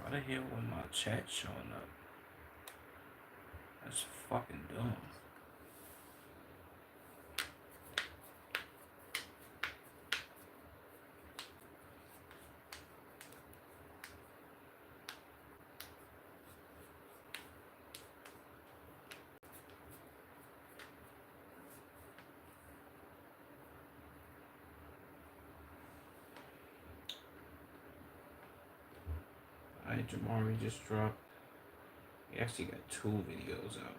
Why the hell was my chat showing up? That's fucking dumb. Alright, Jamari just dropped. He actually got 2 videos out.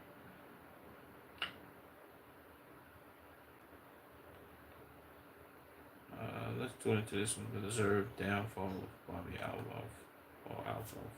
Let's tune into this one, The Deserved Downfall of Bobby Allof. Or Alfoff.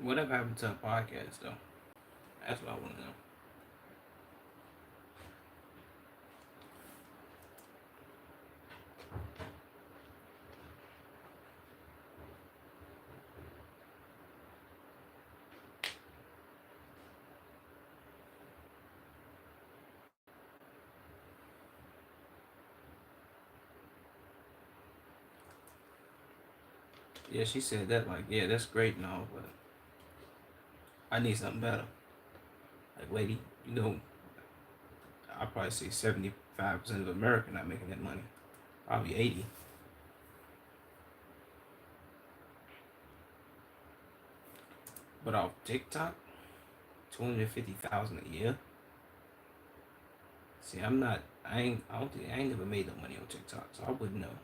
Whatever happened to a podcast, though? That's what I want to know. Yeah, she said that, like, yeah, that's great and all, but I need something better. Like, lady, you know, I'll probably say 75% of America not making that money. Probably 80. But off TikTok, 250,000 a year. See, I'm not. I don't think I ain't never made no money on TikTok, so I wouldn't know.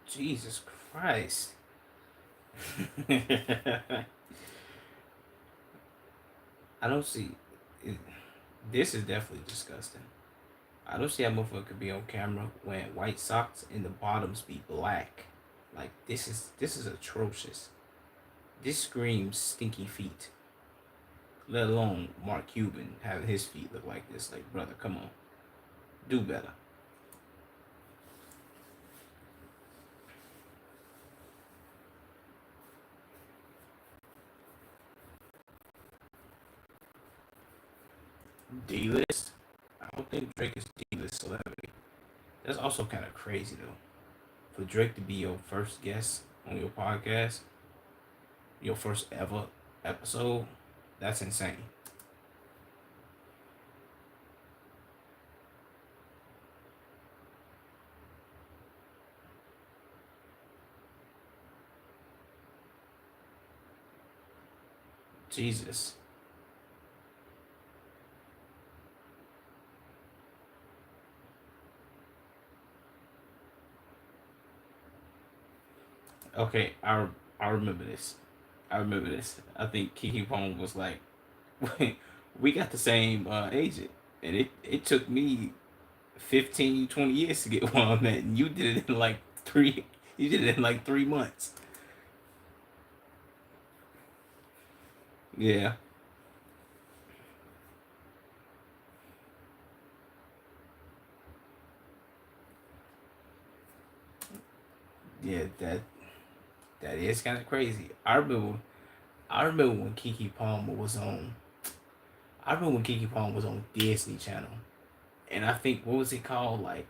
Jesus Christ. I don't see. It, this is definitely disgusting. I don't see how motherfucker could be on camera wearing white socks and the bottoms be black. Like this is atrocious. This screams stinky feet. Let alone Mark Cuban having his feet look like this. Like, brother, come on, do better. D-list. I don't think Drake is D-list celebrity. That's also kind of crazy though. For Drake to be your first guest on your podcast, your first ever episode, that's insane. Jesus. Okay, I remember this. I remember this. I think Kiki Palmer was like, we got the same agent, and it took me 15, 20 years to get one on that, and you did it in like three. You did it in like 3 months. Yeah, yeah. That is kind of crazy. I remember when Kiki Palmer was on. I remember when Kiki Palmer was on Disney Channel, and I think what was it called, like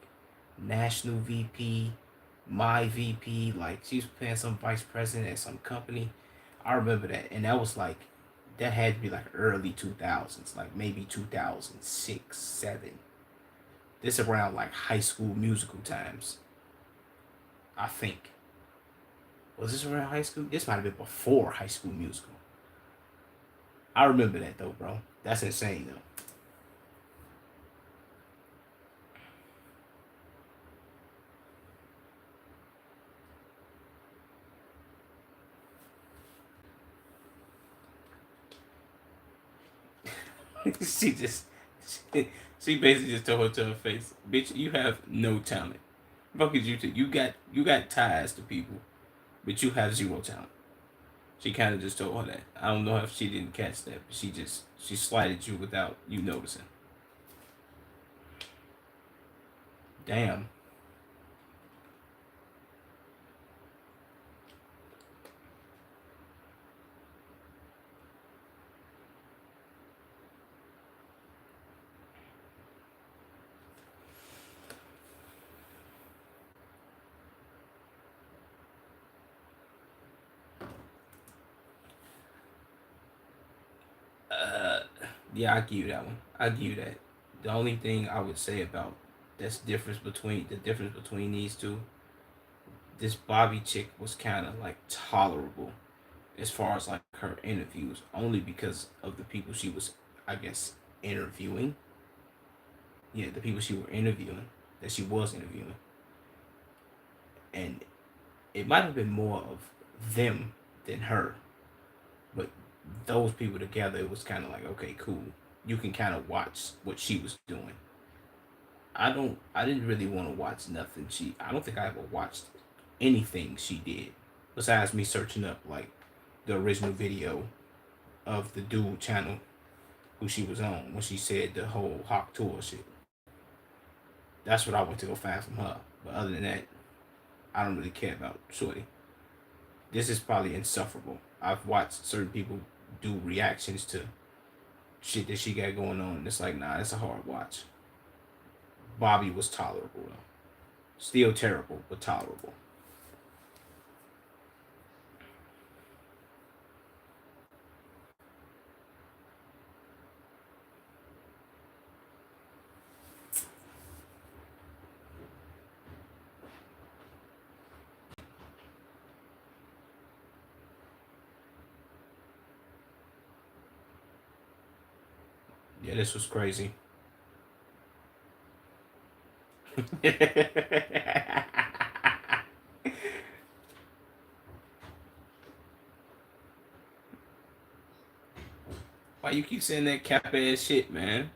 National VP, My VP. Like she was playing some vice president at some company. I remember that, and that was like that had to be like early 2000s, like maybe 2006, 7. This around like High School Musical times, I think. Was this around high school? This might have been before High School Musical. I remember that though, bro. That's insane though. she just she basically just told her to her face, bitch, you have no talent. Fuck is you? You got ties to people, but you have zero talent. She kind of just told her that. I don't know if she didn't catch that, but she slighted you without you noticing. Damn. Uh, yeah, I give you that one. I give you that. The only thing I would say about the difference between these two, this Bobby chick was kind of like tolerable as far as like her interviews, only because of the people she was, I guess, interviewing. Yeah, the people she were interviewing, that she was interviewing, and it might have been more of them than her, but those people together, it was kind of like, okay, cool. You can kind of watch what she was doing. I didn't really want to watch nothing I don't think I ever watched anything she did besides me searching up like the original video of the dude channel who she was on when she said the whole Hawk Tour shit. That's what I went to go find from her. But other than that, I don't really care about Shorty. This is probably insufferable. I've watched certain people do reactions to shit that she got going on, and it's like, nah, it's a hard watch. Bobby was tolerable though. Still terrible, but tolerable. Yeah, this was crazy. Why you keep saying that cap ass shit, man?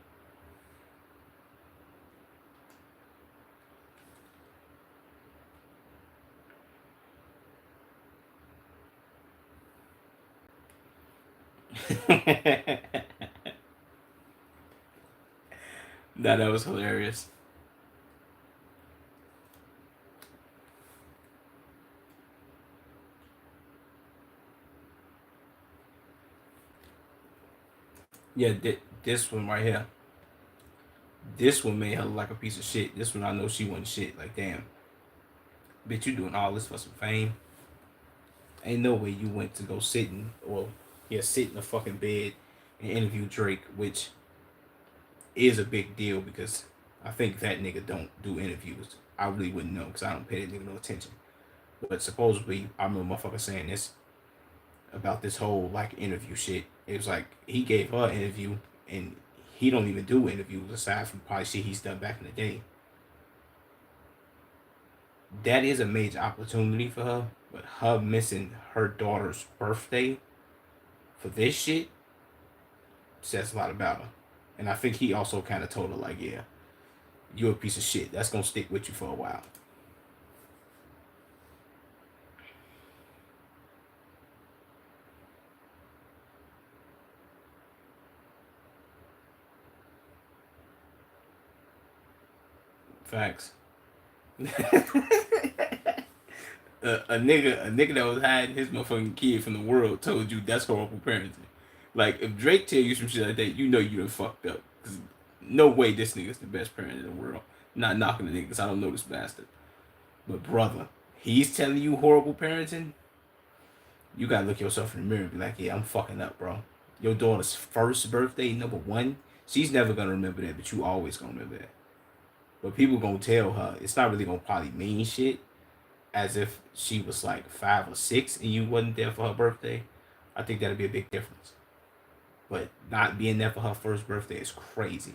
Nah, that was hilarious. Yeah, this one right here. This one made her look like a piece of shit. This one I know she wasn't shit. Like, damn, bitch, you doing all this for some fame? Ain't no way you went to go sit in, or yeah, sit in a fucking bed and interview Drake, which is a big deal because I think that nigga don't do interviews. I really wouldn't know because I don't pay that nigga no attention. But supposedly, I remember motherfucker saying this about this whole like interview shit. It was like he gave her an interview and he don't even do interviews aside from probably shit he's done back in the day. That is a major opportunity for her, but her missing her daughter's birthday for this shit says a lot about her. And I think he also kind of told her like, yeah, you're a piece of shit. That's gonna stick with you for a while. Facts. A nigga that was hiding his motherfucking kid from the world told you that's horrible parenting. Like if Drake tell you some shit like that, you know you done fucked up. 'Cause no way this nigga's the best parent in the world. Not knocking the niggas. I don't know this bastard. But brother, he's telling you horrible parenting. You gotta look yourself in the mirror and be like, yeah, I'm fucking up, bro. Your daughter's first birthday, number one. She's never gonna remember that, but you always gonna remember that. But people gonna tell her it's not really gonna probably mean shit as if she was like 5 or 6 and you wasn't there for her birthday. I think that'd be a big difference. but not being there for her first birthday is crazy.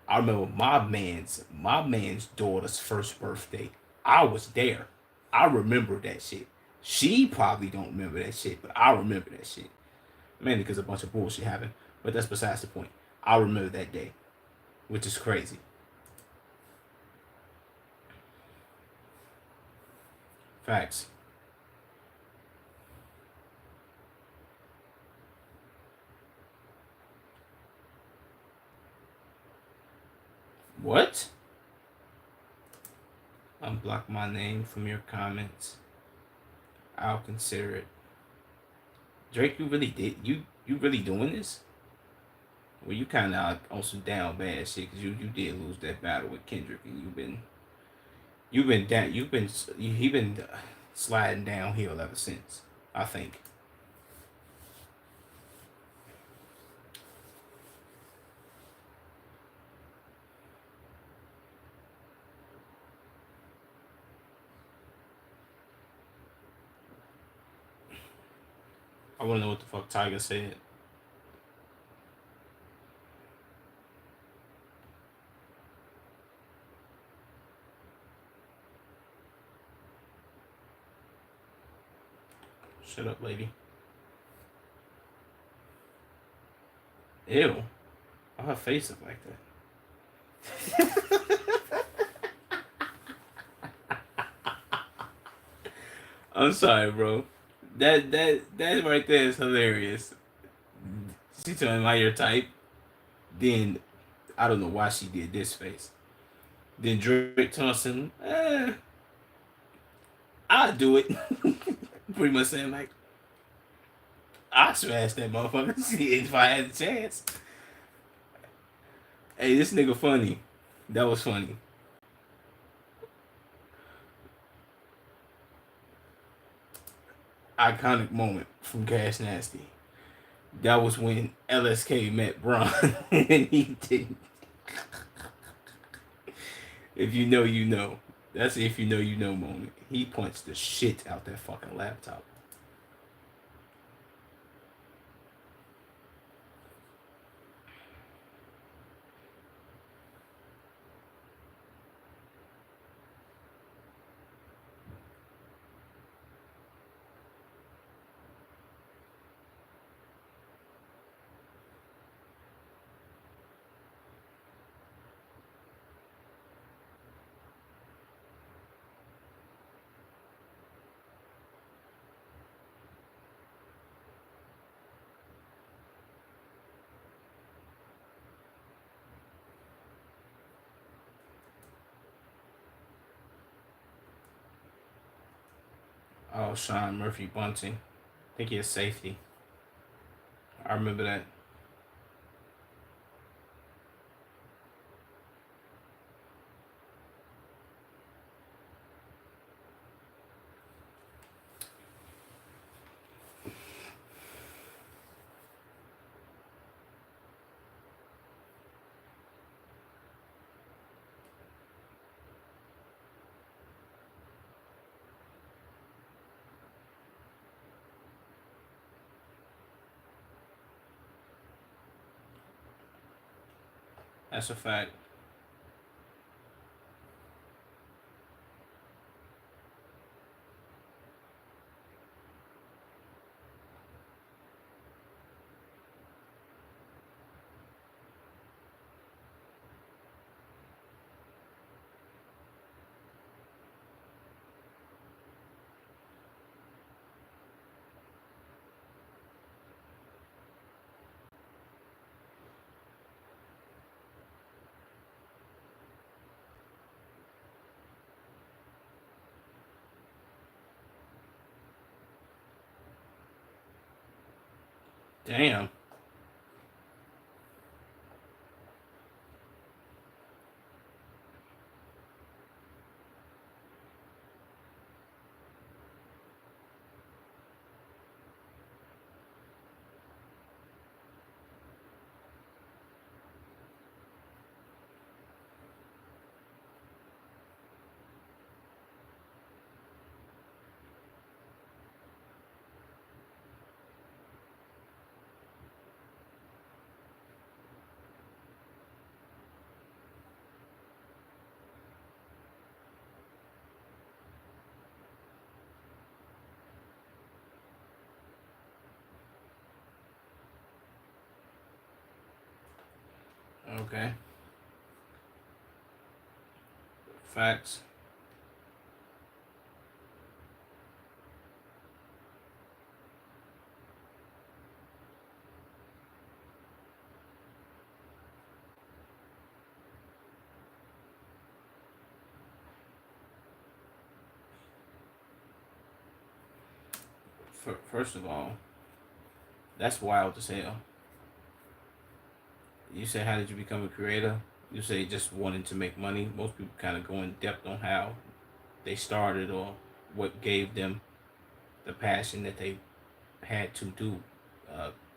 I remember my man's daughter's first birthday. I was there. I remember that shit. She probably don't remember that shit, but I remember that shit. Mainly because a bunch of bullshit happened. But that's besides the point. I remember that day, which is crazy. Facts. What? Unblock my name from your comments. I'll consider it. Drake, you really did you really doing this? Well, you kind of on some down bad shit because you did lose that battle with Kendrick, and you've been down you've been sliding downhill ever since. I think. I want to know what the fuck Tiger said. Shut up, lady. Ew. Why her face look like that? I'm sorry, bro. That right there is hilarious. She told him, "Am I your type?" Then I don't know why she did this face. Then Drake Thompson, I'll do it. Pretty much saying like, I'll smash that motherfucker if I had the chance. Hey, this nigga funny. That was funny. Iconic moment from Cash Nasty. That was when LSK met Bron and he didn't. If you know, you know. That's if you know, you know moment. He punched the shit out that fucking laptop. Oh, Sean Murphy Bunting. I think he has safety. I remember that. That's a fact. Damn. Okay. Facts. First of all, that's wild as hell. You say, how did you become a creator? You say just wanting to make money. Most people kind of go in depth on how they started or what gave them the passion that they had to do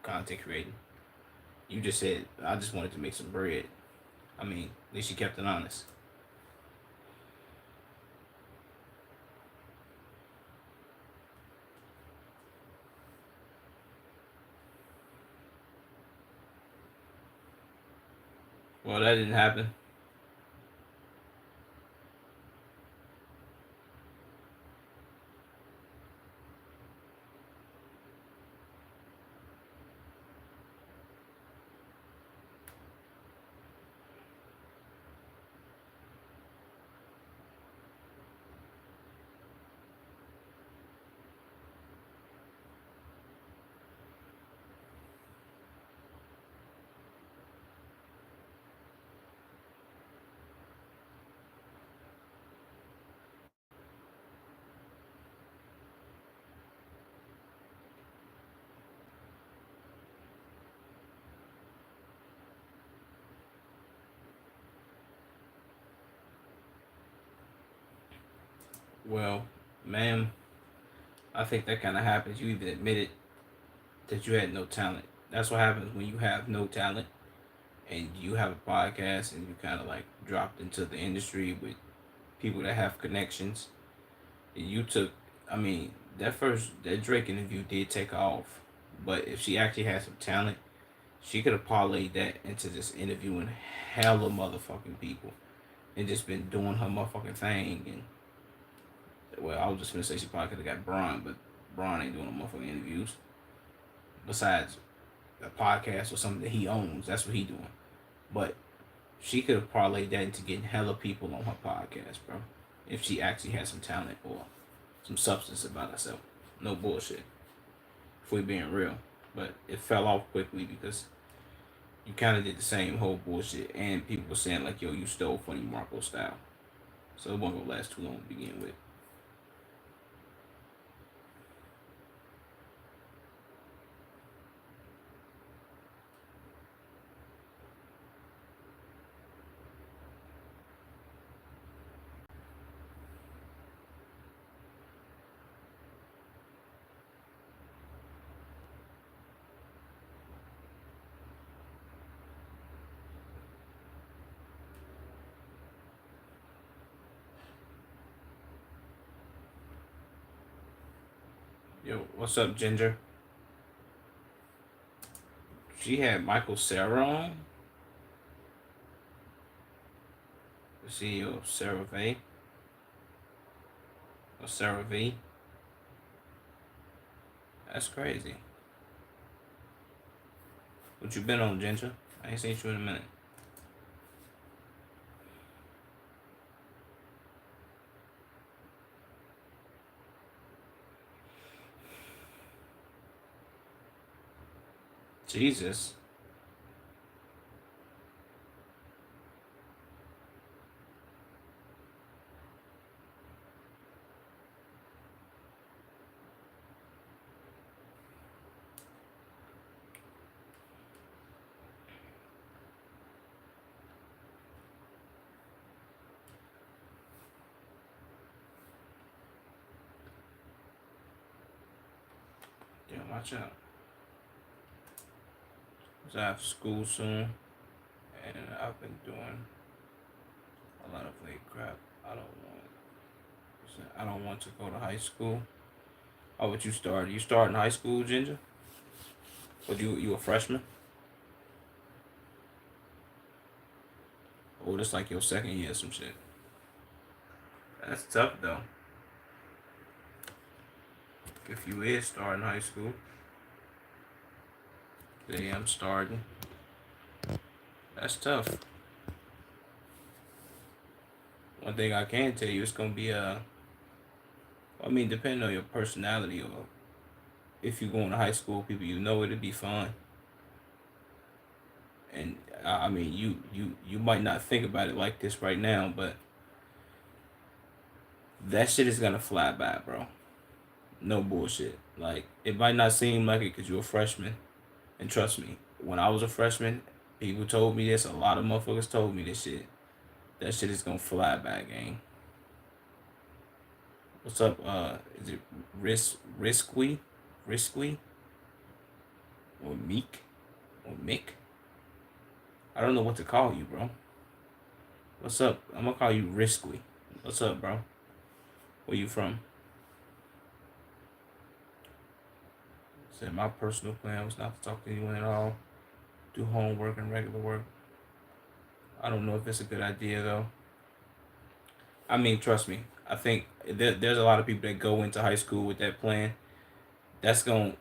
content creating. You just said, I just wanted to make some bread. I mean, at least you kept it honest. Well, that didn't happen. Well, ma'am, I think that kind of happens. You even admitted that you had no talent. That's what happens when you have no talent and you have a podcast and you kind of like dropped into the industry with people that have connections. You took, I mean, that Drake interview did take off, but if she actually had some talent, she could have parlayed that into just interviewing hella motherfucking people and just been doing her motherfucking thing. And well, I was just gonna say she probably could have got Braun, but Braun ain't doing no motherfucking interviews. Besides a podcast or something that he owns, that's what he doing. But she could have parlayed that into getting hella people on her podcast, bro. If she actually had some talent or some substance about herself. No bullshit. If we being real. But it fell off quickly because you kind of did the same whole bullshit, and people were saying like, "Yo, you stole Funny Marco style," so it wasn't gonna last too long to begin with. Yo, what's up, Ginger? She had Michael Cera on, the CEO of CeraVe or CeraVe. That's crazy. What you been on, Ginger? I ain't seen you in a minute. Jesus. Damn, watch out. So I have school soon, and I've been doing a lot of late crap. I don't want. I don't want to go to high school. Oh, but you started? You started in high school, Ginger? Or you a freshman? Or just like your second year, or some shit. That's tough though. If you is starting high school, yeah, I'm starting. That's tough. One thing I can tell you, it's gonna be I mean, depending on your personality or if you going to high school, people you know it'll be fun. And I mean, you might not think about it like this right now, but that shit is gonna fly by, bro. No bullshit. Like it might not seem like it because you're a freshman, and trust me, when I was a freshman, people told me this. A lot of motherfuckers told me this shit. That shit is gonna fly by, gang. What's up? Is it risky, or meek, or Mick? I don't know what to call you, bro. What's up? I'm gonna call you Risky. What's up, bro? Where you from? Said my personal plan was not to talk to anyone at all. Do homework and regular work. I don't know if it's a good idea though. I mean, trust me. I think there's a lot of people that go into high school with that plan. That's going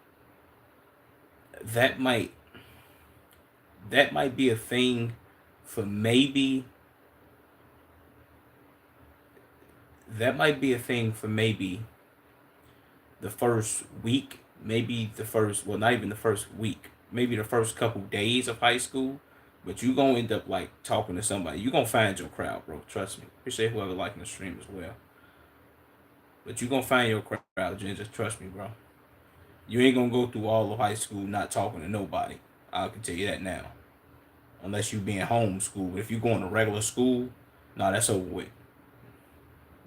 that might that might be a thing for maybe that might be a thing for maybe the first week, maybe the first, well, not even the first week, maybe the first couple days of high school. But you gonna end up like talking to somebody. You gonna find your crowd, bro. Trust me. Appreciate whoever liking the stream as well. But you gonna find your crowd, Jen. Just trust me, bro. You ain't gonna go through all of high school not talking to nobody. I can tell you that now. Unless you being homeschooled. But if you going to regular school, nah, that's over with.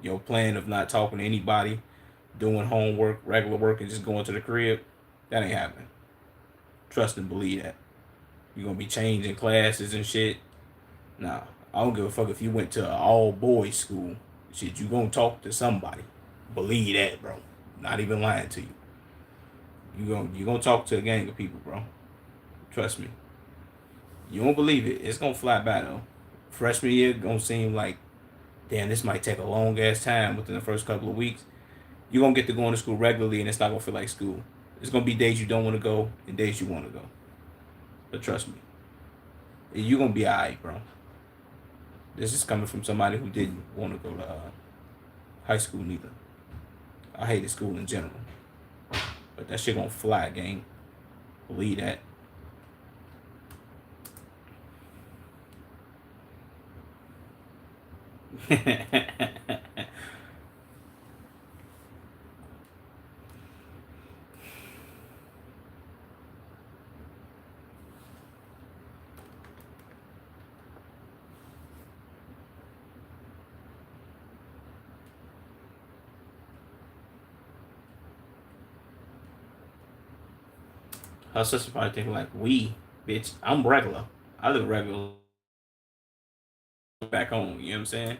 Your plan of not talking to anybody, doing homework, regular work, and just going to the crib, that ain't happening. Trust and believe that. You're gonna be changing classes and shit. Nah, I don't give a fuck if you went to an all boys school. Shit, you gonna talk to somebody. Believe that, bro. Not even lying to you. You gonna talk to a gang of people, bro. Trust me. You won't believe it. It's gonna fly by though. Freshman year gonna seem like, damn, this might take a long ass time within the first couple of weeks. You're gonna get to going to school regularly and it's not gonna feel like school. It's gonna be days you don't want to go and days you want to go. But trust me, you're gonna be alright, bro. This is coming from somebody who didn't want to go to high school neither. I hated school in general, but that shit gonna fly, gang. Believe that. Her sister probably thinking like, we, bitch, I'm regular. I live regular back home. You know what I'm saying?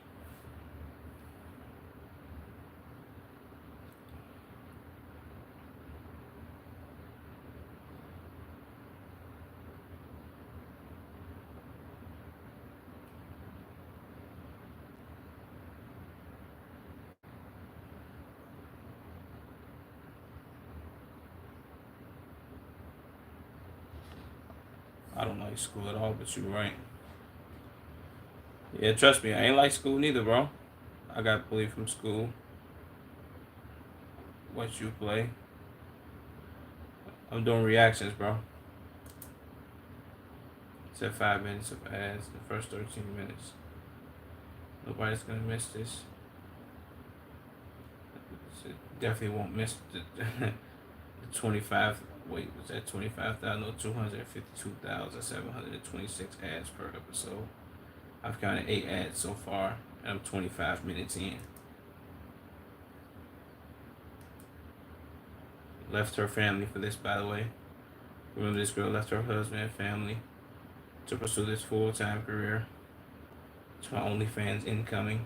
I don't like school at all, but you're right. Yeah, trust me, I ain't like school neither, bro. I got bullied from school. What you play? I'm doing reactions, bro. Said 5 minutes of ads. The first 13 minutes. Nobody's gonna miss this. So definitely won't miss the 25. Wait, was that 25,000 or 252,726 ads per episode? I've counted 8 ads so far, and I'm 25 minutes in. Left her family for this, by the way. Remember, this girl left her husband and family to pursue this full-time career. It's my OnlyFans incoming.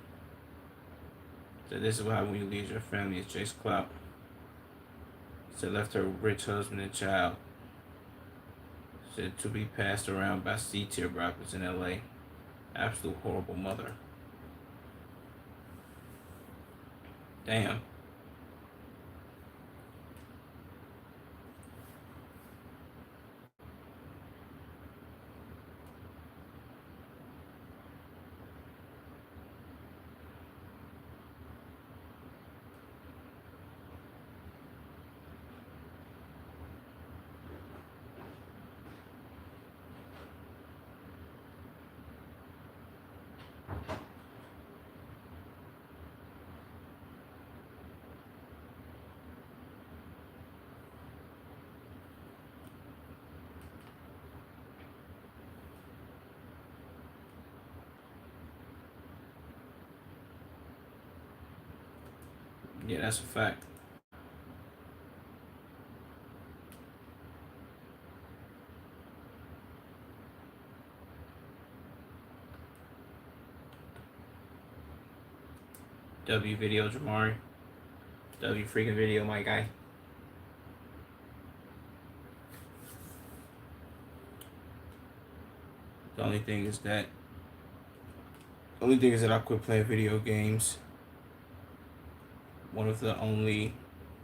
So this is how when you leave your family, it's Chase Clout. So left her rich husband and child. Said to be passed around by C-tier rappers in LA. Absolute horrible mother. Damn. Yeah, that's a fact. W video Jamari. W freaking video, my guy. The only thing is that I quit playing video games. One of the only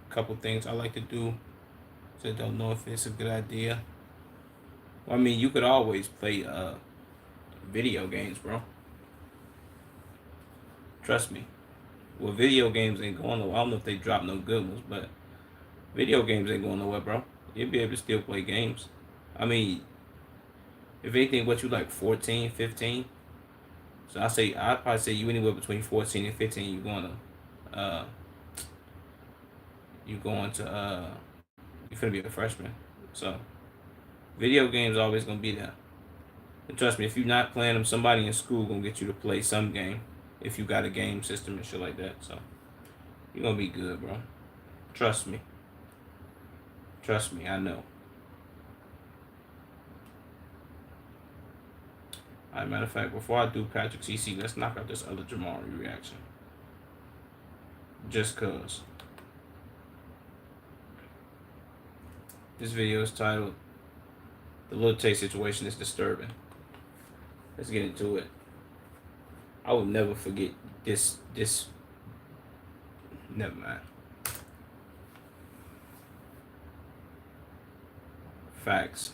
couple things I like to do. So I don't know if it's a good idea. Well, I mean, you could always play video games, bro. Trust me. Well, video games ain't going nowhere. I don't know if they drop no good ones, but video games ain't going nowhere, bro. You'll be able to still play games. I mean, if anything, what you like, 14, 15? So I'd probably say you anywhere between 14 and 15. You going to you're gonna be a freshman. So video games always gonna be there. And trust me, if you're not playing them, somebody in school gonna get you to play some game. If you got a game system and shit like that, so you're gonna be good, bro. Trust me. Trust me, I know. As a matter of fact, before I do Patrick CC, let's knock out this other Jamari reaction. Just cause. This video is titled "The Lil Tay Situation is Disturbing." Let's get into it. I will never forget this. Never mind. Facts.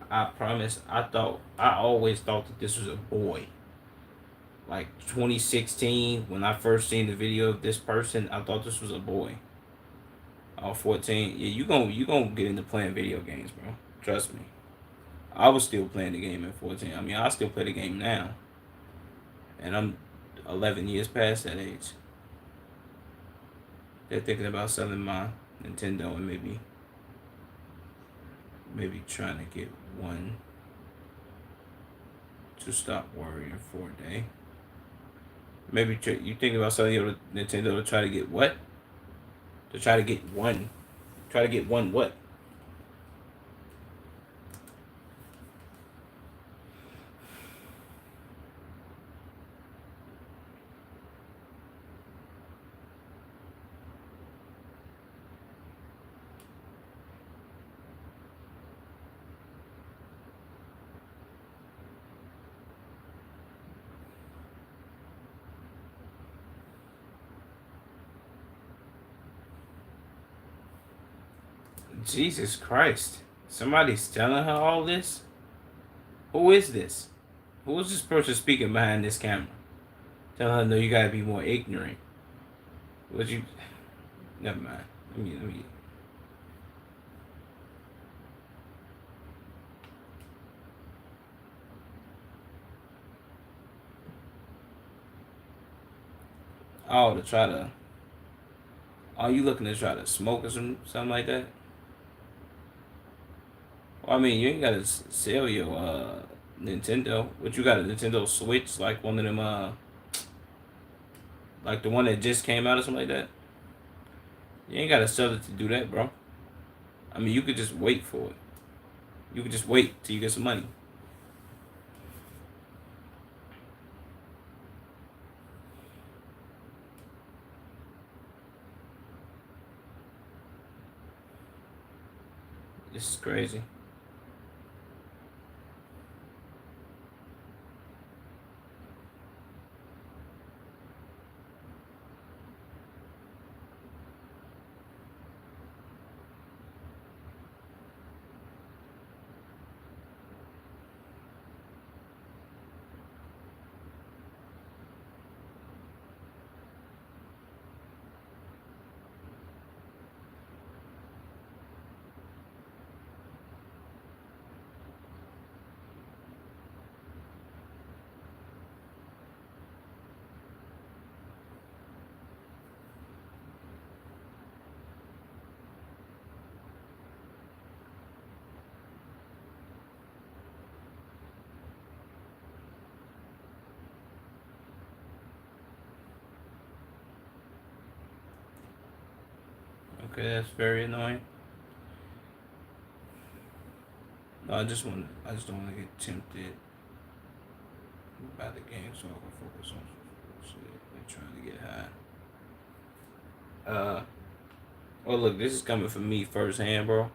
I promise. I always thought that this was a boy. Like 2016, when I first seen the video of this person, I thought this was a boy. 14. Yeah, you gonna get into playing video games, bro. Trust me. I was still playing the game at 14. I mean, I still play the game now, and I'm 11 years past that age. They're thinking about selling my Nintendo and maybe trying to get one to stop worrying for a day. Maybe you thinking about selling your Nintendo to try to get what? To try to get one. Try to get one what? Jesus Christ. Somebody's telling her all this? Who is this? Who is this person speaking behind this camera? Telling her, no, you gotta be more ignorant. Would you? Never mind. Let me. Oh, to try to. Are you looking to try to smoke or something like that? Well, I mean, you ain't gotta sell your Nintendo. But you got a Nintendo Switch, like one of them like the one that just came out or something like that. You ain't gotta sell it to do that, bro. I mean, you could just wait for it. You could just wait till you get some money. This is crazy. Okay, that's very annoying. No, I just don't want to get tempted by the game, so I can focus on shit. They're trying to get high. Oh look, this is coming from me firsthand, bro.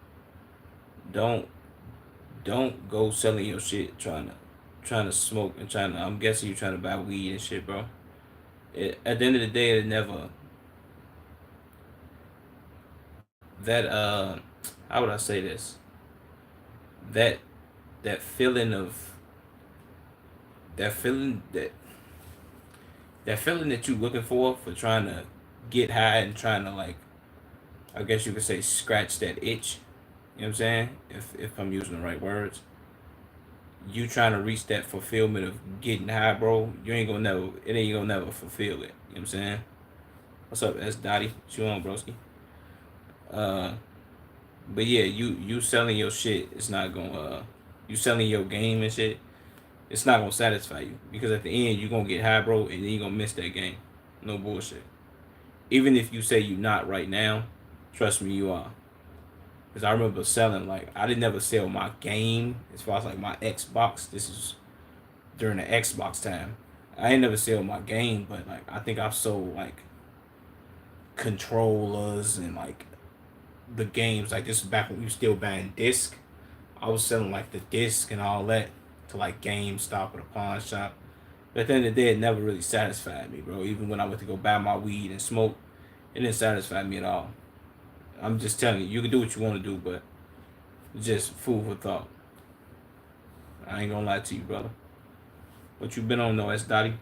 Don't don't go selling your shit trying to smoke and trying to. I'm guessing you trying to buy weed and shit, bro. At the end of the day, it never that how would I say this? That that feeling of that feeling that that feeling that you looking for trying to get high and trying to like, I guess you could say, scratch that itch. You know what I'm saying? If I'm using the right words, you trying to reach that fulfillment of getting high, bro. You ain't gonna never. It ain't gonna never fulfill it. You know what I'm saying? What's up, S Dottie? What you on, broski? Uh, but yeah, you selling your shit. It's not gonna. You selling your game and shit. It's not gonna satisfy you because at the end you gonna get high, bro, and then you gonna miss that game. No bullshit. Even if you say you not right now, trust me, you are. Because I remember selling, like, I didn't never sell my game as far as like my Xbox. This is during the Xbox time. I ain't never sell my game, but like I think I've sold like controllers and like the games. Like this is back when we were still buying disc. I was selling like the disc and all that to like GameStop or the pawn shop. But at the end of the day, it never really satisfied me, bro. Even when I went to go buy my weed and smoke, it didn't satisfy me at all. I'm just telling you, you can do what you want to do, but just food for thought. I ain't gonna lie to you, brother. What you been on though, S Dottie?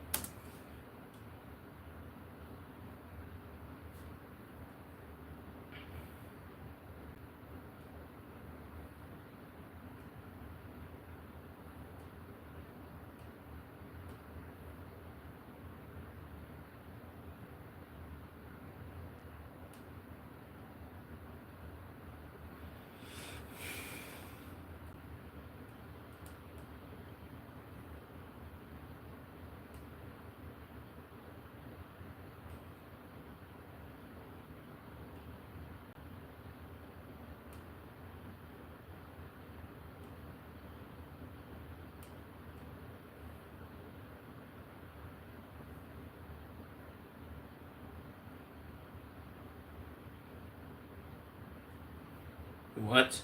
What?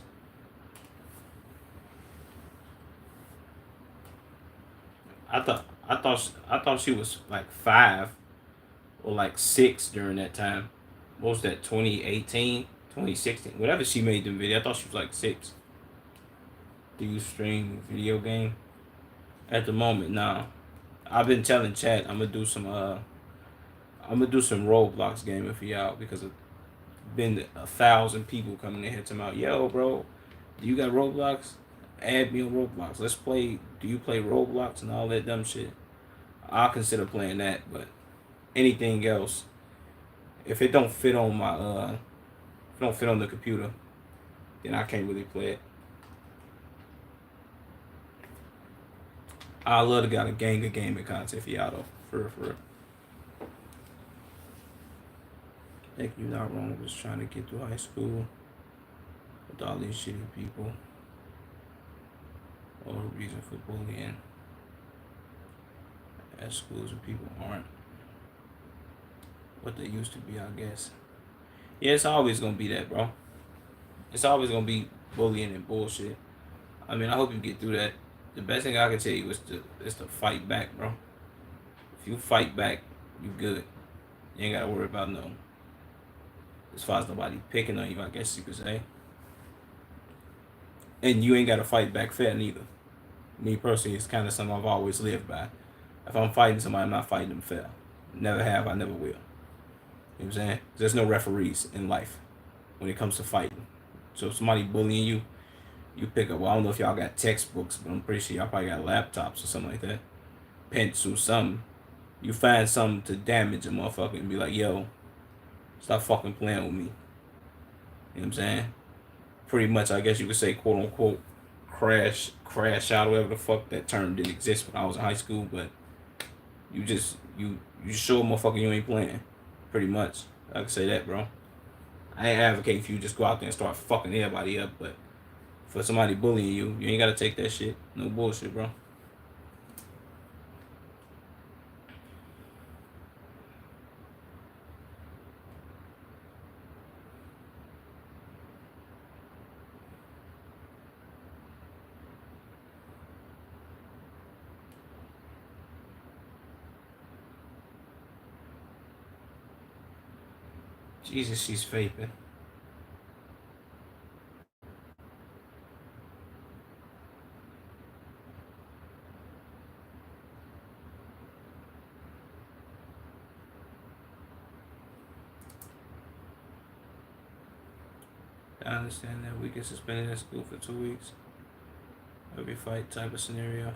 I thought she was like 5 or like 6 during that time. What was that? 2018, 2016, whatever she made the video. I thought she was like 6. Do you stream video game? At the moment, nah. I've been telling Chad I'm gonna do some Roblox gaming for y'all because it's been 1,000 people coming in here to my, yo, bro, do you got Roblox? Add me on Roblox. Let's play. Do you play Roblox and all that dumb shit? I'll consider playing that, but anything else, if it don't fit on my if it don't fit on the computer, then I can't really play it. I love to got a gang of gaming content for y'all though. For real. I think you're not wrong. Was trying to get through high school with all these shitty people. Or reason for bullying at schools and people aren't what they used to be, I guess. Yeah, it's always gonna be that, bro. It's always gonna be bullying and bullshit. I mean, I hope you get through that. The best thing I can tell you is to fight back, bro. If you fight back, you good. You ain't gotta worry about no. As far as nobody picking on you, I guess you could say. And you ain't gotta fight back fair neither. Me personally, it's kind of something I've always lived by. If I'm fighting somebody, I'm not fighting them fair. Never have, I never will. You know what I'm saying? There's no referees in life when it comes to fighting. So if somebody bullying you, you pick up. Well, I don't know if y'all got textbooks, but I'm pretty sure y'all probably got laptops or something like that. Pencil, something. You find something to damage a motherfucker and be like, yo, stop fucking playing with me. You know what I'm saying? Pretty much, I guess you could say, quote unquote, crash out, whatever the fuck that term didn't exist when I was in high school, but you show a motherfucker you ain't playing. Pretty much. I can say that, bro. I ain't advocating for you just go out there and start fucking everybody up, but for somebody bullying you, you ain't gotta take that shit. No bullshit, bro. Jesus, she's vaping. I understand that we get suspended at school for 2 weeks. Every fight type of scenario.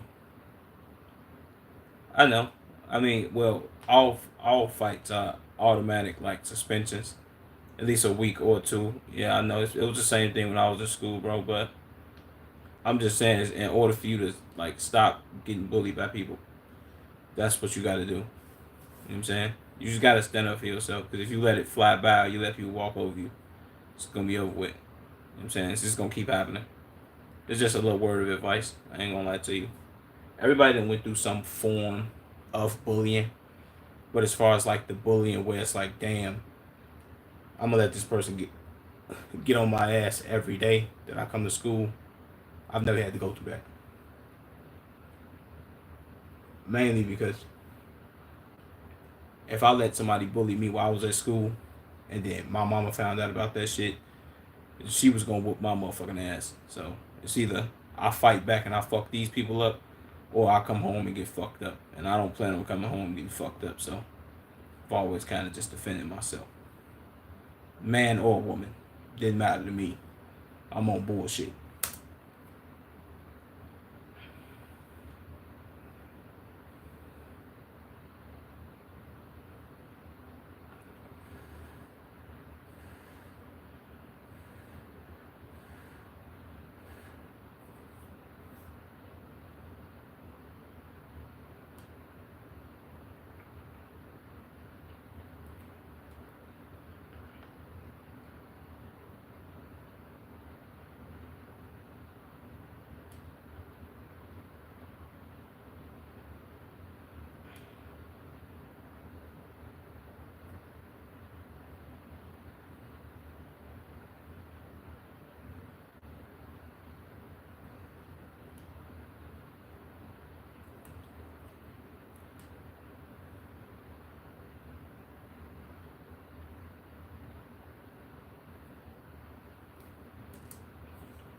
I know. I mean, well, all fights are automatic, like suspensions, at least a week or two. Yeah, I know. It was the same thing when I was in school, bro. But I'm just saying, is in order for you to like stop getting bullied by people, that's what you got to do. You know what I'm saying? You just got to stand up for yourself. Because if you let it fly by, you let people walk over you, it's gonna be over with. You know what I'm saying? It's just gonna keep happening. It's just a little word of advice. I ain't gonna lie to you. Everybody that went through some form of bullying, but as far as like the bullying where it's like, damn, I'm gonna let this person get on my ass every day that I come to school. I've never had to go through that. Mainly because if I let somebody bully me while I was at school, and then my mama found out about that shit, she was gonna whoop my motherfucking ass. So it's either I fight back and I fuck these people up, or I come home and get fucked up. And I don't plan on coming home and getting fucked up. So I've always kind of just defended myself, man or woman, didn't matter to me. I'm on bullshit.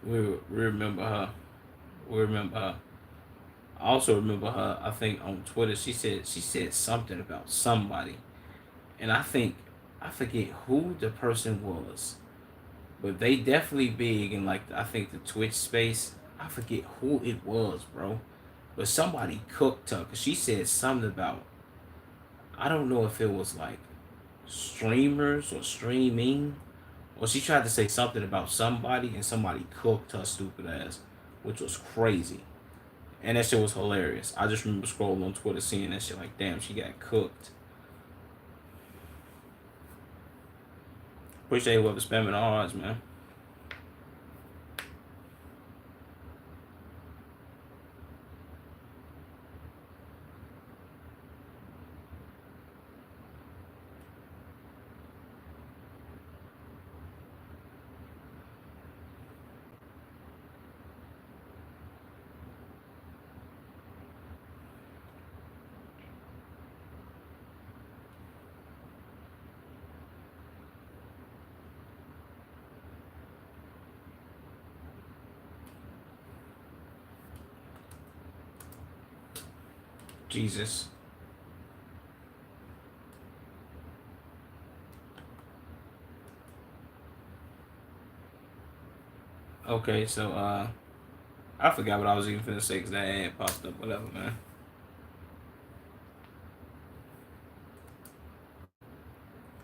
We remember her. We remember her. I also remember her. I think on Twitter, she said something about somebody, and I forget who the person was, but they definitely big in like I think the Twitch space. I forget who it was, bro, but somebody cooked her because she said something about, I don't know if it was like streamers or streaming, or she tried to say something about somebody and somebody cooked her stupid ass, which was crazy. And that shit was hilarious. I just remember scrolling on Twitter seeing that shit like, damn, she got cooked. Appreciate whoever spamming the odds, man. Jesus. Okay, so I forgot what I was even finna say because that ad popped up. Whatever, man.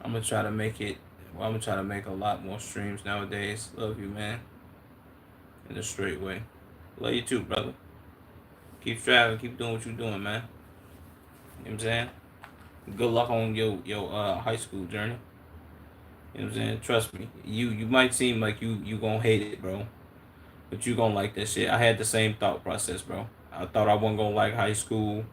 I'm gonna try to make it. Well, I'm gonna try to make a lot more streams nowadays. Love you, man. In a straight way. Love you too, brother. Keep striving. Keep doing what you're doing, man. You know what I'm saying? Good luck on your high school journey. You know what I'm saying? Trust me. You might seem like you gonna hate it, bro, but you gonna like that shit. I had the same thought process, bro. I thought I wasn't gonna like high school.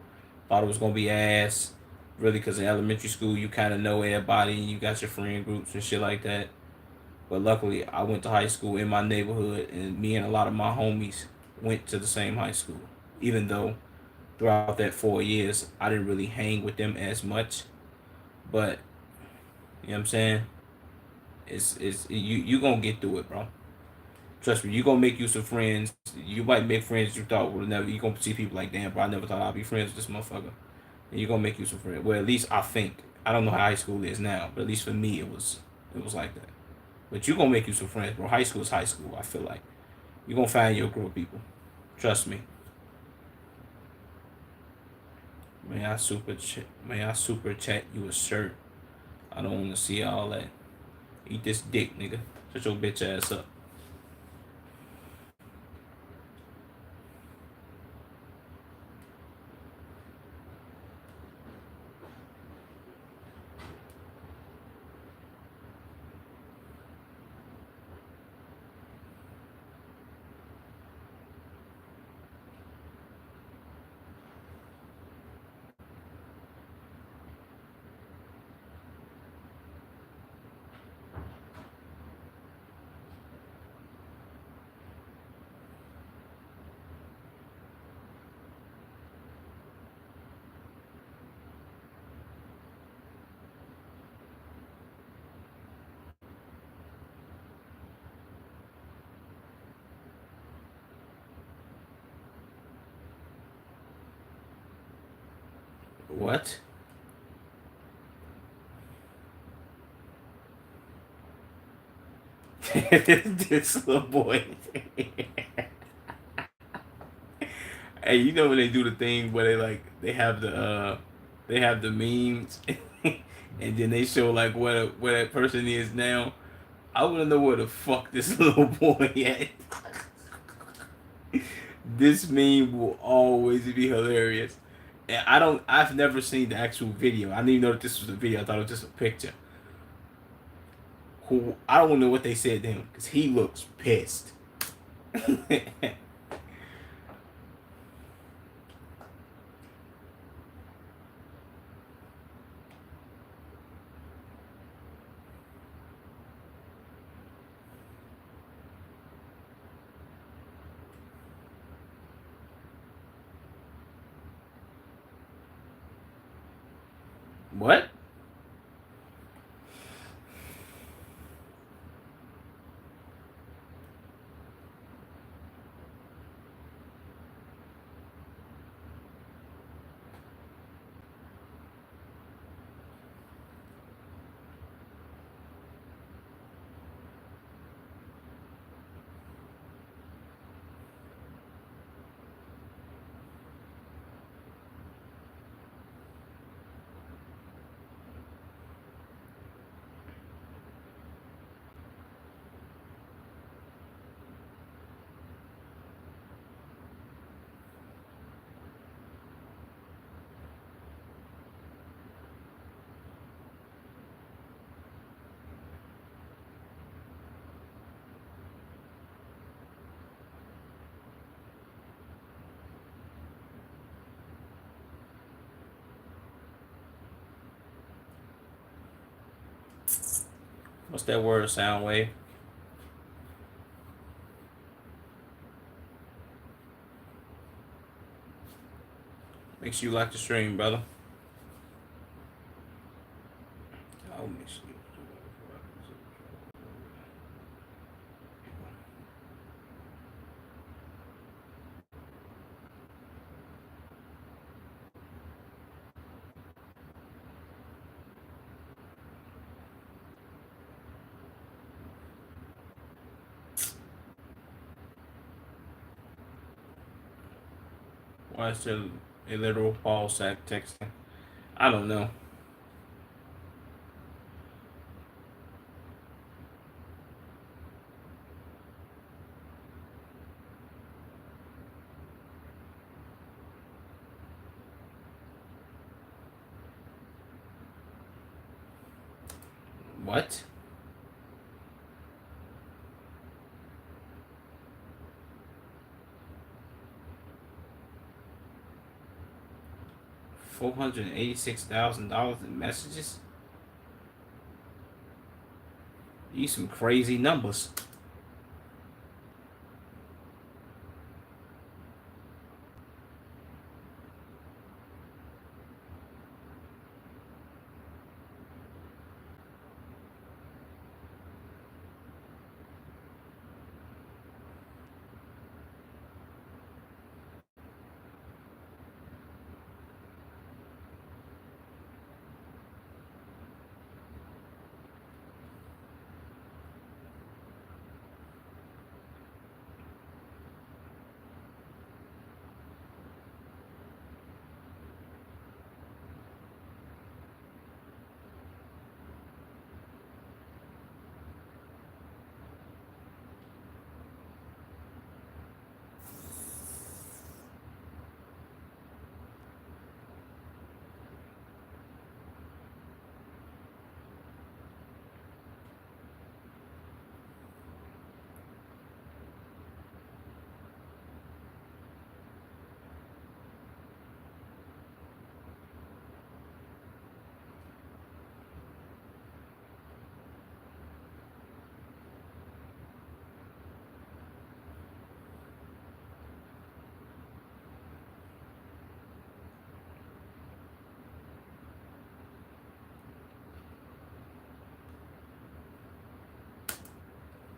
Thought it was gonna be ass. Really, because in elementary school you kind of know everybody and you got your friend groups and shit like that. But luckily, I went to high school in my neighborhood, and me and a lot of my homies went to the same high school. Even though throughout that 4 years, I didn't really hang with them as much. But you know what I'm saying? It's you gonna get through it, bro. Trust me, you gonna make you some friends. You might make friends you thought would never. You gonna see people like, damn, bro, I never thought I'd be friends with this motherfucker. And you gonna make you some friends. Well, at least I think. I don't know how high school is now, but at least for me, it was like that. But you gonna make you some friends, bro. High school is high school. I feel like you gonna find your group of people. Trust me. May I super chat you a shirt? I don't want to see all that. Eat this dick, nigga. Shut your bitch ass up. What? This little boy. Hey, you know when they do the thing where they have the memes and then they show like where that person is now. I wanna know where the fuck this little boy at. This meme will always be hilarious. And I've never seen the actual video. I didn't even know that this was a video. I thought it was just a picture. Who I don't know what they said to him because he looks pissed. What? What's that word? Soundwave. Make sure you like the stream, brother. I'll make sure. Why is there a literal Paul sack texting? I don't know. What? $486,000 in messages. These some crazy numbers.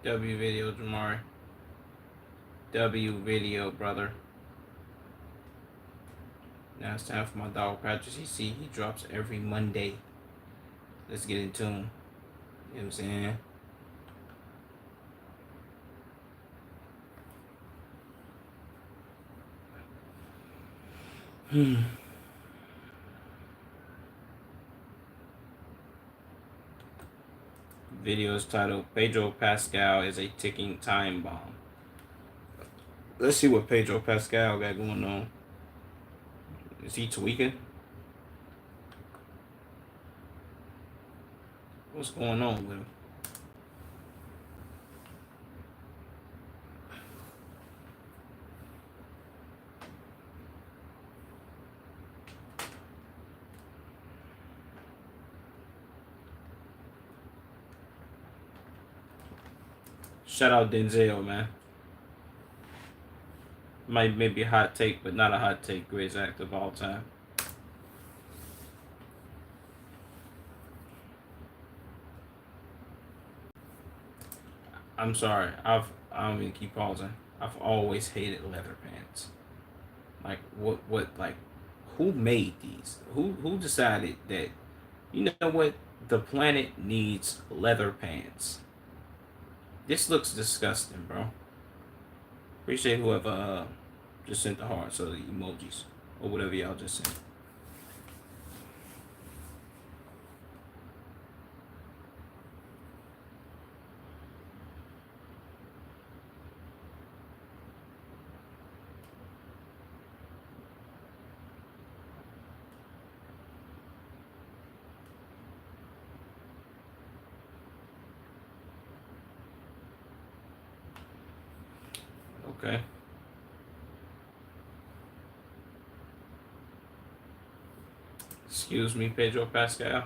W video, Jamari. W video, brother. Now it's time for my dog Patrick. You see, he drops every Monday. Let's get into him. You know what I'm saying? Video is titled Pedro Pascal is a ticking time bomb. Let's see what Pedro Pascal got going on. Is he tweaking? What's going on with him? Shout out Denzel, man. Might maybe a hot take, but not a hot take. Greatest actor of all time. I'm sorry. I don't even keep pausing. I've always hated leather pants. Like what like who made these? Who decided that you know what the planet needs leather pants? This looks disgusting, bro. Appreciate whoever just sent the hearts or the emojis or whatever y'all just sent. Okay. Excuse me, Pedro Pascal.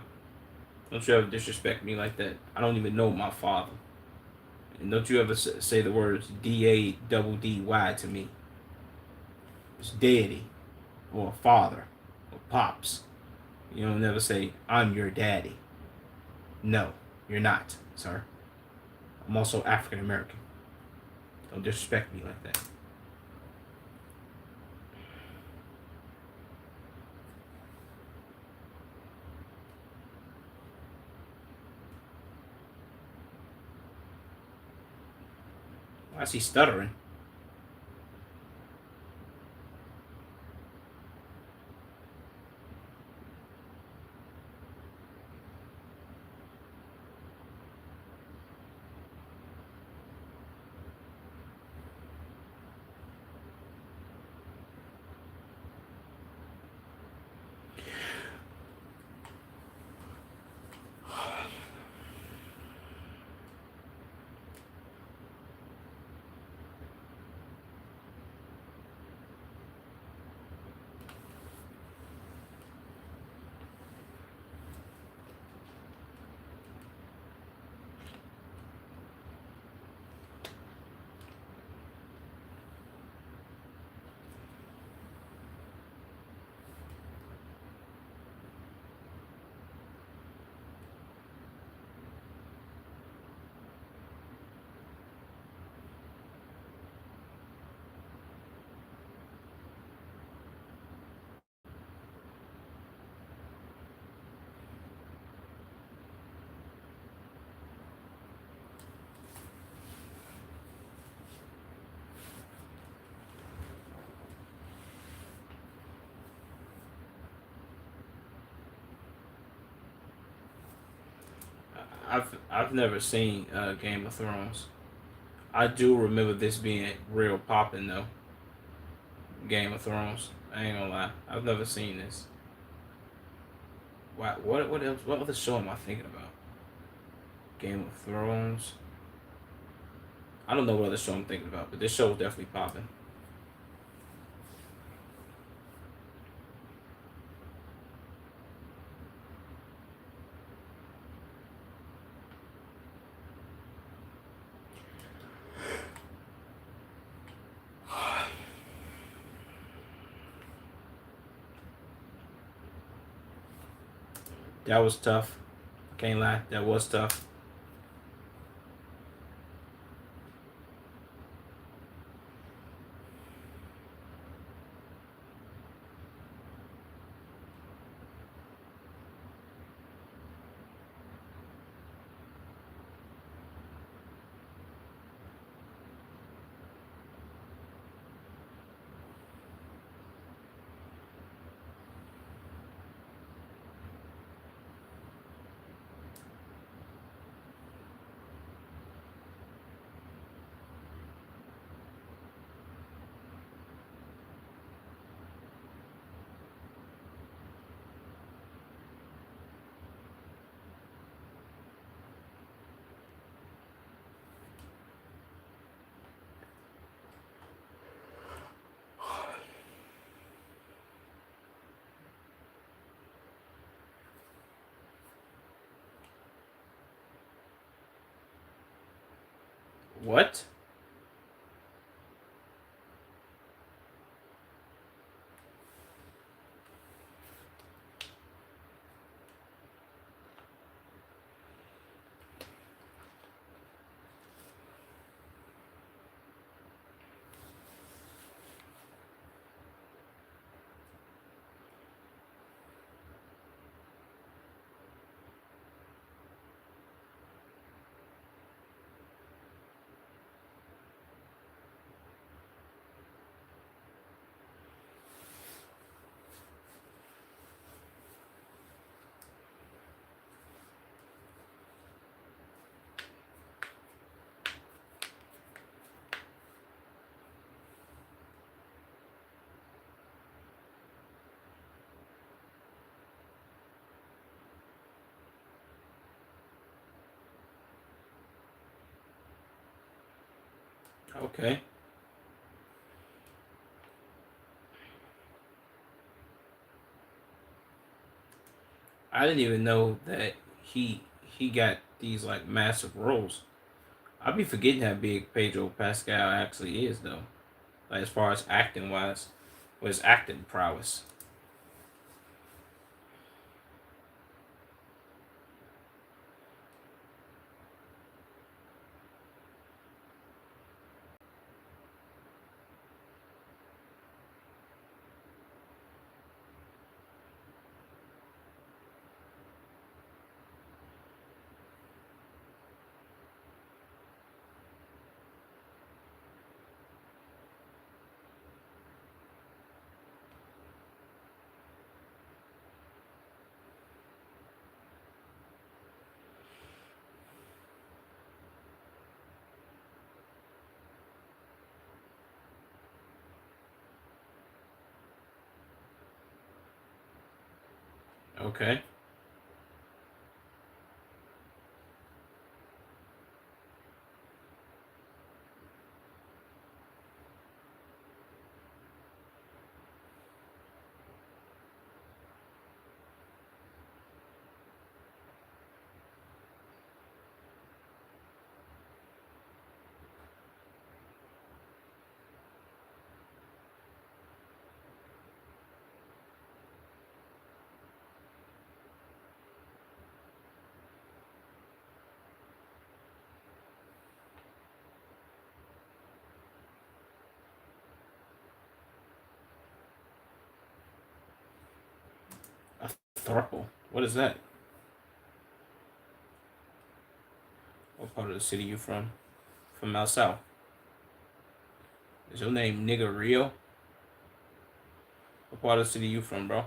Don't you ever disrespect me like that. I don't even know my father. And don't you ever say the words D-A-double-D-Y to me. It's daddy or father or pops. You don't never say, I'm your daddy. No, you're not, sir. I'm also African American. Don't disrespect me like that. Why is he stuttering? I've never seen Game of Thrones. I do remember this being real popping though. Game of Thrones. I ain't gonna lie. I've never seen this. What else? What other show am I thinking about? Game of Thrones. I don't know what other show I'm thinking about, but this show is definitely popping. That was tough. Can't lie. That was tough. What? Okay. I didn't even know that he got these like massive roles. I'd be forgetting how big Pedro Pascal actually is though. Like as far as acting wise, with his acting prowess. Okay. A thruple. What is that? What part of the city you from? From out south. Is your name Nigga Rio? What part of the city you from, bro?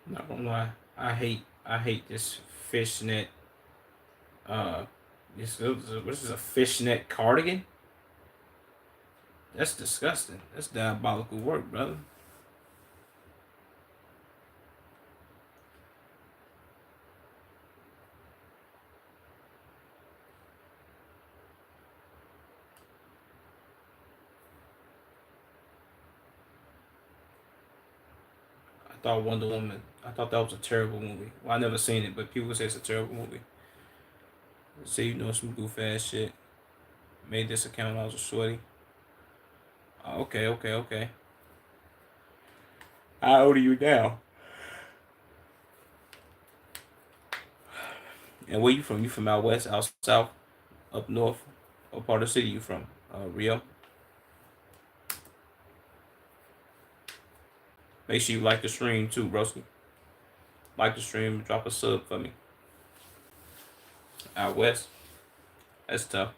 Not gonna lie, I hate this fishnet. Uh, this is a fishnet cardigan. That's disgusting. That's diabolical work, brother. I thought Wonder Woman. I thought that was a terrible movie. Well, I never seen it, but people say it's a terrible movie. Say you know some goof ass shit. Made this account when I was a shorty. Okay, okay, okay. How old are you now? And where you from? You from out west, out south, up north? What part of the city you from? Rio. Make sure you like the stream too, broski. Like the stream, drop a sub for me. Out west, that's tough.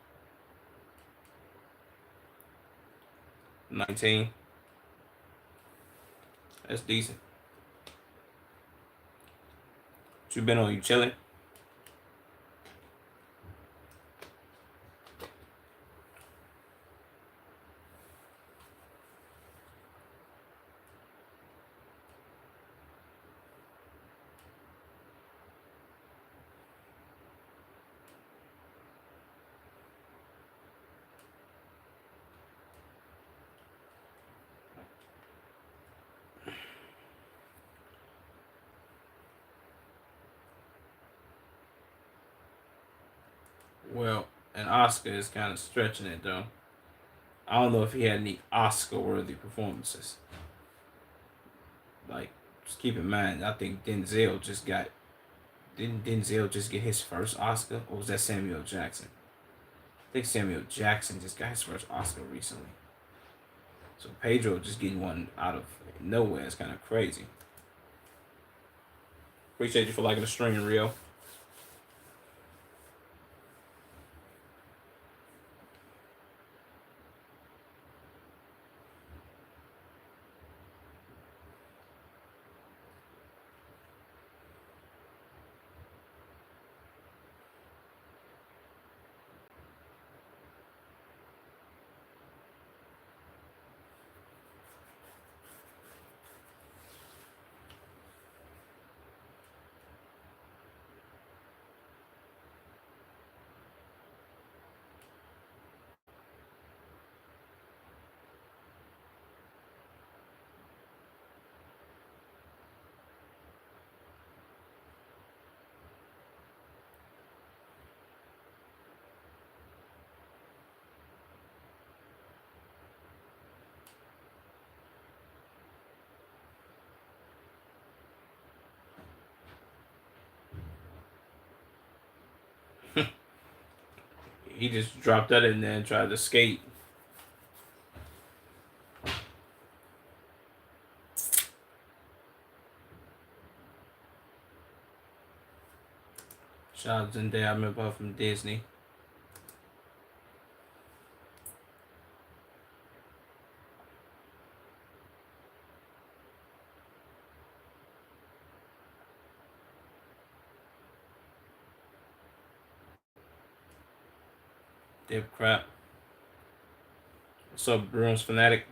19, that's decent. What you been on? You chilling? Well, an Oscar is kind of stretching it though. I don't know if he had any Oscar-worthy performances. Like, just keep in mind, I think Denzel just got. Didn't Denzel just get his first Oscar, or was that Samuel Jackson? I think Samuel Jackson just got his first Oscar recently. So Pedro just getting one out of nowhere is kind of crazy. Appreciate you for liking the stream, Rio. He just dropped that in there and tried to skate. Shout out Zendaya, I remember her from Disney. Dip crap. What's up, Bruins fanatic?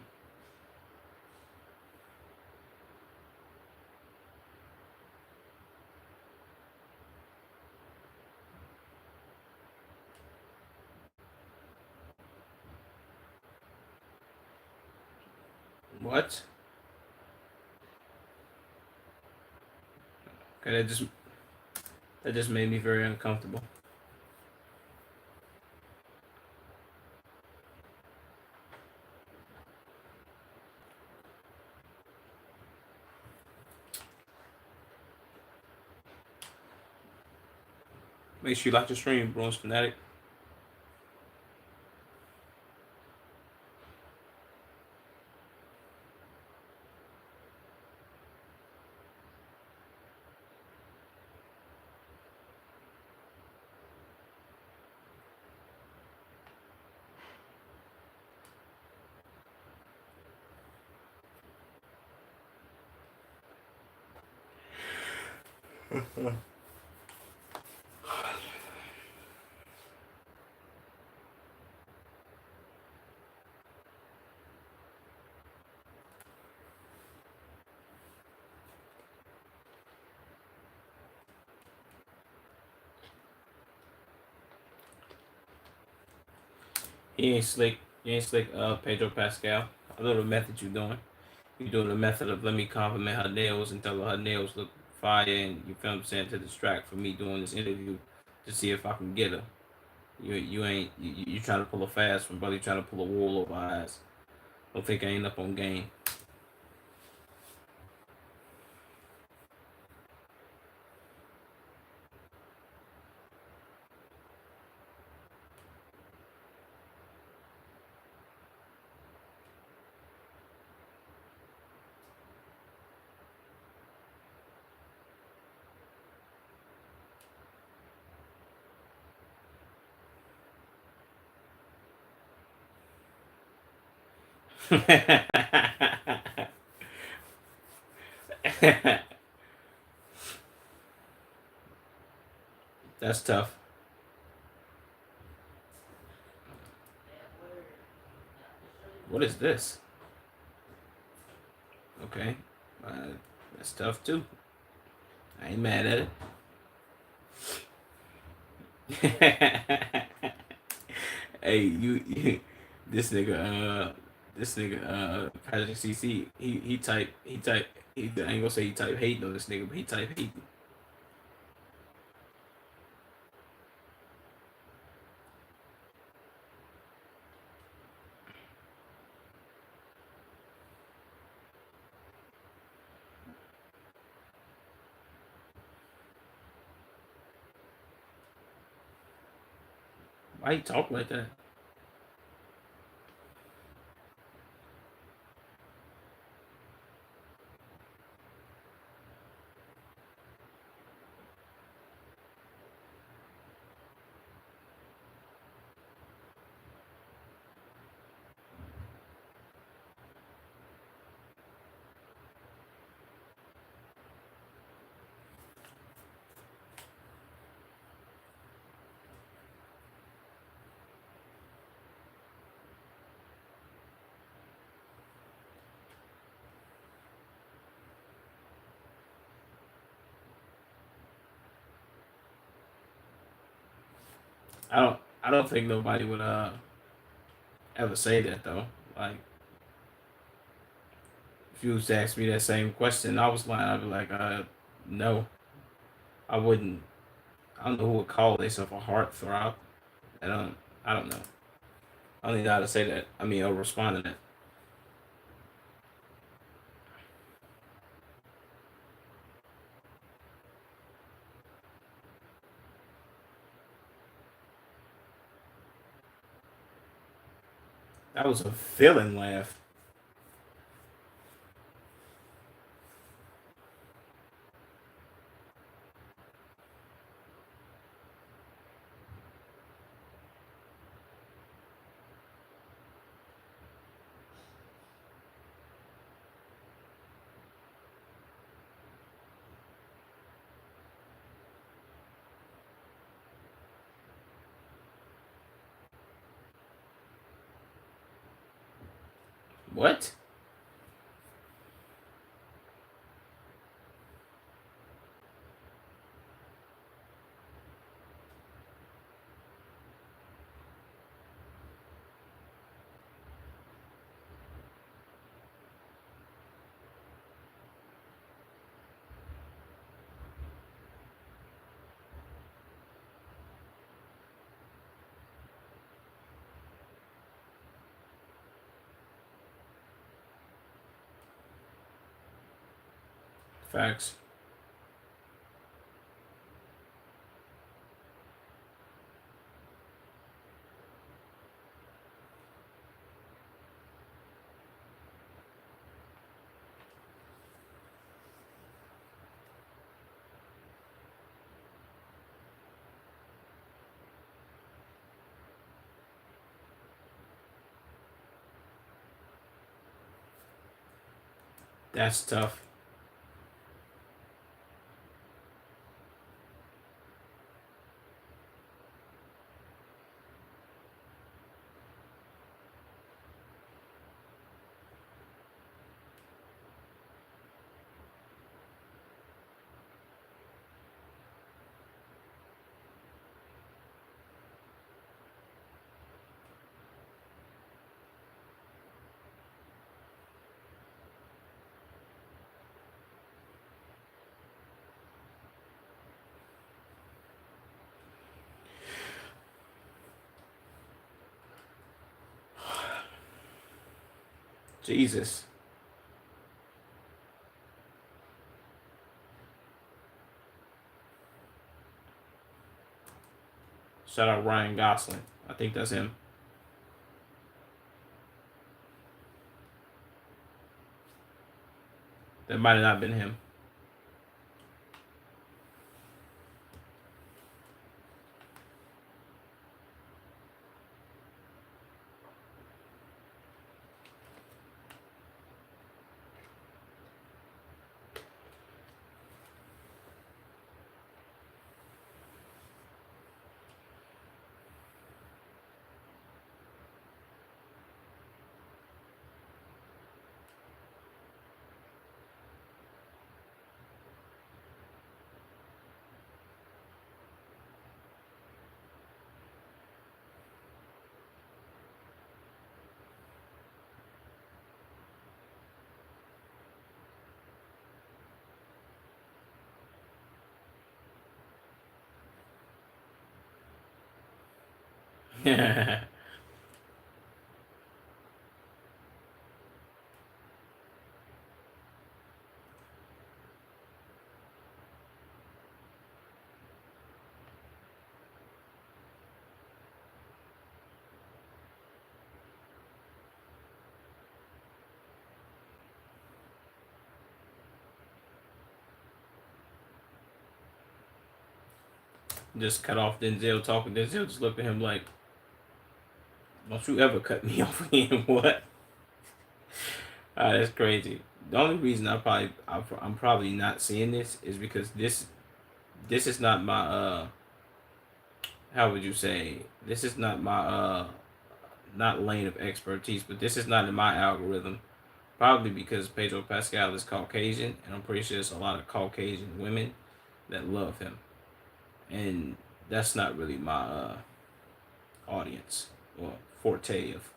What? Okay, that just made me very uncomfortable. Make sure you like the stream, Bruins fanatic. He ain't slick. You ain't slick, Pedro Pascal. I know the method you doing. You doing the method of let me compliment her nails and tell her her nails look fire, and you feel what I'm saying, to distract from me doing this interview to see if I can get her. You ain't you trying to pull a fast one, brother. You trying to pull a wool over her eyes. Don't think I ain't up on game. That's tough. What is this? Okay, uh, that's tough too. I ain't mad at it. Hey, this nigga, Patrick CC, I ain't gonna say he type hating on this nigga, but he type hating. Why he talk like that? I don't think nobody would ever say that though. Like if you was to ask me that same question, I was lying. I'd be like, no, I wouldn't. I don't know who would call themselves a heartthrob. I don't. I don't know. I don't even know how to say that. I mean, I'll respond to that. That was a villain laugh. What? Facts. That's tough. Jesus. Shout out Ryan Gosling. I think that's him. That might have not been him. Just cut off Denzel talking. Denzel just looked at him like, "Don't you ever cut me off again?" What? That's crazy. The only reason I'm probably not seeing this is because this is not my how would you say, this is not my not lane of expertise, but this is not in my algorithm. Probably because Pedro Pascal is Caucasian, and I'm pretty sure there's a lot of Caucasian women that love him, and that's not really my audience or forte of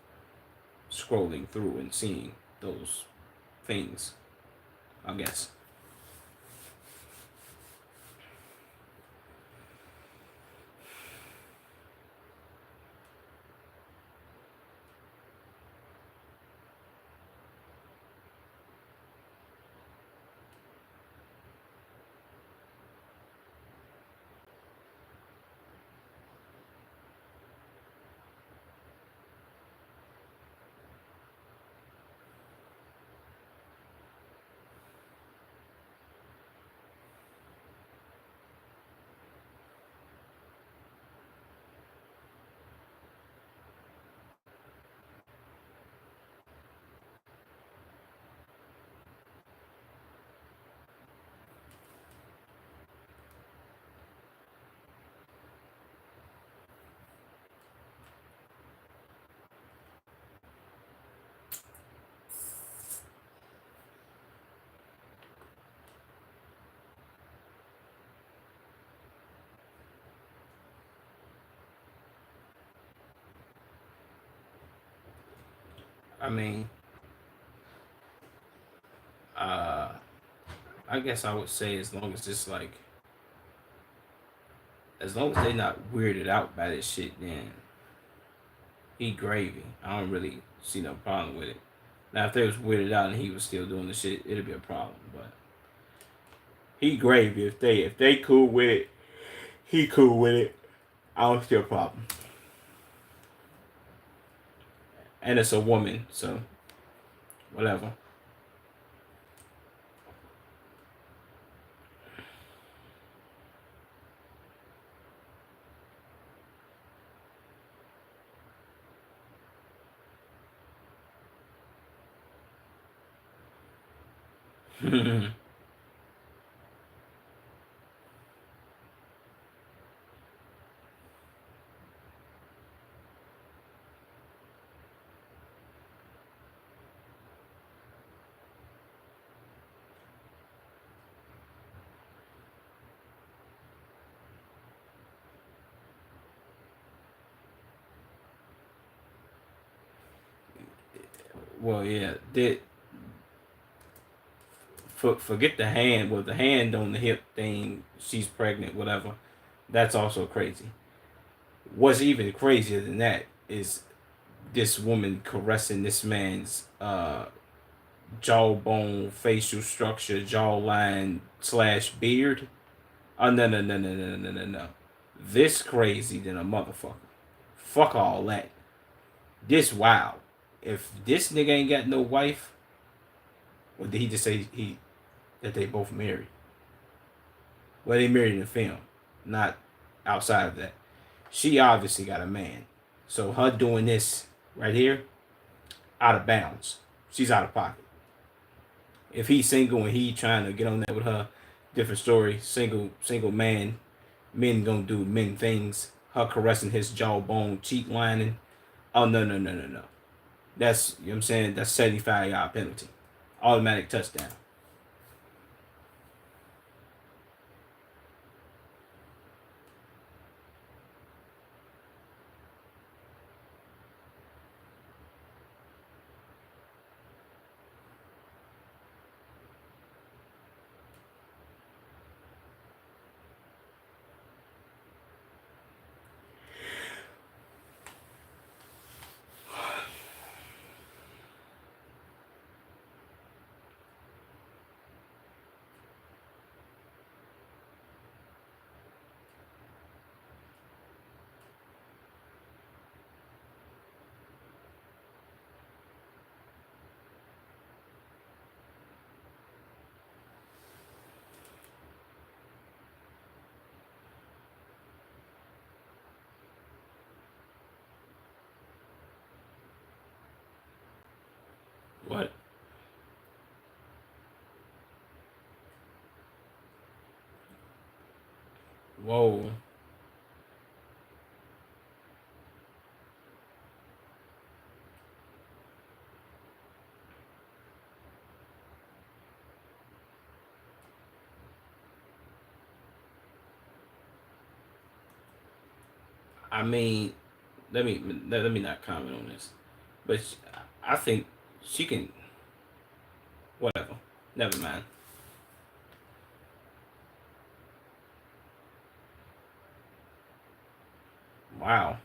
scrolling through and seeing those things, I guess. I mean, uh, I guess I would say as long as it's like, as long as they not weirded out by this shit, then he gravy. I don't really see no problem with it. Now, if they was weirded out and he was still doing the shit, it'd be a problem. But he gravy. If they cool with it, he cool with it. I don't see a problem. And it's a woman, so whatever. Well, yeah, forget the hand. Well, the hand on the hip thing. She's pregnant. Whatever. That's also crazy. What's even crazier than that is this woman caressing this man's jawbone, facial structure, jawline slash beard. Oh no no no no no no no no. This crazy than a motherfucker. Fuck all that. This wild. If this nigga ain't got no wife, or did he just say he that they both married? Well, they married in the film, not outside of that. She obviously got a man. So her doing this right here, out of bounds. She's out of pocket. If he's single and he trying to get on that with her, different story. Single man, men gonna do men things. Her caressing his jawbone, cheek lining. Oh no no no no no. That's you know what I'm saying. That's 75-yard penalty, automatic touchdown. What? Whoa. I mean, let me not comment on this, but I think she can. Whatever. Never mind. Wow.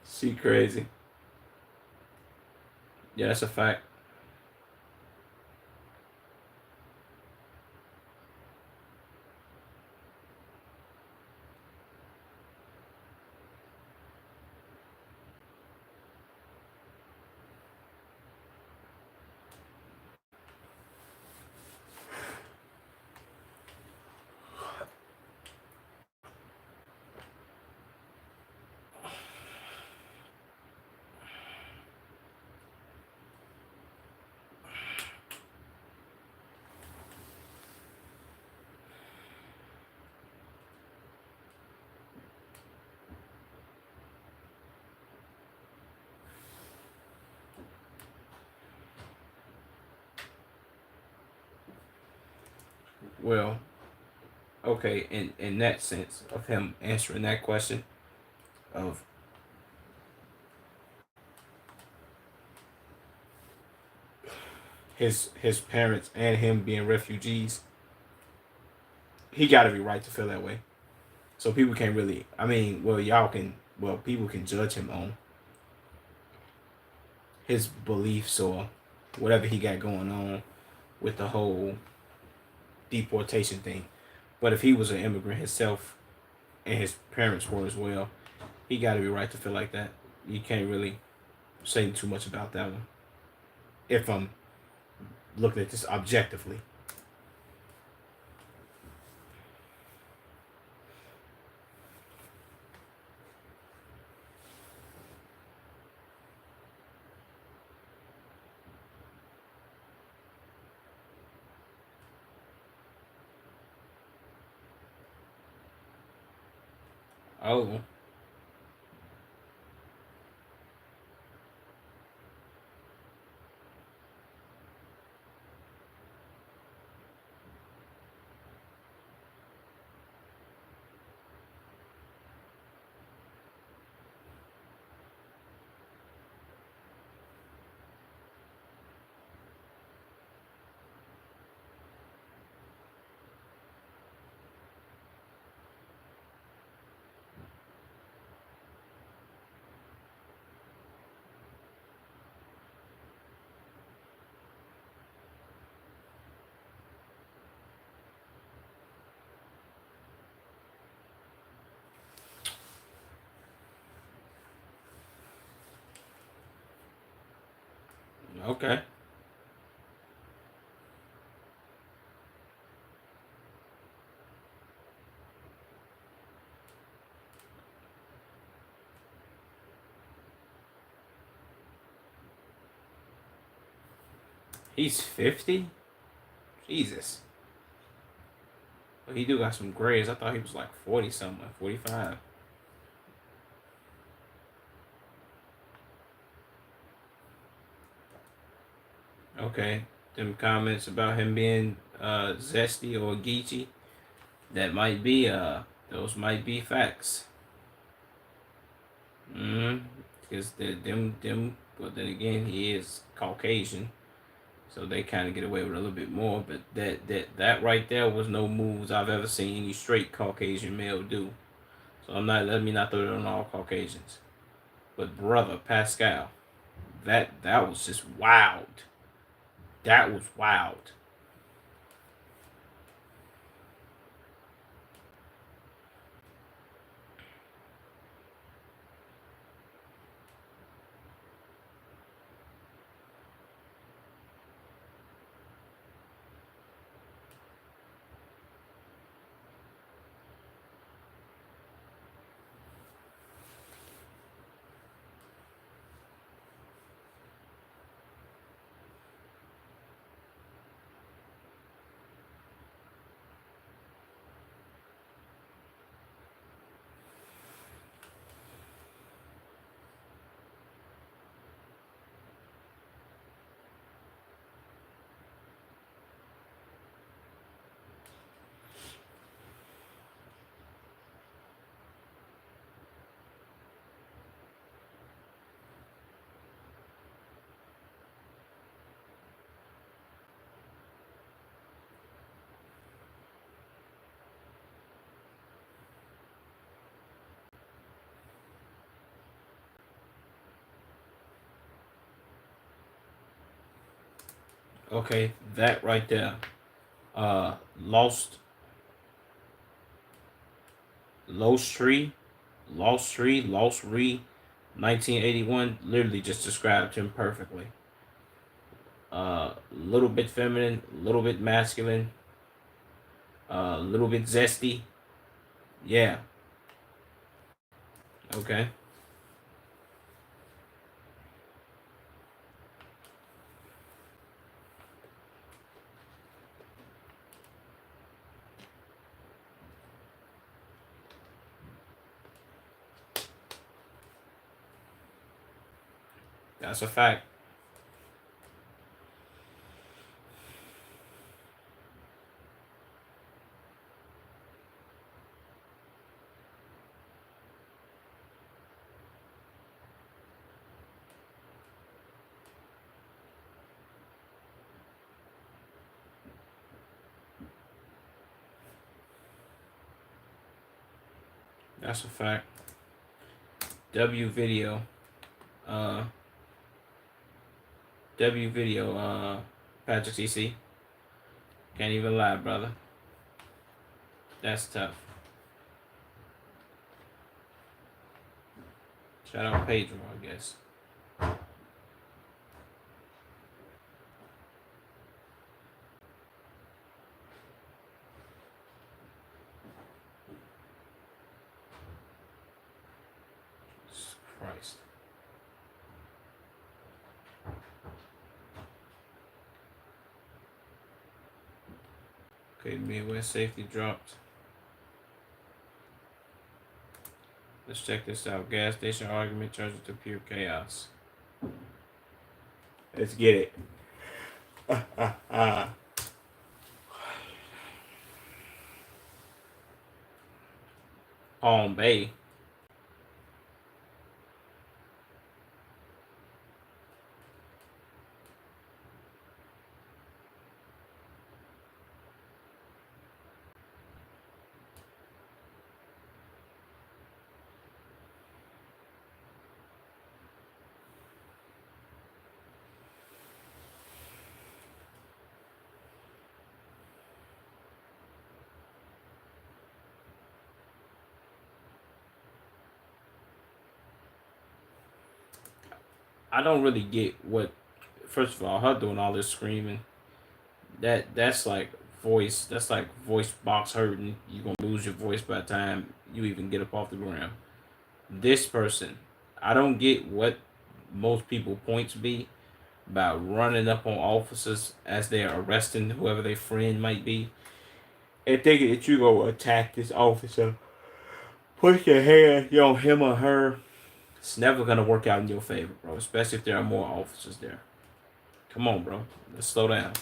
She crazy. Yeah, that's a fact. Well, okay, in that sense of him answering that question of his parents and him being refugees, he got to be right to feel that way. So people can't really. I mean, well, y'all can. Well, people can judge him on his beliefs or whatever he got going on with the whole deportation thing. But if he was an immigrant himself and his parents were as well, he got to be right to feel like that. You can't really say too much about that one. If I'm looking at this objectively. Oh, Okay. He's 50? Jesus. But he do got some grades. I thought he was like 40 something, like 45. Okay. Them comments about him being zesty or geeky, that might be those might be facts. Because them but then again he is Caucasian. So they kind of get away with a little bit more, but that right there was no moves I've ever seen any straight Caucasian male do. So I'm not let me not throw it on all Caucasians. But brother Pascal, that was just wild. That was wild. Okay, that right there. Lost Lost Tree, Lost Re, 1981 literally just described him perfectly. Little bit feminine, little bit masculine, little bit zesty. Yeah. Okay. That's a fact. That's a fact. W video. Uh W video, Patrick CC. Can't even lie, brother. That's tough. Shout out Pedro, I guess. Christ. Okay, Midwest safety dropped. Let's check this out. Gas station argument turns into pure chaos. Let's get it. Palm Bay. I don't really get what First of all, her doing all this screaming, that's like voice. That's like voice box hurting. You're gonna lose your voice by the time you even get up off the ground. This person, I don't get what most people points be about running up on officers as they're arresting whoever their friend might be and thinking that you gonna attack this officer. Put your hand on him or her. It's never gonna work out in your favor, bro. Especially if there are more officers there. Come on, bro. Let's slow down.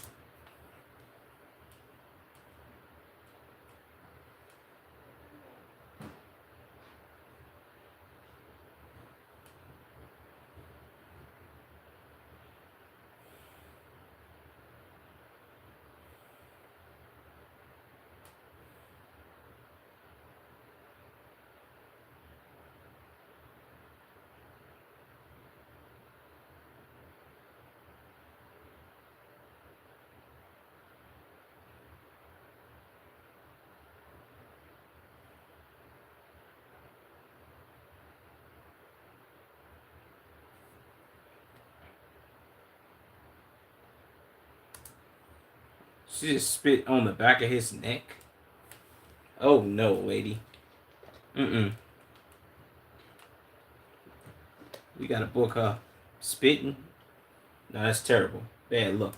She just spit on the back of his neck. Oh no, lady. Mm-mm. We gotta book her. Spitting? No, that's terrible. Bad luck.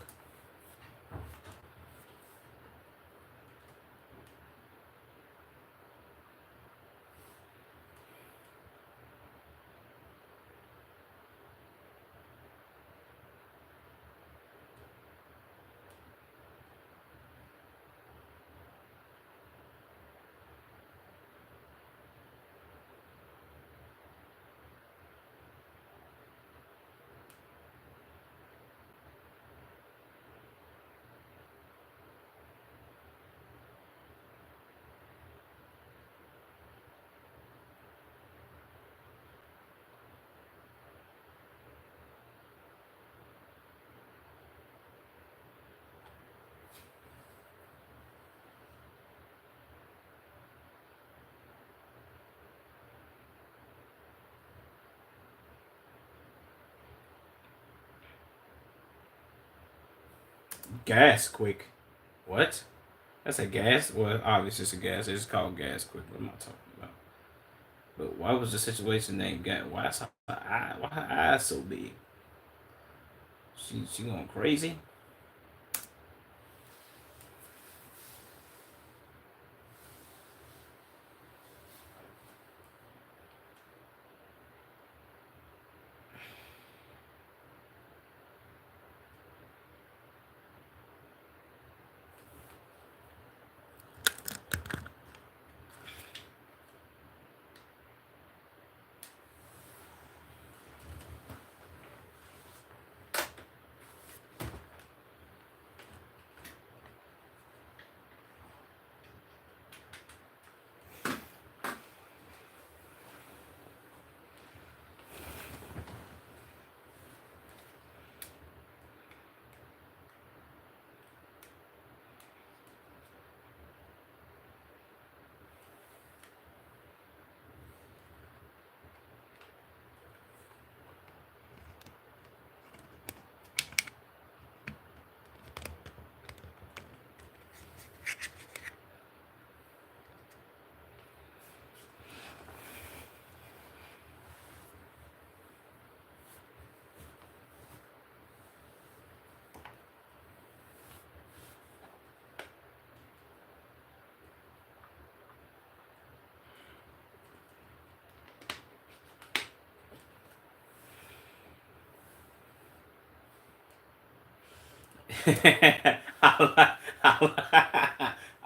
Gas quick. What? That's a gas? Well, obviously it's a gas. It's called gas quick. What am I talking about? But why was the situation named gas? Why her eyes so big? She going crazy?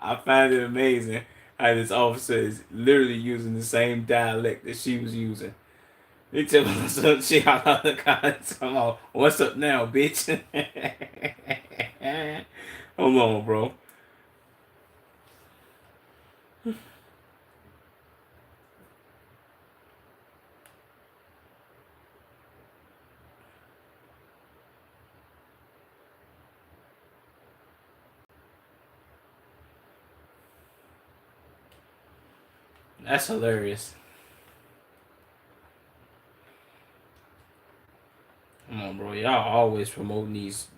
I find it amazing how this officer is literally using the same dialect that she was using. He tell me some shit out of the comments. Come on, what's up now, bitch? Hold on, bro. That's hilarious. Come on, bro. Y'all always promoting these.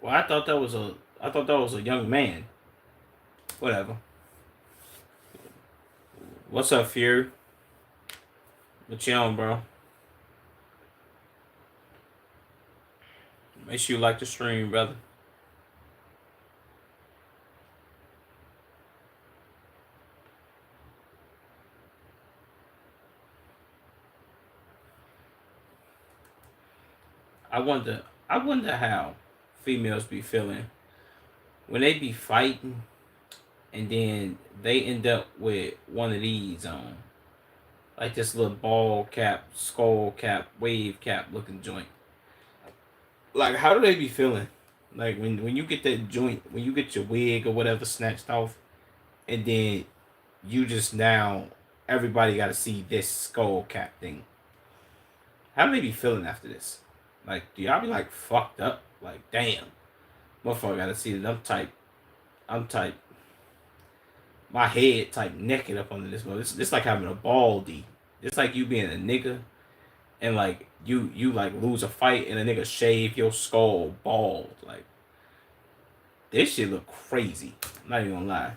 Well, I thought that was a. I thought that was a young man. Whatever. What's up, Fury? What you on, bro? Make sure you like the stream, brother. I wonder. I wonder how females be feeling when they be fighting, and then they end up with one of these on, like this little ball cap, skull cap, wave cap looking joint. Like, how do they be feeling? Like when you get that joint, when you get your wig or whatever snatched off, and then you just now everybody got to see this skull cap thing. How do they be feeling after this? Like, do y'all be like fucked up? Like, damn, motherfucker got to see that I'm type, my head type naked up under this. This like having a baldy. It's like you being a nigga and like you like lose a fight and a nigga shave your skull bald. Like, this shit look crazy. I'm not even gonna lie.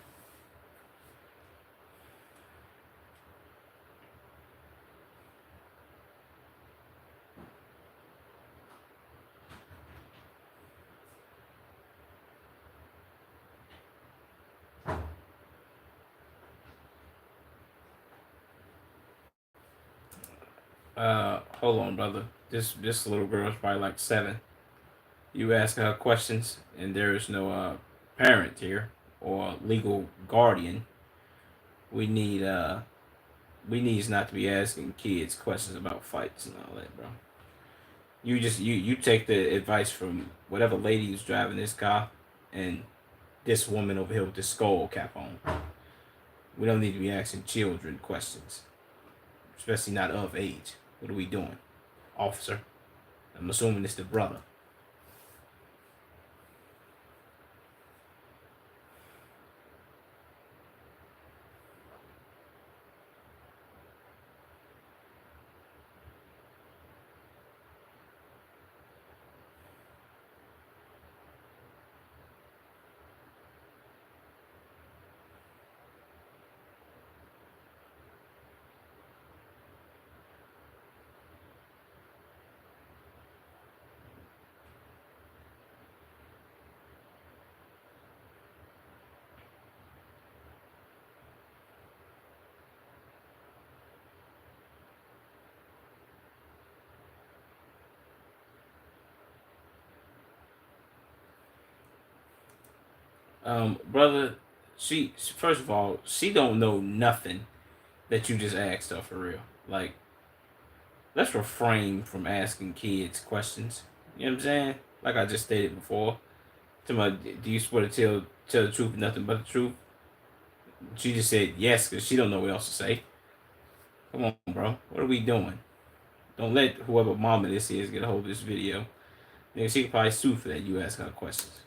Hold on, brother. This little girl's probably like 7. You ask her questions, and there is no parent here or legal guardian. We need we needs not to be asking kids questions about fights and all that, bro. You take the advice from whatever lady who's driving this car, and this woman over here with the skull cap on. We don't need to be asking children questions, especially not of age. What are we doing, officer? I'm assuming it's the brother. Brother, she first of all, she don't know nothing that you just asked her for real. Like, let's refrain from asking kids questions. You know what I'm saying? Like I just stated before. To my, do you swear to tell the truth and nothing but the truth? She just said yes because she don't know what else to say. Come on, bro. What are we doing? Don't let whoever mama this is get a hold of this video. Nigga, she could probably sue for that. You ask her questions.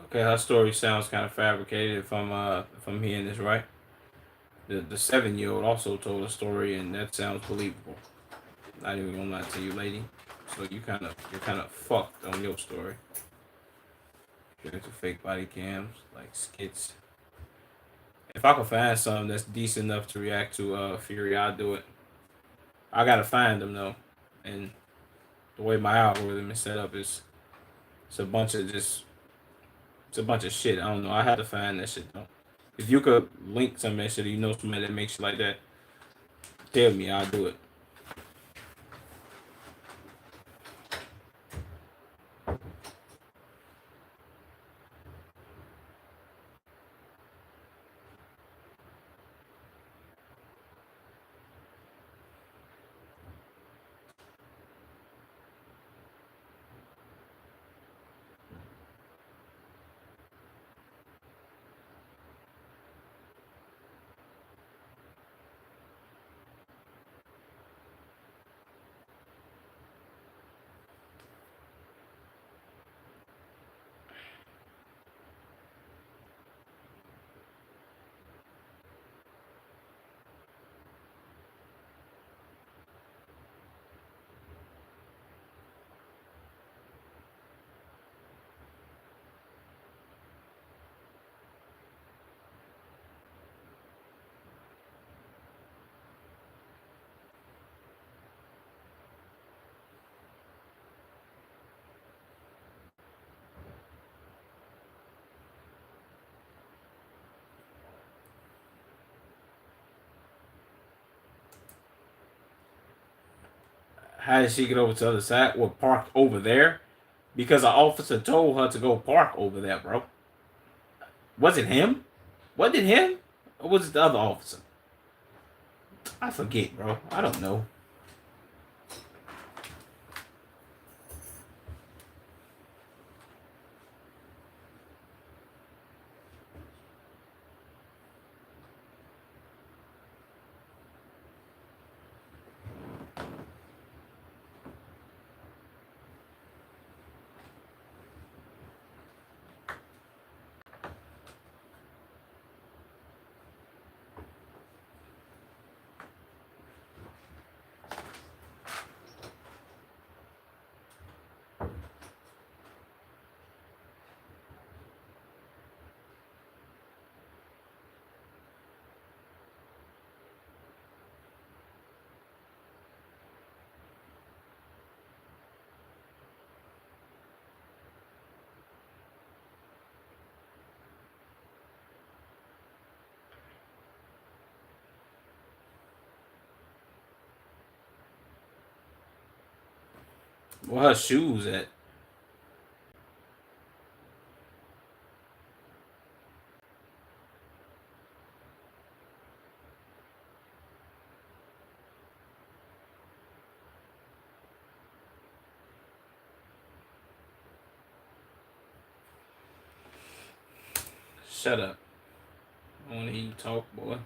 Okay, her story sounds kind of fabricated if I'm hearing this right. The 7 year old also told a story and that sounds believable. Not even gonna lie to you, lady. So you're kind of fucked on your story. Get into fake body cams like skits. If I could find something that's decent enough to react to Fury, I'll do it. I gotta find them though, and the way my algorithm is set up is it's a bunch of just it's a bunch of shit. I don't know. I had to find that shit though. If you could link some of that shit, or you know somebody that makes shit like that, tell me. I'll do it. How did she get over to the other side? Well, parked over there because an officer told her to go park over there, bro. Was it him? Was it him? Or was it the other officer? I forget, bro. I don't know. Where her shoes at? Shut up. I want to hear you talk, boy.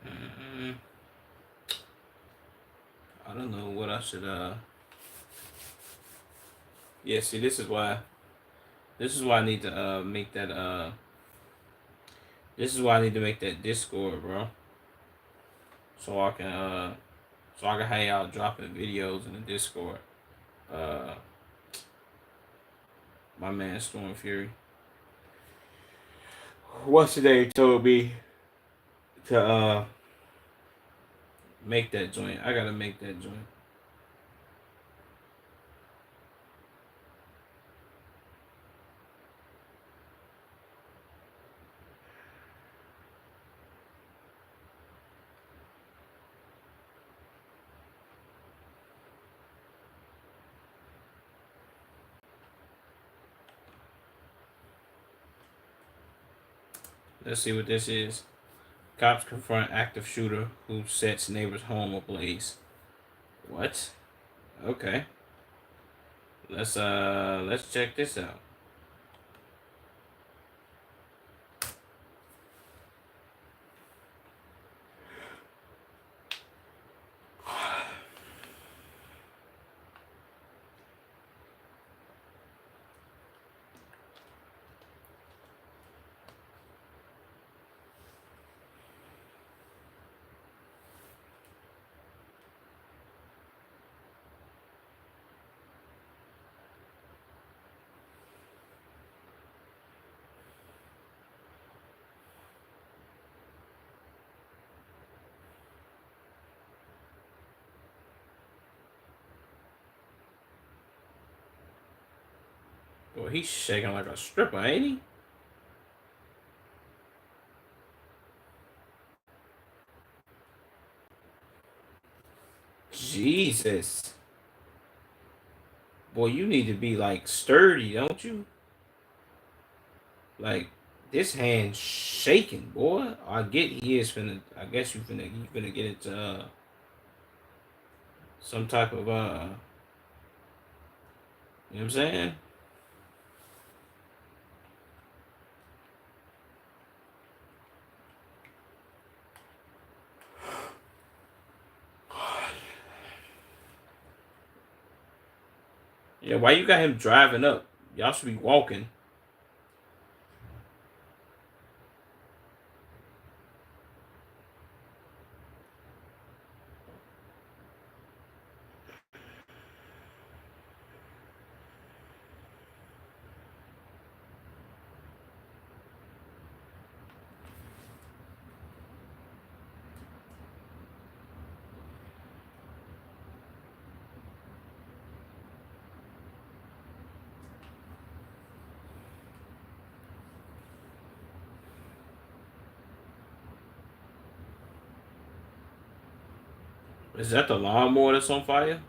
Mm, I don't know what I should. Yeah. See, this is why. This is why I need to make that. This is why I need to make that Discord, bro. So I can so I can hang out dropping videos in the Discord. Uh, my man Storm Fury. What's today told me to make that joint. I gotta make that joint. Let's see what this is. Cops confront active shooter who sets neighbor's home ablaze. What? Okay. Let's check this out. Boy, he's shaking like a stripper, ain't he? Jesus. Boy, you need to be like sturdy, don't you? Like this hand shaking, boy. I get he is finna. I guess you finna get into some type of You know what I'm saying? Yeah. Why you got him driving up? Y'all should be walking. Is that the lawnmower that's on fire?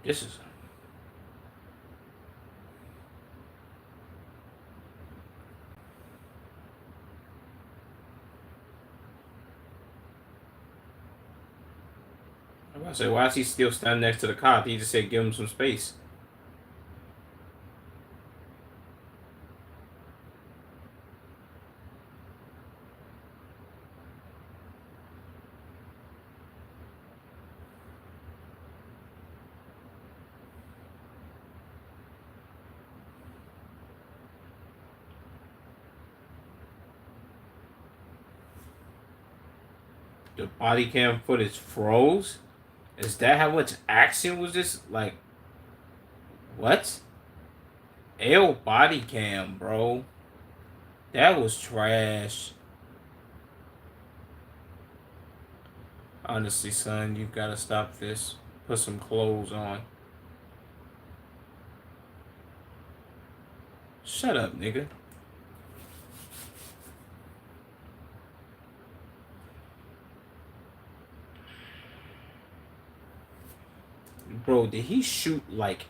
This is. I'm about to say, why is he still standing next to the cop? He just said, give him some space. The body cam footage froze. Is that how much action was this? Like, what? L body cam, bro. That was trash. Honestly, son, you gotta stop this. Put some clothes on. Shut up, nigga. Bro, did he shoot like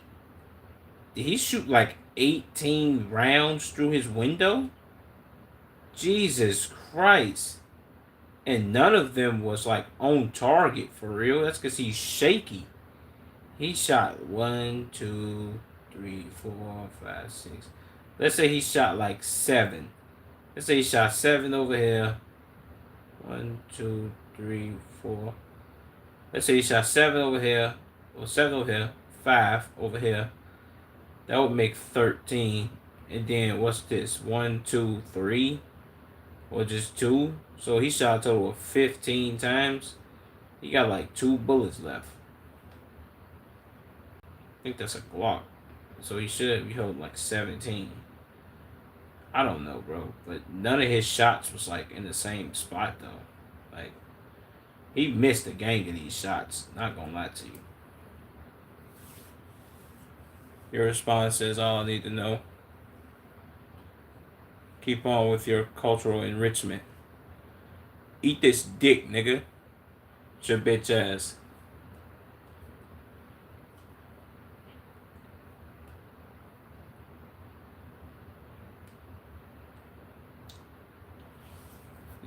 18 rounds through his window? Jesus Christ. And none of them was like on target for real. That's because he's shaky. He shot one, two, three, four, five, six. Let's say he shot like seven. Let's say he shot seven over here. 1, 2, 3, 4. Let's say he shot 7 over here, or 7 over here, 5 over here. That would make 13. And then what's this? 1, 2, 3, or just 2? So he shot a total of 15 times. He got like 2 bullets left. I think that's a Glock. So he should be holding like 17. I don't know, bro. But none of his shots was like in the same spot though. Like he missed a gang of these shots. Not gonna lie to you. Your response says all I need to know. Keep on with your cultural enrichment. Eat this dick, nigga. It's your bitch ass.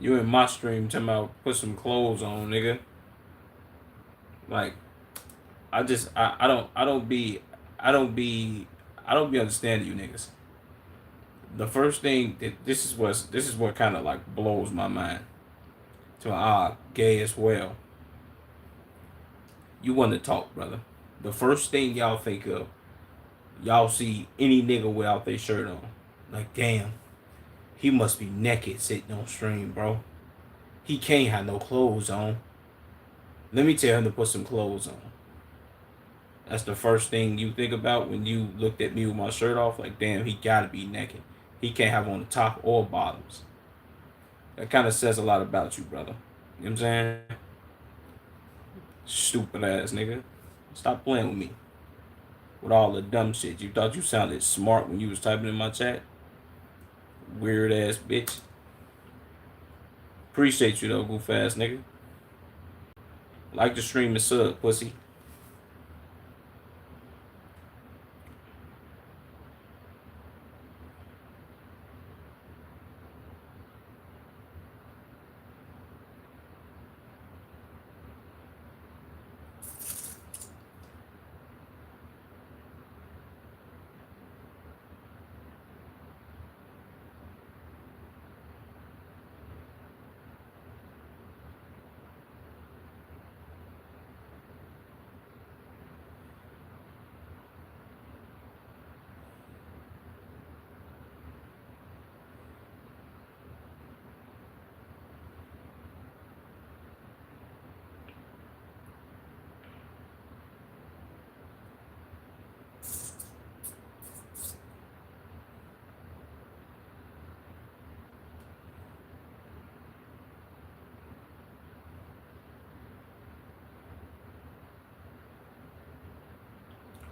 You in my stream talking about put some clothes on, nigga. Like, I don't be understanding you niggas. The first thing that this is what kind of like blows my mind. To gay as well. You want to talk, brother. The first thing y'all think of, y'all see any nigga without their shirt on. Like, damn, he must be naked sitting on stream, bro. He can't have no clothes on. Let me tell him to put some clothes on. That's the first thing you think about when you looked at me with my shirt off. Like, damn, he gotta be naked. He can't have on the top or bottoms. That kind of says a lot about you, brother. You know what I'm saying? Stupid ass nigga. Stop playing with me. With all the dumb shit. You thought you sounded smart when you was typing in my chat? Weird ass bitch. Appreciate you though, goof ass nigga. Like the stream and sub, pussy.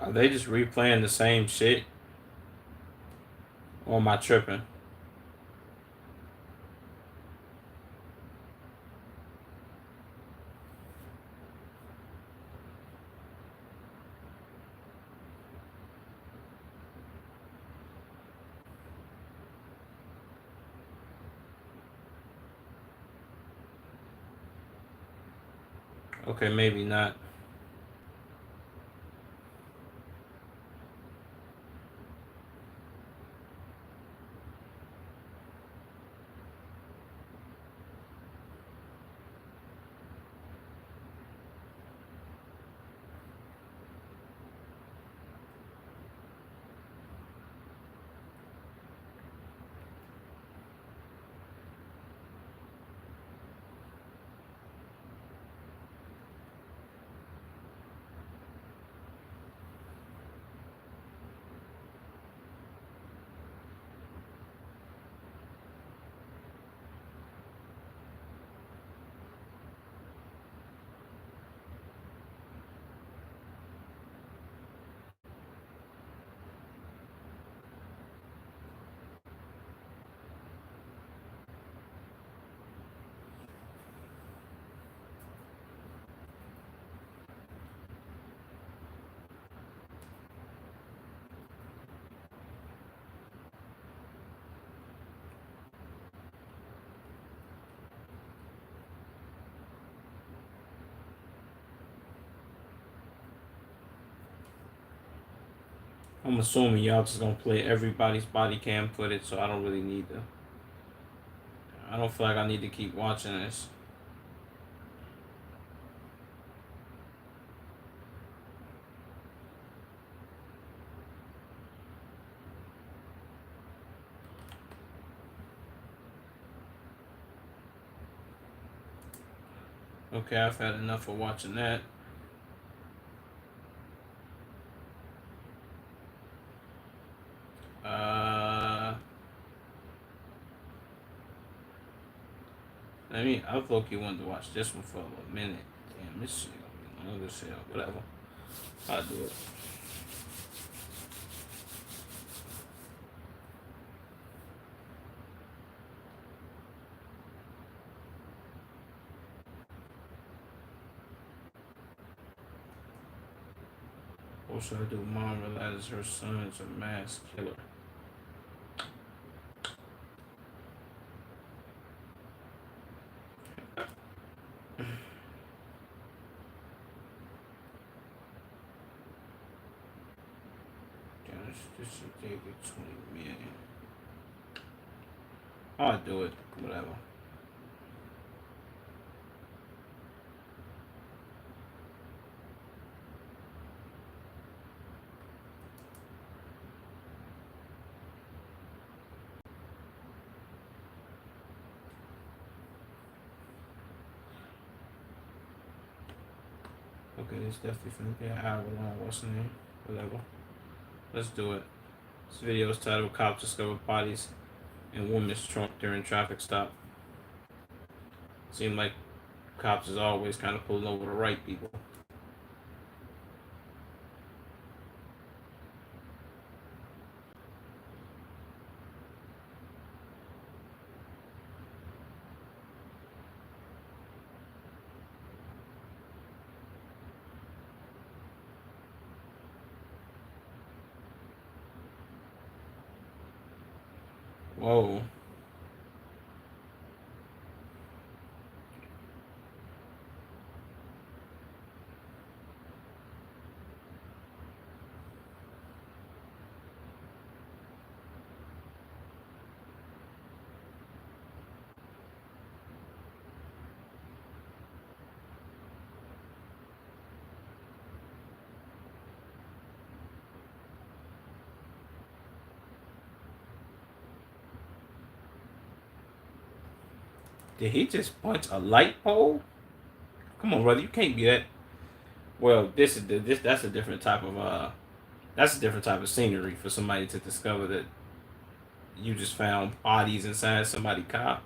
Are they just replaying the same shit? Or am I tripping? Okay, maybe not. I'm assuming y'all just gonna play everybody's body cam footage, so I don't really need to. I don't feel like I need to keep watching this. Okay, I've had enough of watching that. I've low-key wanted to watch this one for a minute. Damn, this shit gonna be long as hell. Whatever. I'll do it. What should I do? Mom realizes her son is a mass killer. This should take it 20 million. I'll do it. Whatever. Okay, this definitely finna be an hour long. What's the name? Whatever. Let's do it. This video is titled "Cops Discover Bodies in Woman's Trunk During Traffic Stop." Seems like cops is always kind of pulling over the right people. Whoa. Did he just punch a light pole? Come on, brother. You can't be that. Well, that's a different type of that's a different type of scenery for somebody to discover that you just found bodies inside somebody's car.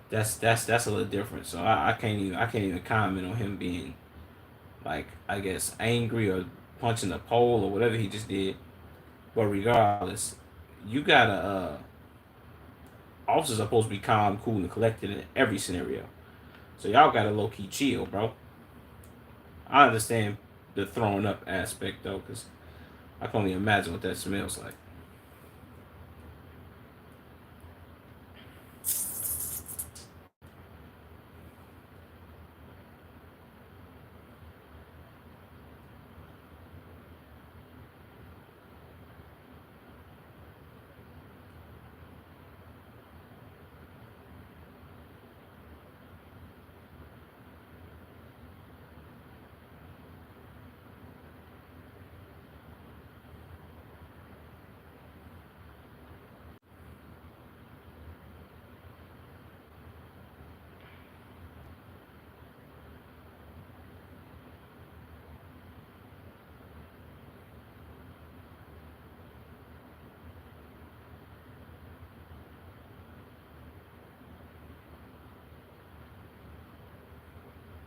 That's a little different. So I can't even comment on him being, like, I guess, angry or punching a pole or whatever he just did. But regardless, you gotta officers are supposed to be calm, cool, and collected in every scenario. So y'all gotta low key chill, bro. I understand the throwing up aspect though, cause I can only imagine what that smells like.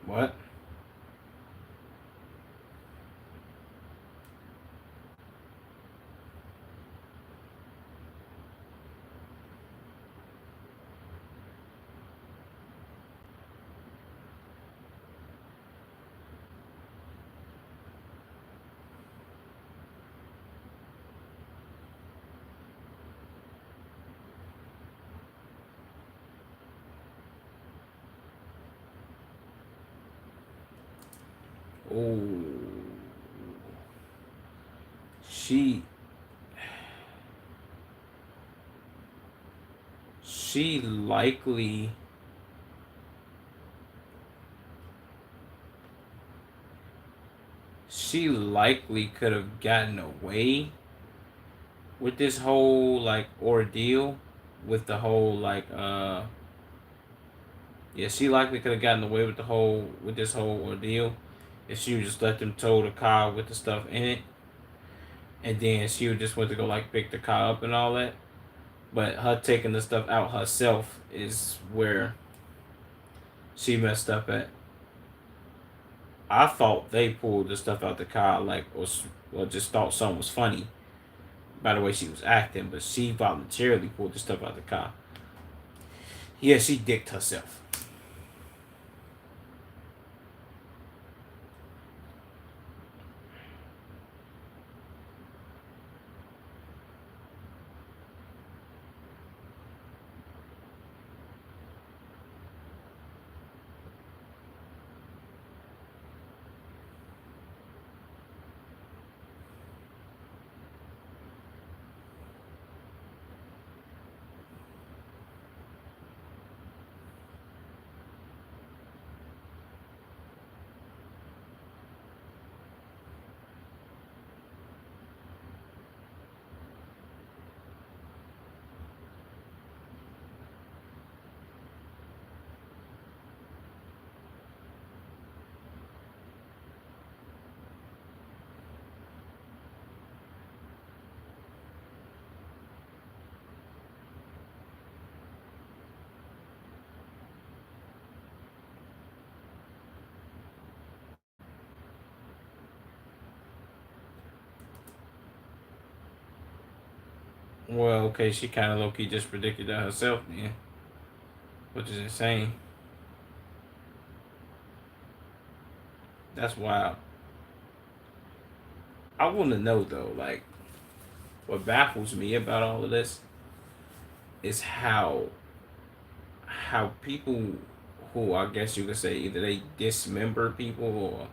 What? Oh, she she likely could have gotten away with this whole like ordeal with the whole like yeah, she likely could have gotten away with this whole ordeal if she would just let them tow the car with the stuff in it, and then she would just went to go like pick the car up and all that. But her taking the stuff out herself is where she messed up at. I thought they pulled the stuff out the car like or just thought something was funny by the way she was acting, but she voluntarily pulled the stuff out the car. Yeah, she dicked herself. Well, okay, she kind of low key just predicted that herself, man, which is insane. That's wild. I want to know though, like, what baffles me about all of this is how people who I guess you could say either they dismember people or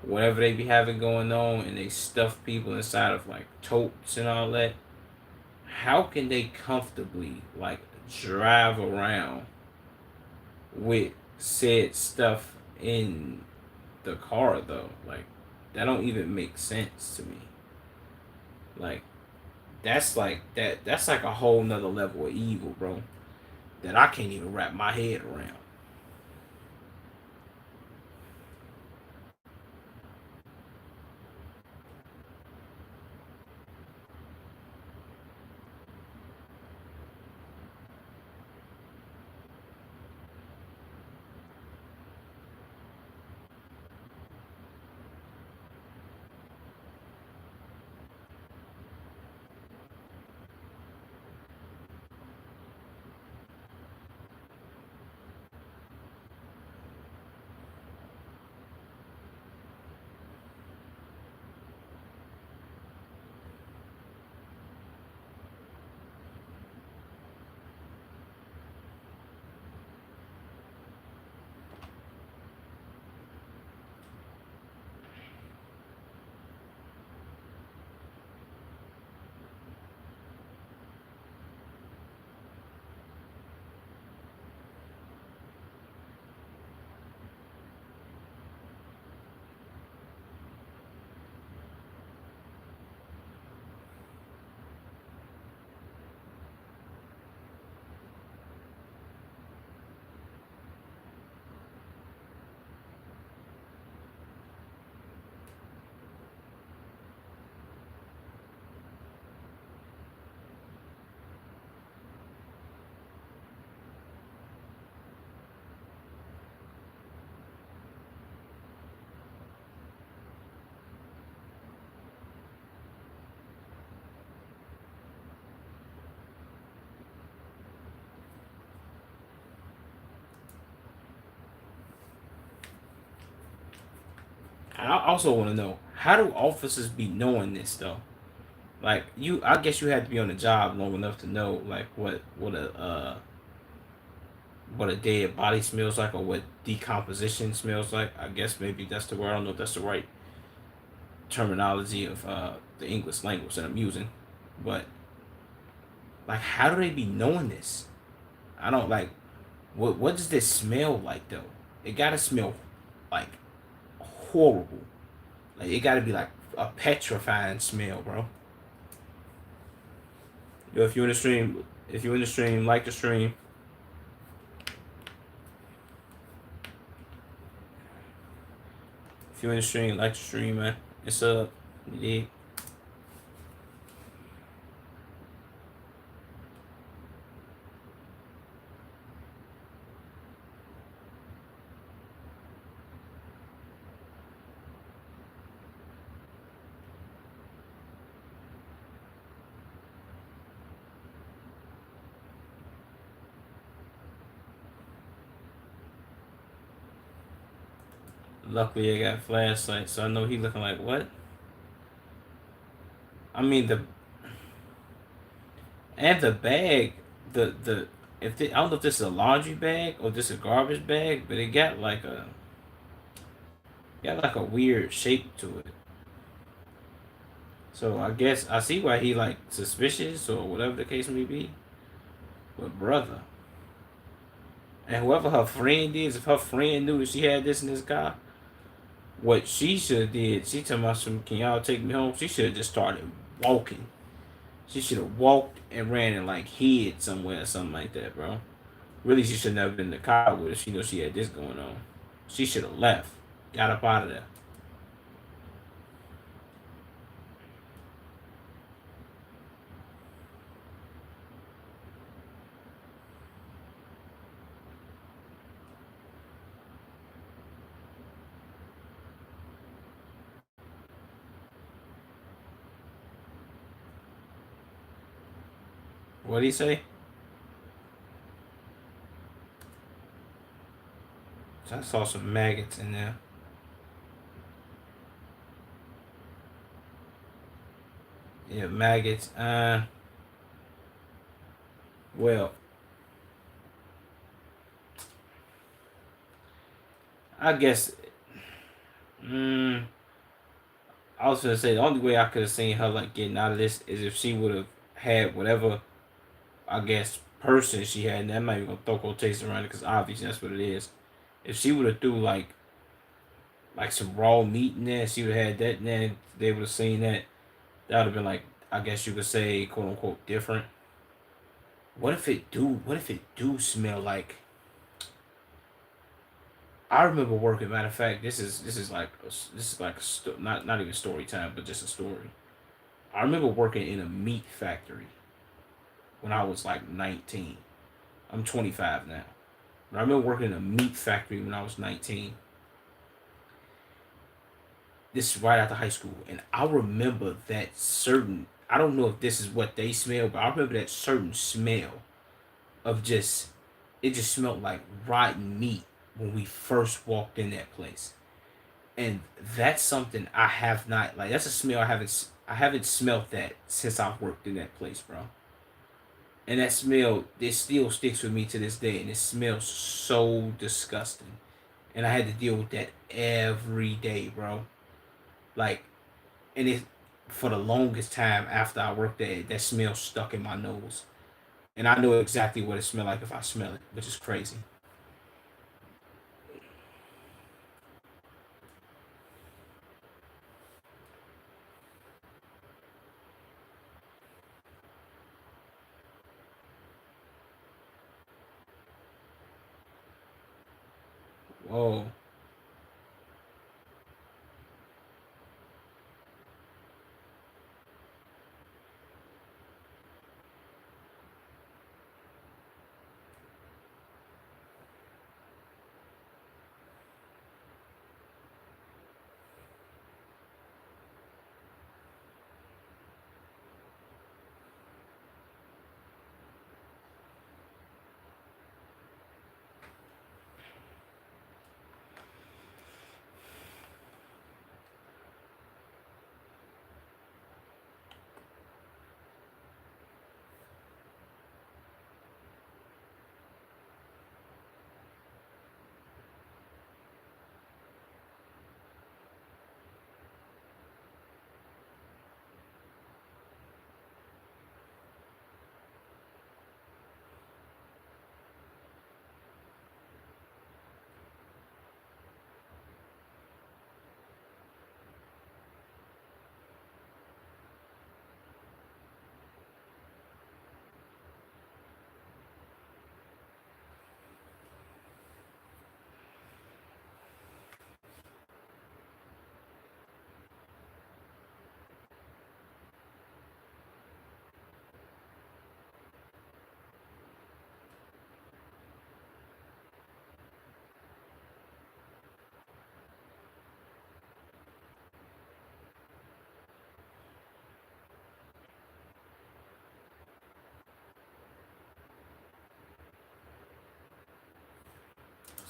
whatever they be having going on, and they stuff people inside of like totes and all that. How can they comfortably like drive around with said stuff in the car though? Like that don't even make sense to me. Like that's like a whole nother level of evil, bro. That I can't even wrap my head around. And I also want to know, how do officers be knowing this though? Like I guess you had to be on the job long enough to know like what a dead body smells like, or what decomposition smells like. I guess maybe that's the word. I don't know if that's the right terminology of the English language that I'm using, but like, how do they be knowing this? I don't like. What does this smell like though? It gotta smell like horrible. Like it gotta be like a petrifying smell, bro. Yo, if you're in the stream, like the stream. If you're in the stream, like the stream, man. It's up. Yeah. Luckily, I got flashlight, so I know he looking like what? I mean the bag, the if I don't know if this is a laundry bag or this is a garbage bag, but it got like a weird shape to it. So I guess I see why he like suspicious or whatever the case may be. But brother, and whoever her friend is, if her friend knew that she had this in this car, what she should have did, she told me some, can y'all take me home? She should have just started walking. She should have walked and ran and like hid somewhere or something like that, bro. Really, she should never been in the car with her. She knew she had this going on. She should have left. Got up out of there. What'd he say? I saw some maggots in there. Yeah, maggots. Well, I guess. Mm, I was gonna say the only way I could have seen her like getting out of this is if she would have had whatever, I guess, person she had. And that might be gonna throw quotation around it because obviously that's what it is. If she would have threw like some raw meat in there, she would have had that in there. They would have seen that. That would have been like, I guess you could say, quote unquote, different. What if it do? What if it do smell like? I remember working. Matter of fact, this is like not even story time, but just a story. I remember working in a meat factory when I was like 19. I'm 25 now. But I remember working in a meat factory when I was 19. This is right after high school, and I remember that certain. I don't know if this is what they smell, but I remember that certain smell of just. It just smelled like rotten meat when we first walked in that place, and that's something I have not like. That's a smell I haven't smelled that since I've worked in that place, bro. And that smell, it still sticks with me to this day, and it smells so disgusting. And I had to deal with that every day, bro. Like, and it for the longest time after I worked there, that smell stuck in my nose, and I know exactly what it smelled like if I smell it, which is crazy. Whoa.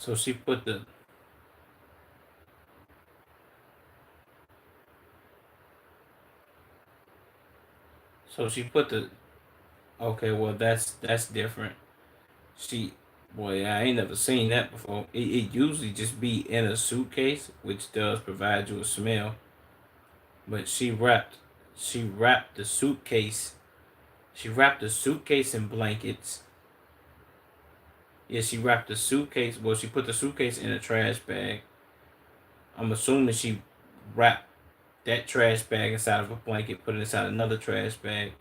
So she put the. So she put the. Okay, well that's different. She, boy, I ain't never seen that before. It usually just be in a suitcase, which does provide you a smell. But she wrapped the suitcase. She wrapped the suitcase in blankets. Yeah, she wrapped the suitcase. Well, she put the suitcase in a trash bag. I'm assuming she wrapped that trash bag inside of a blanket, put it inside another trash bag,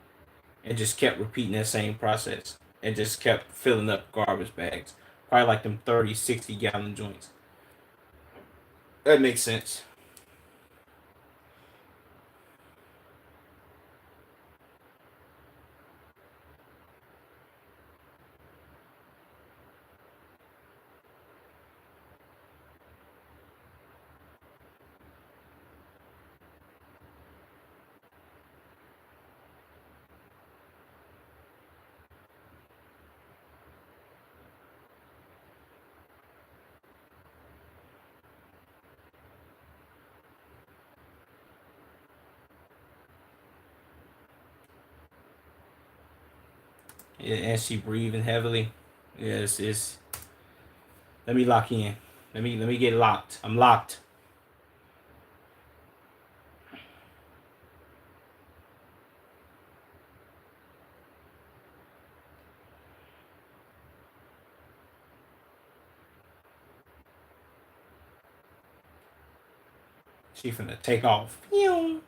and just kept repeating that same process. And just kept filling up garbage bags. Probably like them 30, 60 gallon joints. That makes sense. Yeah, and she breathing heavily. Yes, it's. Let me lock in. Let me get locked. I'm locked. She finna take off. Pew.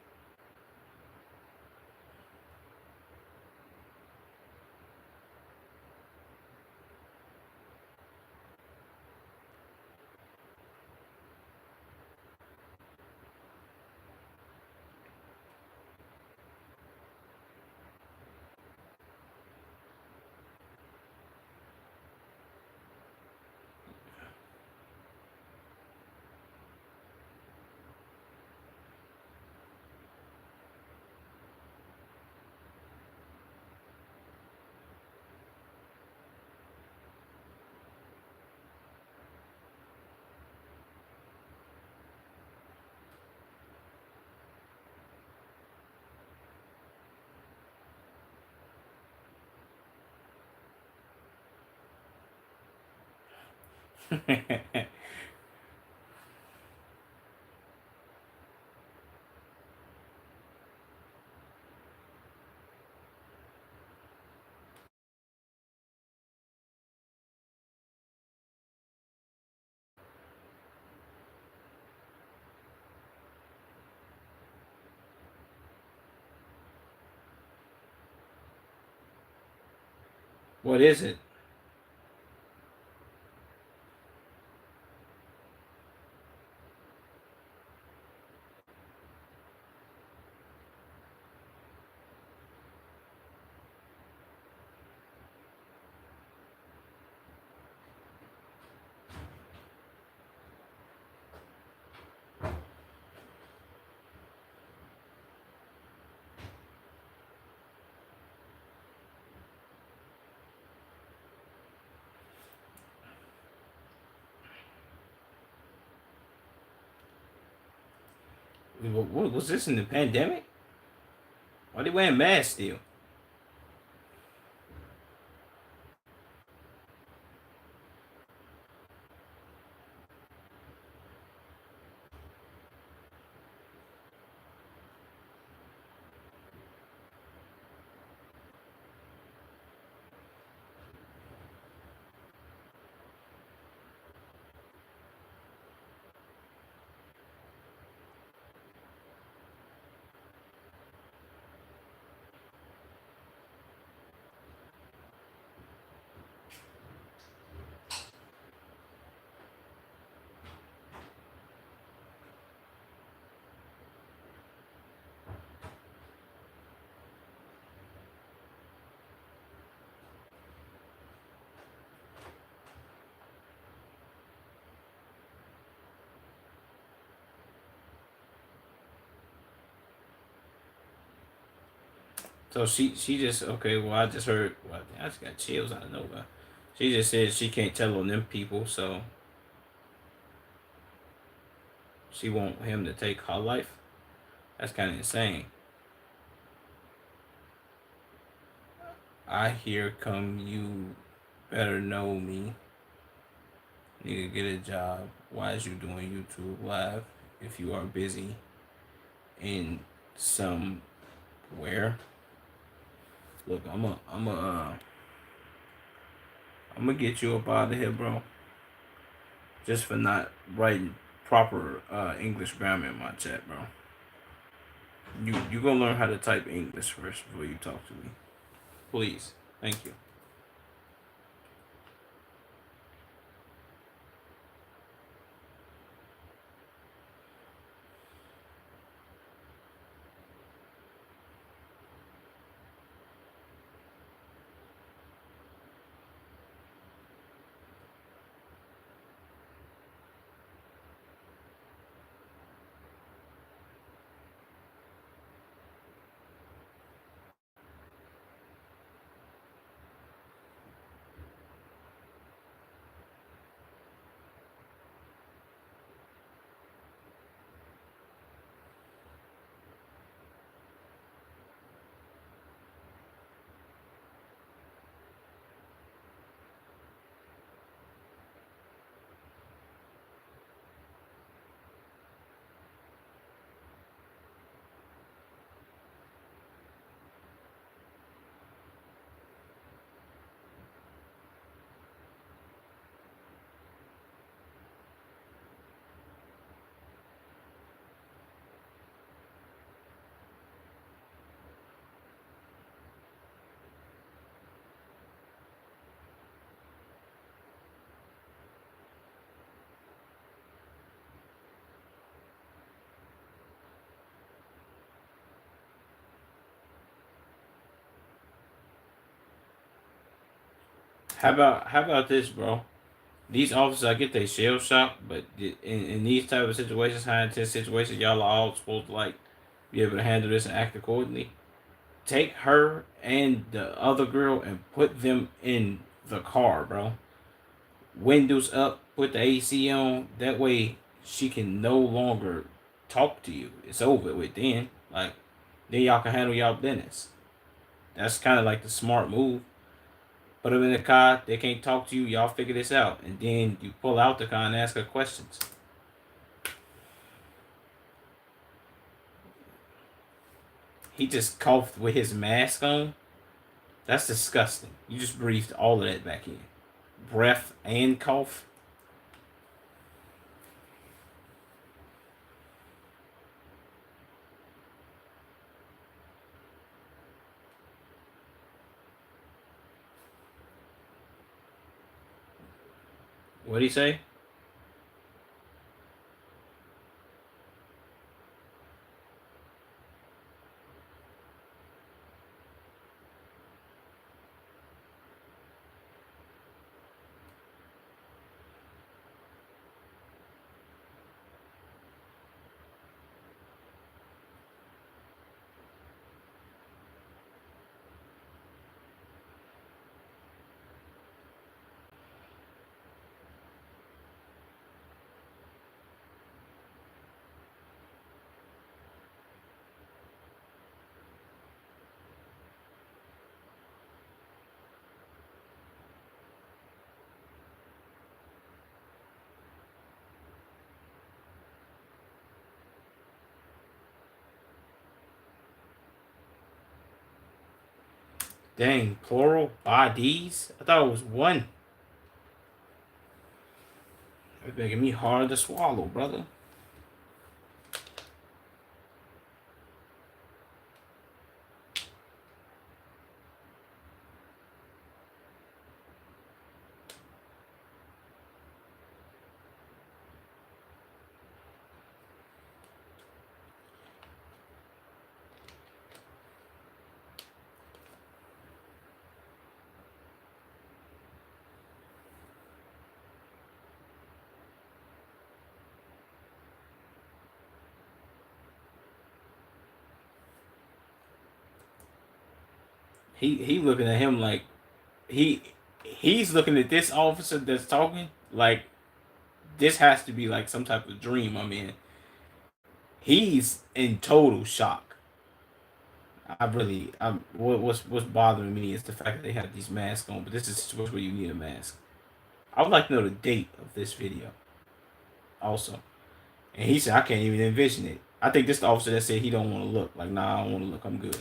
What is it? What was this in the pandemic? Why they wearing masks still? So she just okay. Well, I just heard. Well, I just got chills out of nowhere. She just said she can't tell on them people. So She want him to take her life. That's kind of insane. I hear come you better know me. Need to get a job. Why is you doing YouTube live if you are busy in somewhere? Look, I'm gonna get you up out of here, bro. Just for not writing proper English grammar in my chat, bro. You gonna learn how to type English first before you talk to me, please. Thank you. How about this, bro? These officers, I get they shell shock, but in these type of situations, high intense situations, y'all are all supposed to like be able to handle this and act accordingly. Take her and the other girl and put them in the car, bro. Windows up, put the AC on. That way she can no longer talk to you. It's over with then. Like, then y'all can handle y'all business. That's kind of like the smart move. Put them in the car. They can't talk to you. Y'all figure this out. And then you pull out the car and ask her questions. He just coughed with his mask on. That's disgusting. You just breathed all of that back in. Breath and cough. What'd he say? Dang, plural bodies? I thought it was one. It's making me hard to swallow, brother. He looking at him like he he's looking at this officer that's talking like this has to be like some type of dream I'm in. He's in total shock. What's bothering me is the fact that they have these masks on, but this is a situation where you need a mask. I would like to know the date of this video also. And he said I can't even envision it. I think this the officer that said he don't want to look. Like, nah, I don't want to look. I'm good.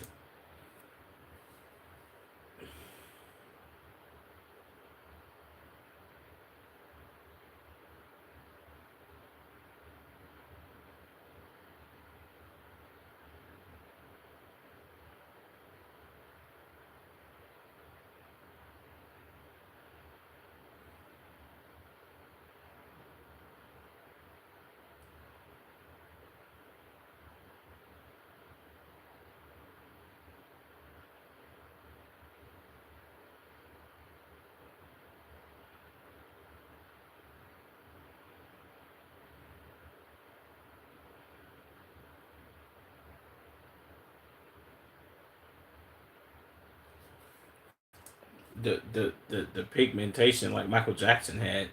The pigmentation like Michael Jackson had.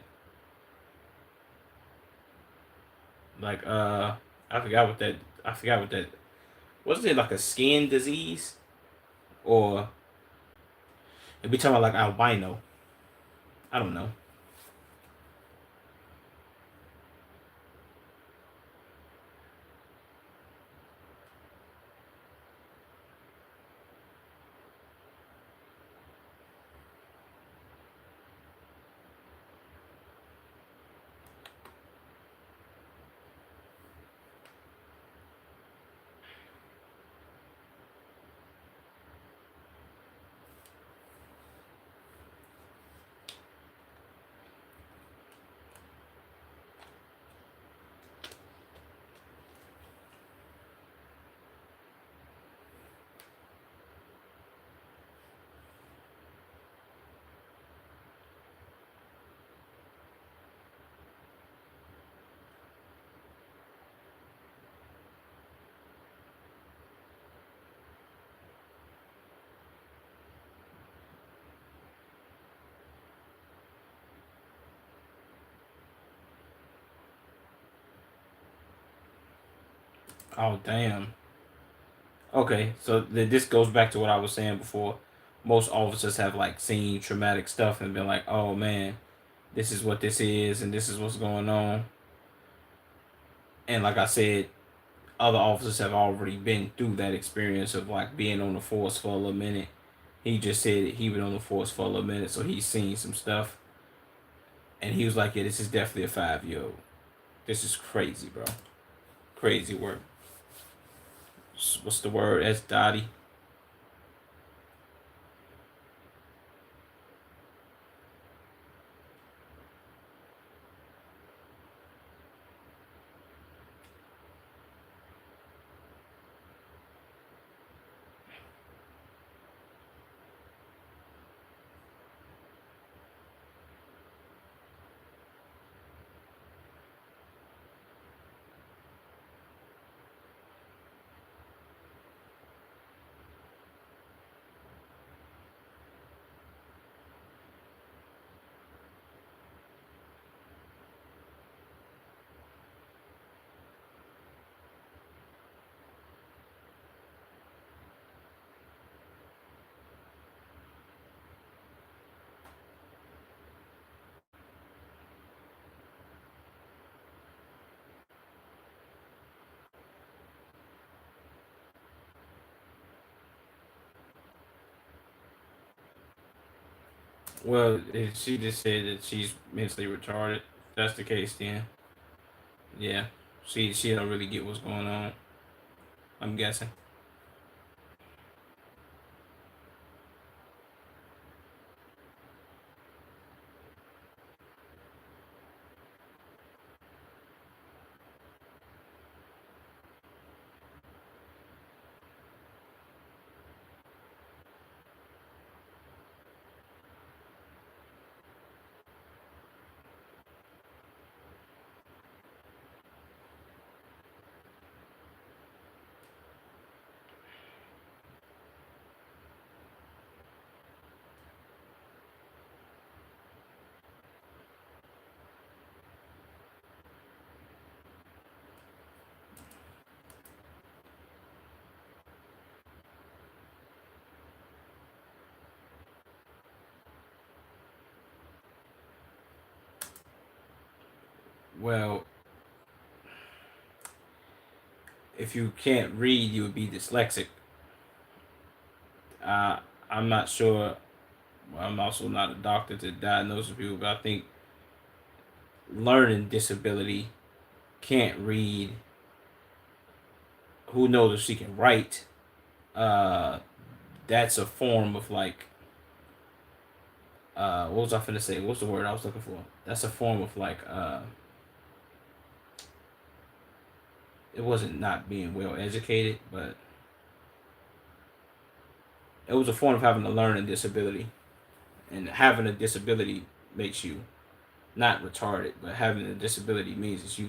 Like I forgot what that I forgot what that wasn't it like a skin disease? Or if we talking about like albino. I don't know. Oh damn. Okay, so this goes back to what I was saying before. Most officers have like seen traumatic stuff and been like, "Oh man, this is what this is, and this is what's going on." And like I said, other officers have already been through that experience of like being on the force for a little minute. He just said he been on the force for a little minute, so he's seen some stuff, and he was like, "Yeah, this is definitely a 5-year old. This is crazy, bro. Crazy work." What's the word? That's Dottie. Well, she just said that she's mentally retarded. If that's the case, then yeah, she don't really get what's going on. I'm guessing. Well, if you can't read, you would be dyslexic. Uh, I'm not sure. Well, I'm also not a doctor to diagnose people, but I think learning disability, can't read, who knows if she can write, uh, that's a form of like, what was I finna say? What's the word I was looking for? That's a form of like, it wasn't not being well educated, but it was a form of having a learning disability. And having a disability makes you not retarded, but having a disability means that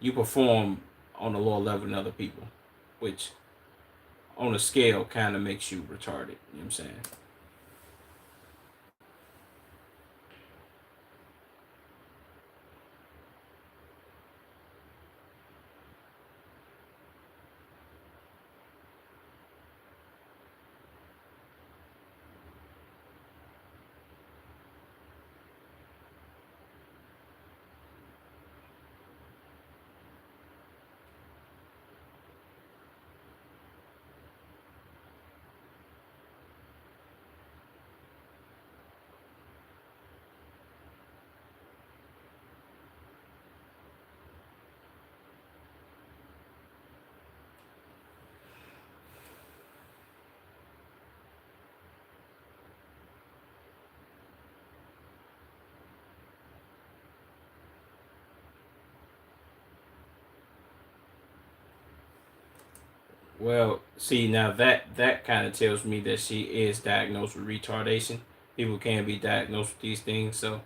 you perform on a lower level than other people, which on a scale kind of makes you retarded. You know what I'm saying? Well, see now that kind of tells me that she is diagnosed with retardation. People can be diagnosed with these things, so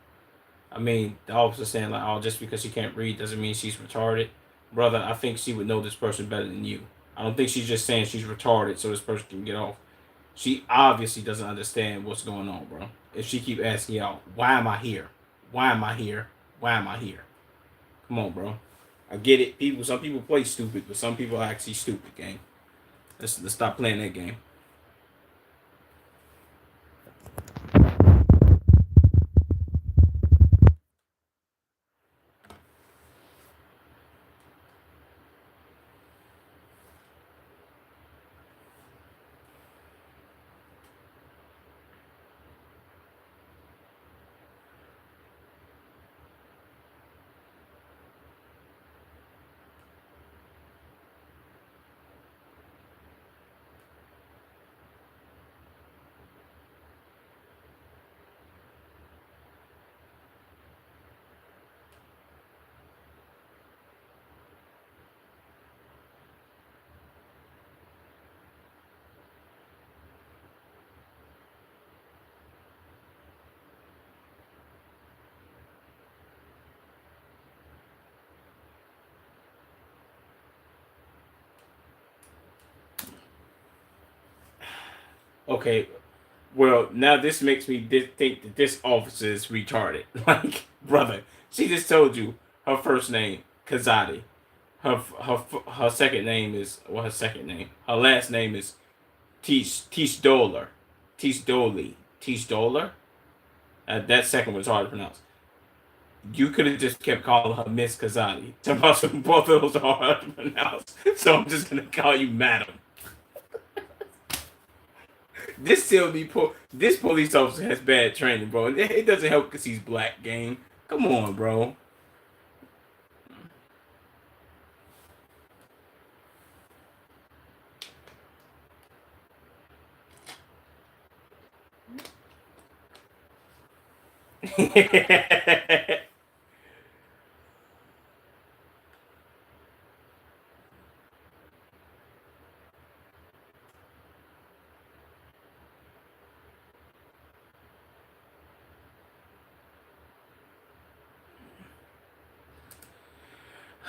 I mean, the officer saying like, "Oh, just because she can't read doesn't mean she's retarded." Brother, I think she would know this person better than you. I don't think she's just saying she's retarded so this person can get off. She obviously doesn't understand what's going on, bro. If she keep asking y'all, "Why am I here? Why am I here? Why am I here?" Come on, bro. I get it. Some people play stupid, but some people are actually stupid, gang. Let's stop playing that game. Okay, well, now this makes me think that this officer is retarded. Like, brother, she just told you her first name, Kazadi. Her second name is, well, her second name. Her last name is Tish Doler. Tish Doley. Tish Doler? That second one's hard to pronounce. You could have just kept calling her Miss Kazadi. Both of those are hard to pronounce. So I'm just gonna call you Madam. This police officer has bad training, bro. It doesn't help because he's black, gang. Come on, bro.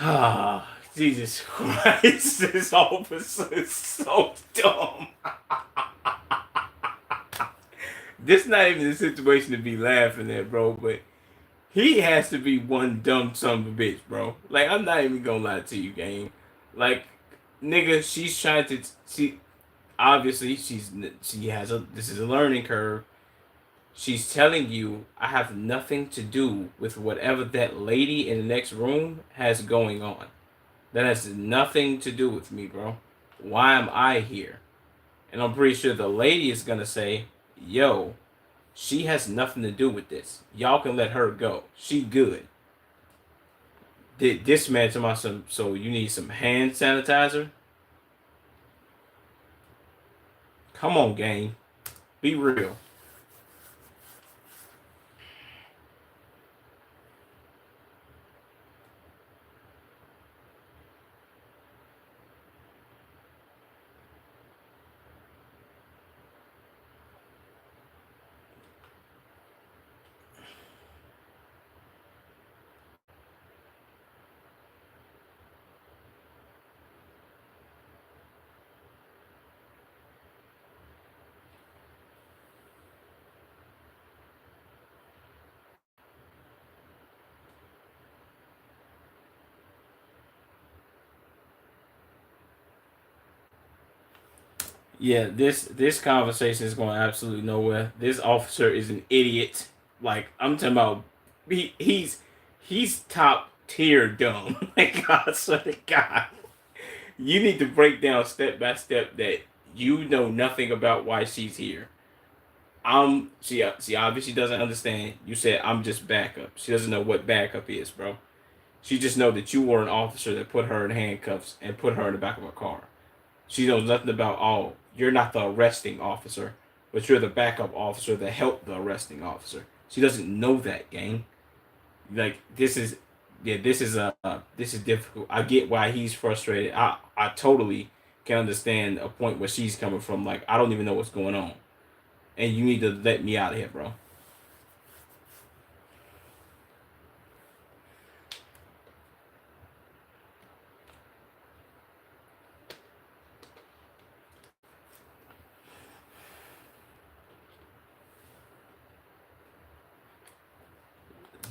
Ah, Jesus Christ, this officer is so dumb. This not even a situation to be laughing at, bro, but he has to be one dumb son of a bitch, bro. Like, I'm not even gonna lie to you, gang. Like, nigga, she's trying to, she, obviously, she has this is a learning curve. She's telling you, I have nothing to do with whatever that lady in the next room has going on. That has nothing to do with me, bro. Why am I here? And I'm pretty sure the lady is gonna say, yo, she has nothing to do with this. Y'all can let her go. She good. Did this man to my son, so you need some hand sanitizer? Come on, gang. Be real. Yeah, this conversation is going absolutely nowhere. This officer is an idiot. Like I'm talking about, he's top tier dumb. Like I swear to God, you need to break down step by step that you know nothing about why she's here. She obviously doesn't understand. You said I'm just backup. She doesn't know what backup is, bro. She just know that you were an officer that put her in handcuffs and put her in the back of a car. She knows nothing about, oh, you're not the arresting officer, but you're the backup officer that helped the arresting officer. She doesn't know that, gang. Like this is, yeah, this is difficult. I get why he's frustrated. I totally can understand a point where she's coming from. Like I don't even know what's going on, and you need to let me out of here, bro.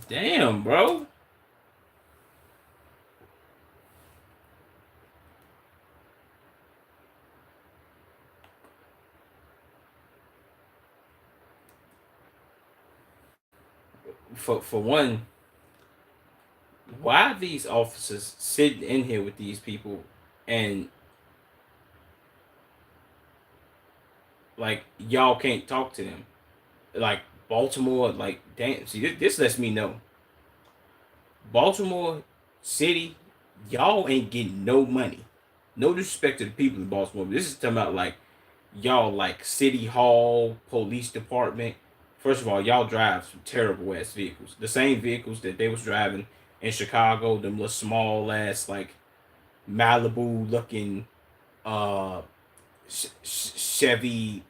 Damn, bro. For one, why are these officers sitting in here with these people and like y'all can't talk to them? Like Baltimore, like damn. See, this lets me know Baltimore City, y'all ain't getting no money. No disrespect to the people in Baltimore, but this is talking about like y'all like City Hall, police department. First of all, y'all drive some terrible ass vehicles. The same vehicles that they was driving in Chicago, them little small ass like Malibu looking uh Chevy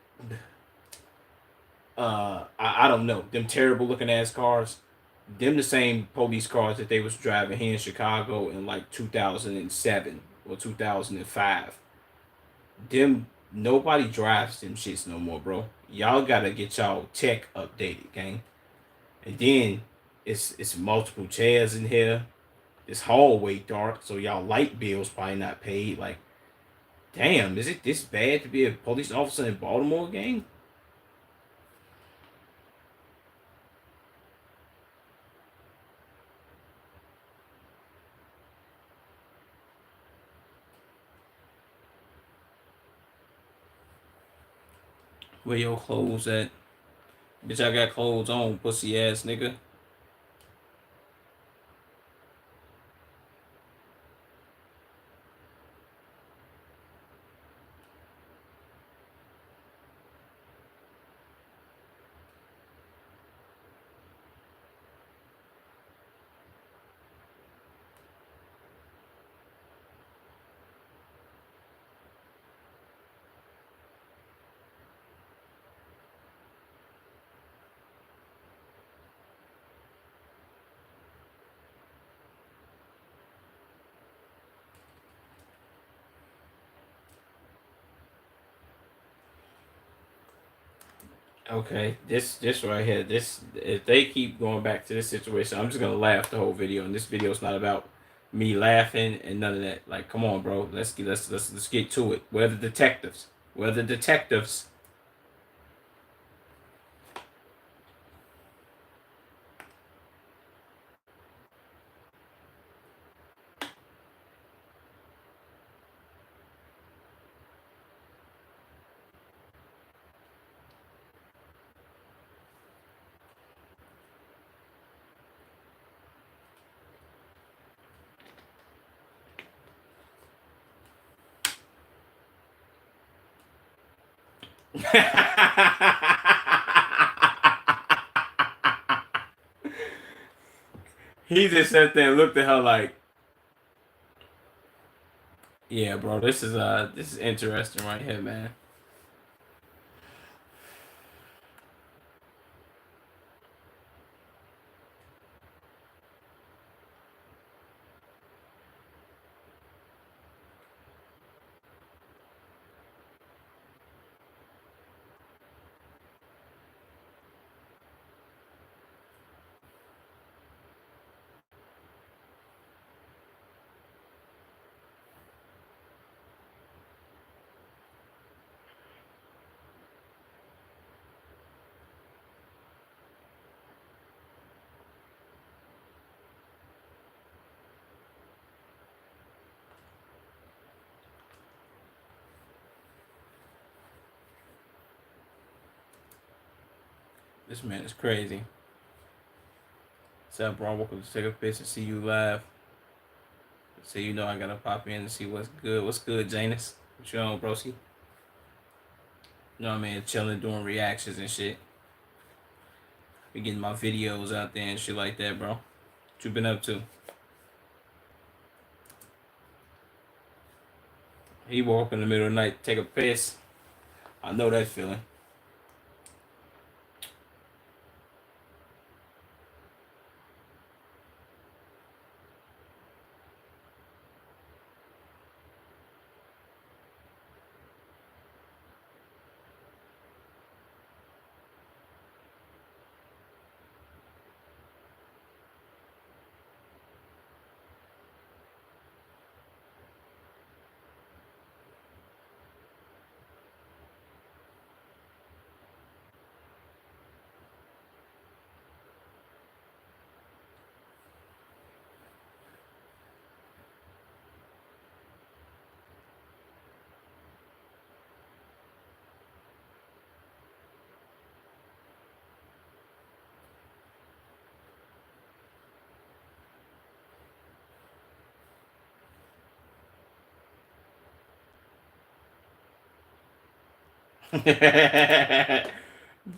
I don't know, them terrible looking ass cars. Them the same police cars that they was driving here in Chicago in like 2007 or 2005. Them nobody drives them shits no more, bro. Y'all gotta get y'all tech updated, gang. And then it's multiple chairs in here. This hallway dark, so y'all light bills probably not paid. Like, damn, is it this bad to be a police officer in Baltimore, gang? Where your clothes at? Bitch, I got clothes on, pussy ass nigga. Okay, this right here, this if they keep going back to this situation, I'm just gonna laugh the whole video, and this video is not about me laughing and none of that. Like, come on, bro, let's get to it. Where are the detectives? Where are the detectives? He just sat there and looked at her like, "Yeah, bro, this is interesting right here, man." This man is crazy. What's up, bro? Welcome to Take a Piss and See You Live. So you know I gotta pop in and see what's good. What's good, Janus? What you on, broski? You know what I mean? Chilling, doing reactions and shit. Be getting my videos out there and shit like that, bro. What you been up to? He woke up in the middle of the night, take a piss. I know that feeling.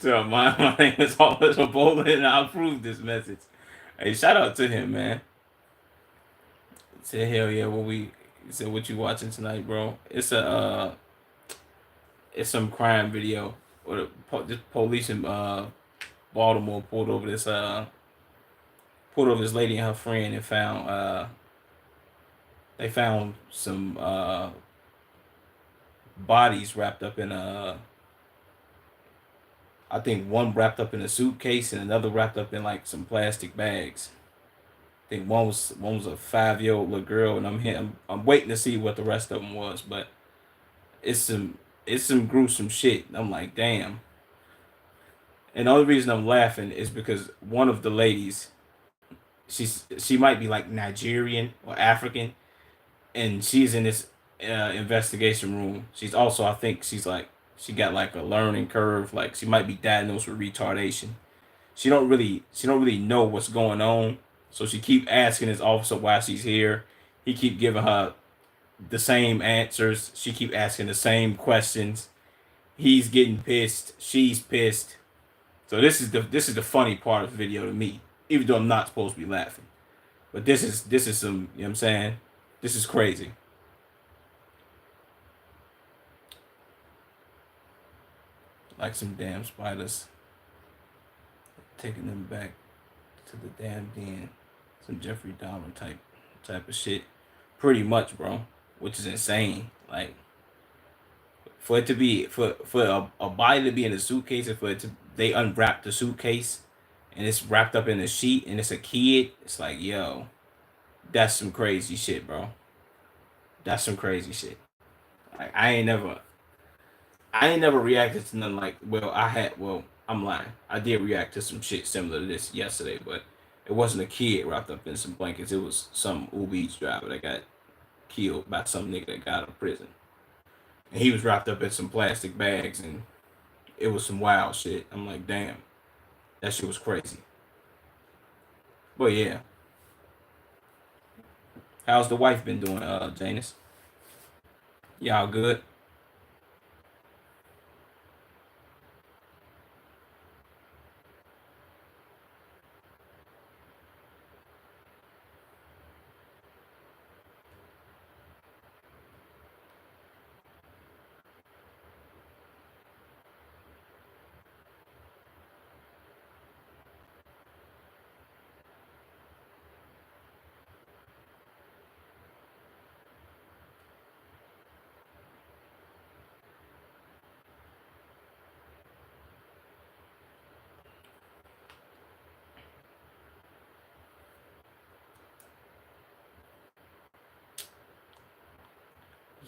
So my name is Oliver Bowling and I approve this message. Hey, shout out to him, man. Say hell yeah, said what you watching tonight, bro? It's some crime video. Or this police in Baltimore pulled over this lady and her friend and found they found some bodies wrapped up in a I think one wrapped up in a suitcase and another wrapped up in like some plastic bags. I think one was a 5-year-old little girl, and I'm waiting to see what the rest of them was, but it's some it's some gruesome shit. I'm like, damn. And the only reason I'm laughing is because one of the ladies, she might be like Nigerian or African, and she's in this investigation room. She's also, I think, she got like a learning curve. Like she might be diagnosed with retardation. She don't really know what's going on. So she keep asking his officer why she's here. He keep giving her the same answers. She keep asking the same questions. He's getting pissed. She's pissed. So this is the funny part of the video to me, even though I'm not supposed to be laughing. But this is some, you know what I'm saying? This is crazy. Like some damn spiders taking them back to the damn den. Some Jeffrey Dahmer type of shit. Pretty much, bro. Which is insane. Like for it to be for a body to be in a suitcase and for it to they unwrap the suitcase and it's wrapped up in a sheet and it's a kid, it's like, yo, that's some crazy shit, bro. That's some crazy shit. Like I ain't never reacted to nothing like, I'm lying. I did react to some shit similar to this yesterday, but it wasn't a kid wrapped up in some blankets. It was some Uber Eats driver that got killed by some nigga that got out of prison. And he was wrapped up in some plastic bags and it was some wild shit. I'm like, damn, that shit was crazy. But yeah. How's the wife been doing, Janus? Y'all good?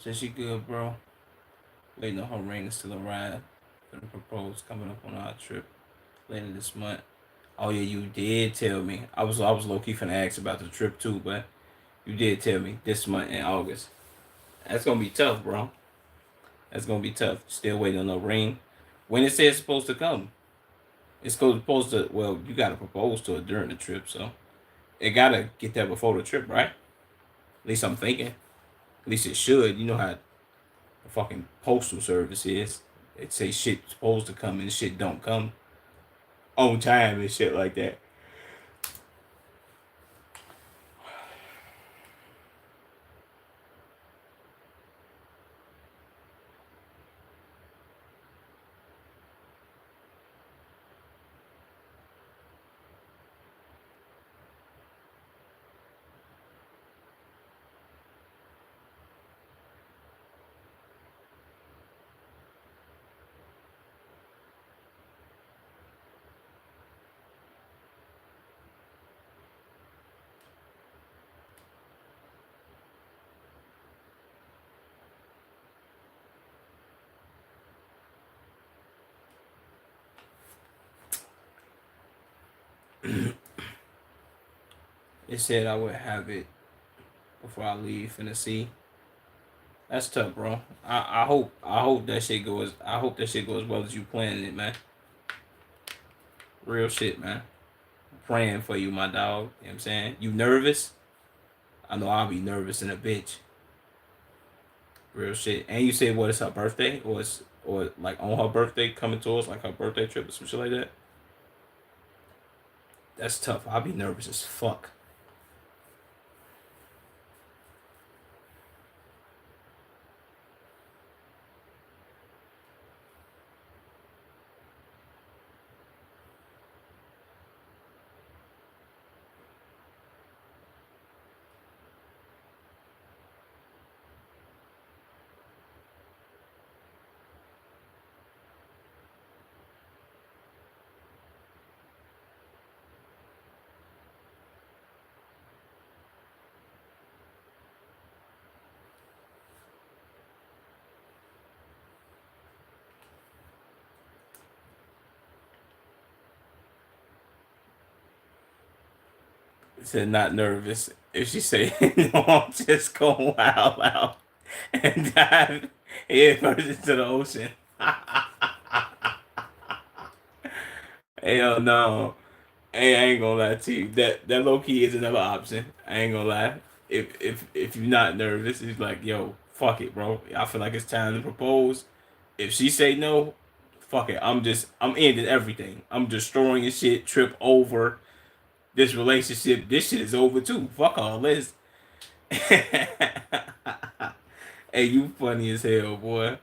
Said she good, bro. Waiting on her ring to still arrive for the propose coming up on our trip later this month. Oh yeah, you did tell me. I was low key finna ask about the trip too, but you did tell me this month in August. That's gonna be tough, bro. That's gonna be tough. Still waiting on the ring. When it says it's supposed to come, it's supposed to. Well, you gotta propose to it during the trip, so it gotta get there before the trip, right? At least I'm thinking. At least it should. You know how the fucking postal service is. It say shit supposed to come and shit don't come on time and shit like that. It said I would have it before I leave in the sea. That's tough, bro. I hope that shit goes. I hope that shit goes as well as you planning it, man. Real shit, man. Praying for you, my dog. You know what I'm saying? You nervous? I know I'll be nervous in a bitch. Real shit. And you said what is her birthday? Or like on her birthday coming to us, like her birthday trip or some shit like that? That's tough. I'll be nervous as fuck. Said not nervous. If she say no, I'm just going wild out and dive head first into the ocean. Hell no. Hey, I ain't gonna lie to you. That low key is another option. I ain't gonna lie. If you're not nervous, it's like, yo, fuck it, bro. I feel like it's time to propose. If she say no, fuck it. I'm ending everything. I'm destroying your shit, trip over. This relationship, this shit is over too. Fuck all this. Hey, you funny as hell, boy.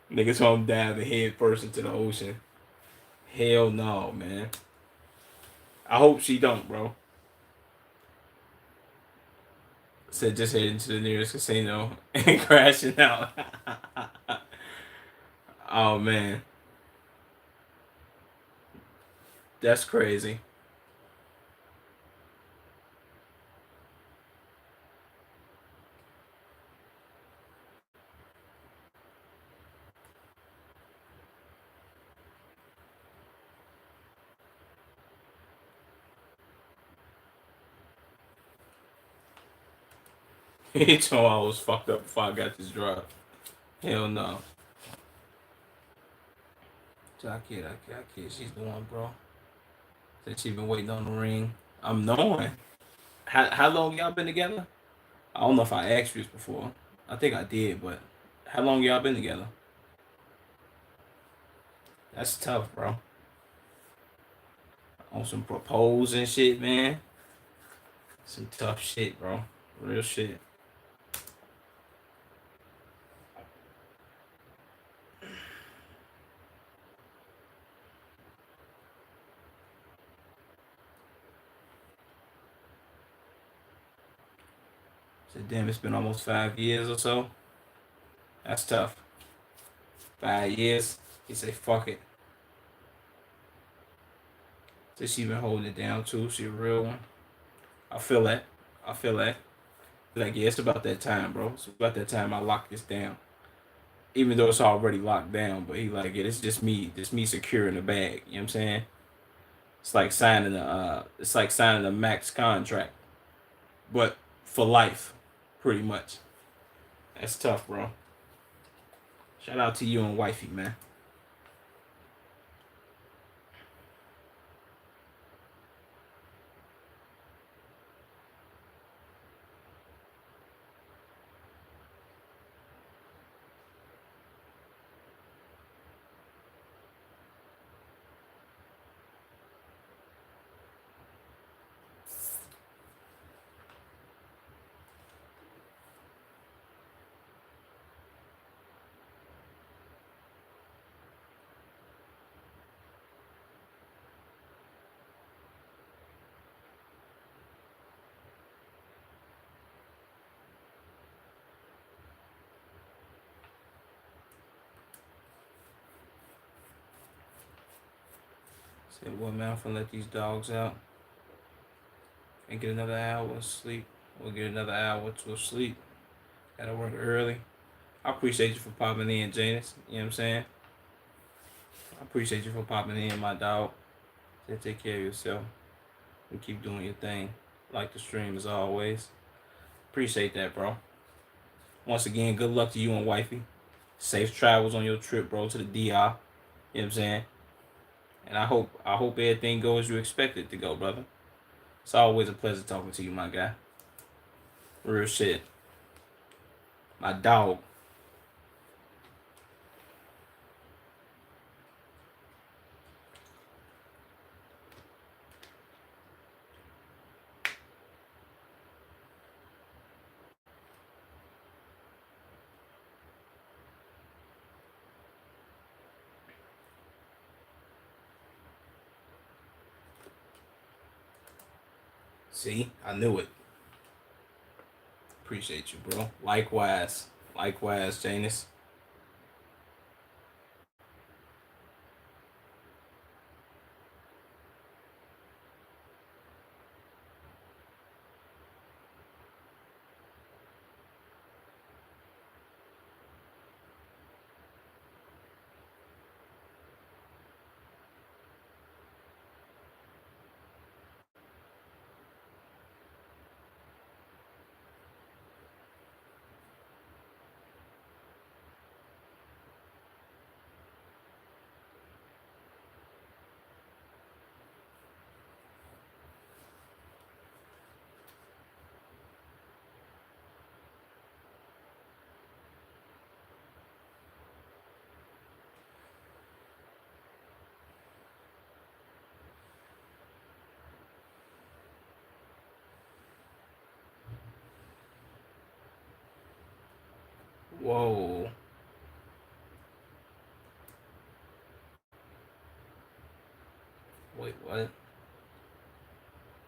Niggas home diving head first into the ocean. Hell no, man. I hope she don't, bro. Said just heading to the nearest casino and crashing out. Oh man, that's crazy. He told I was fucked up before I got this drop. Hell no. I kid. She's the one, bro. Said she been waiting on the ring. I'm knowing. How long y'all been together? I don't know if I asked you this before. I think I did, but how long y'all been together? That's tough, bro. On some proposing shit, man. Some tough shit, bro. Real shit. So damn, it's been almost 5 years or so. That's tough. 5 years. He say fuck it. So she been holding it down too. She a real one. I feel that. I feel that. Like, yeah, it's about that time, bro. It's about that time I lock this down. Even though it's already locked down, but he like, yeah, it's just me securing the bag. You know what I'm saying? It's like signing a max contract, but for life, pretty much. That's tough, bro. Shout out to you and wifey, man. Said, what man, I'm finna let these dogs out and get another hour of sleep. We'll get another hour to sleep. Gotta work early. I appreciate you for popping in, Janice. You know what I'm saying? I appreciate you for popping in, my dog. Say take care of yourself and keep doing your thing. Like the stream as always. Appreciate that, bro. Once again, good luck to you and wifey. Safe travels on your trip, bro, to the DR. You know what I'm saying? And I hope everything goes as you expect it to go, brother. It's always a pleasure talking to you, my guy. Real shit. My dog. See, I knew it. Appreciate you, bro. Likewise. Likewise, Janice. Whoa. Wait, what?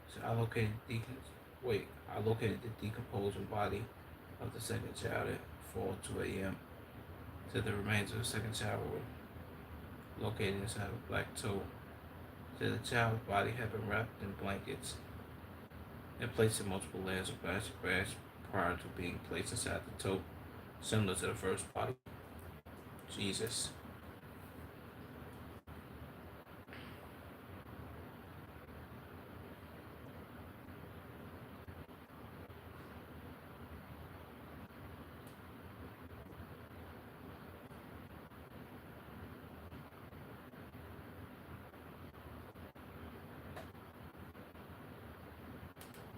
So I located wait, I located the decomposing body of the second child at 4:02 a.m. Said the remains of the second child were located inside a black tote. Said the child's body had been wrapped in blankets and placed in multiple layers of plastic bags prior to being placed inside the tote, similar to the first body. Jesus.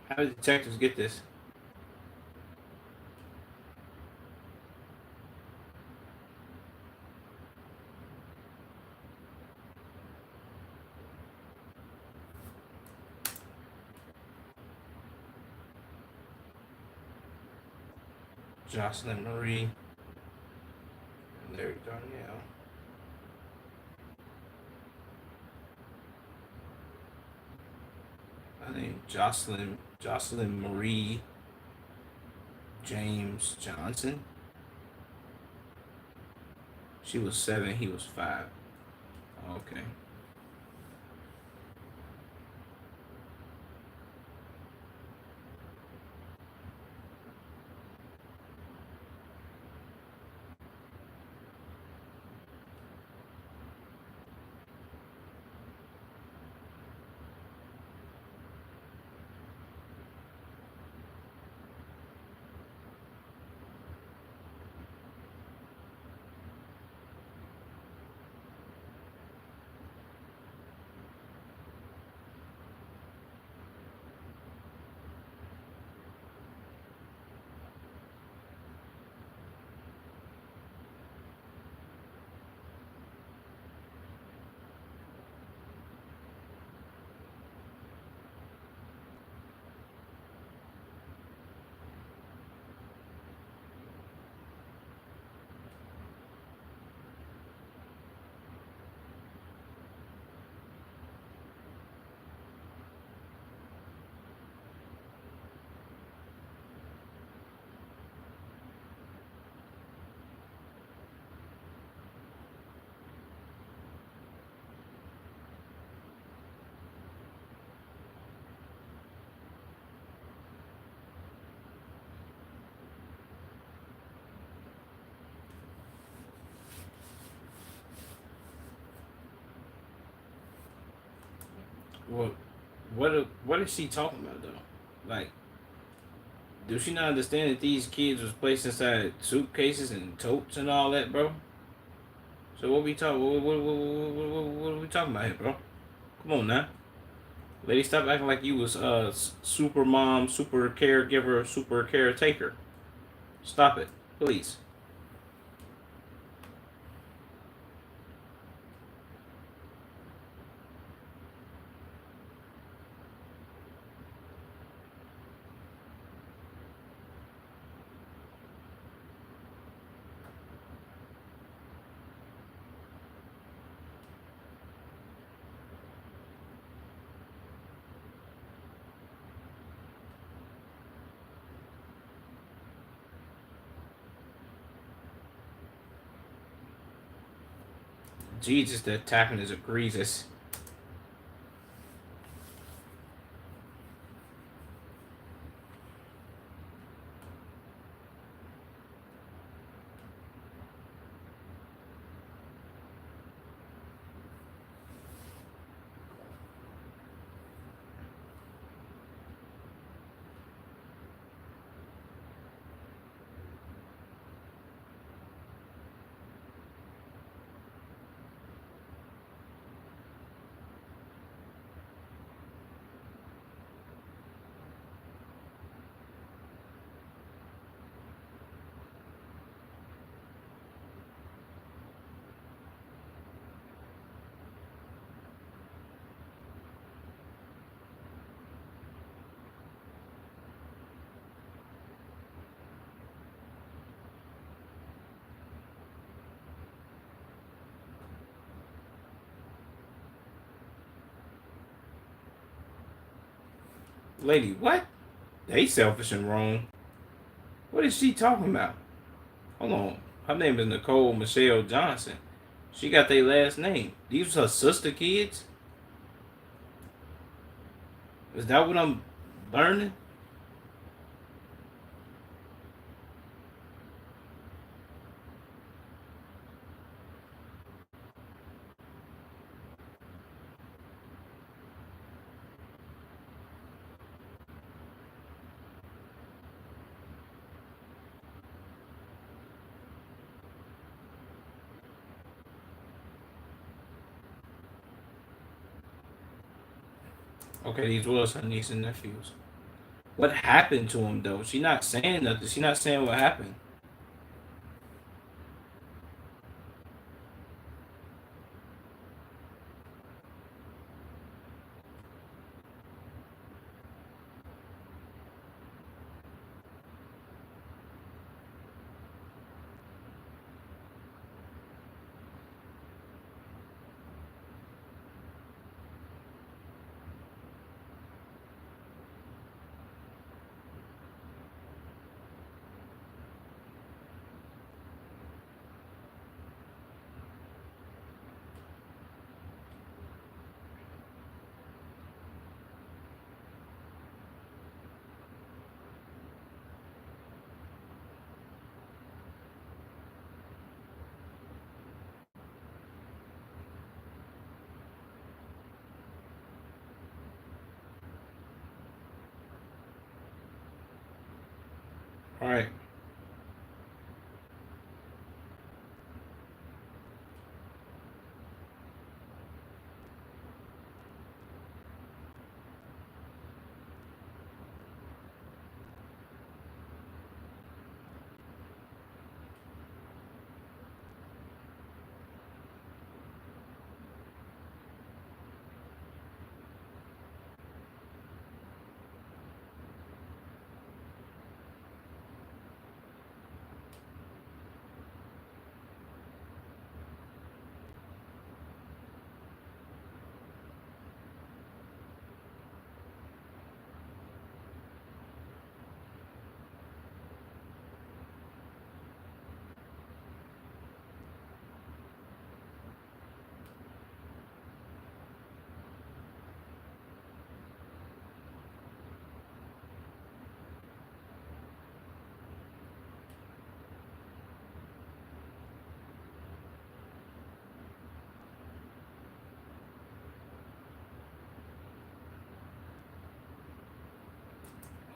How did detectives get this? Jocelyn Marie and Larry Darnell. I think Jocelyn Marie James Johnson. She was 7, he was 5. Okay. What what is she talking about though? Like, does she not understand that these kids was placed inside suitcases and totes and all that, bro? So what we talk? What are we talking about here, bro? Come on now, lady, stop acting like you was super mom, super caregiver, super caretaker. Stop it, please. Jesus, that tapping is egregious. Lady, what? They selfish and wrong. What is she talking about? Hold on. Her name is Nicole Michelle Johnson. She got their last name. These was her sister kids? Is that what I'm learning? Okay, these was her niece and nephews. What happened to him though? She not saying nothing. She not saying what happened. All right.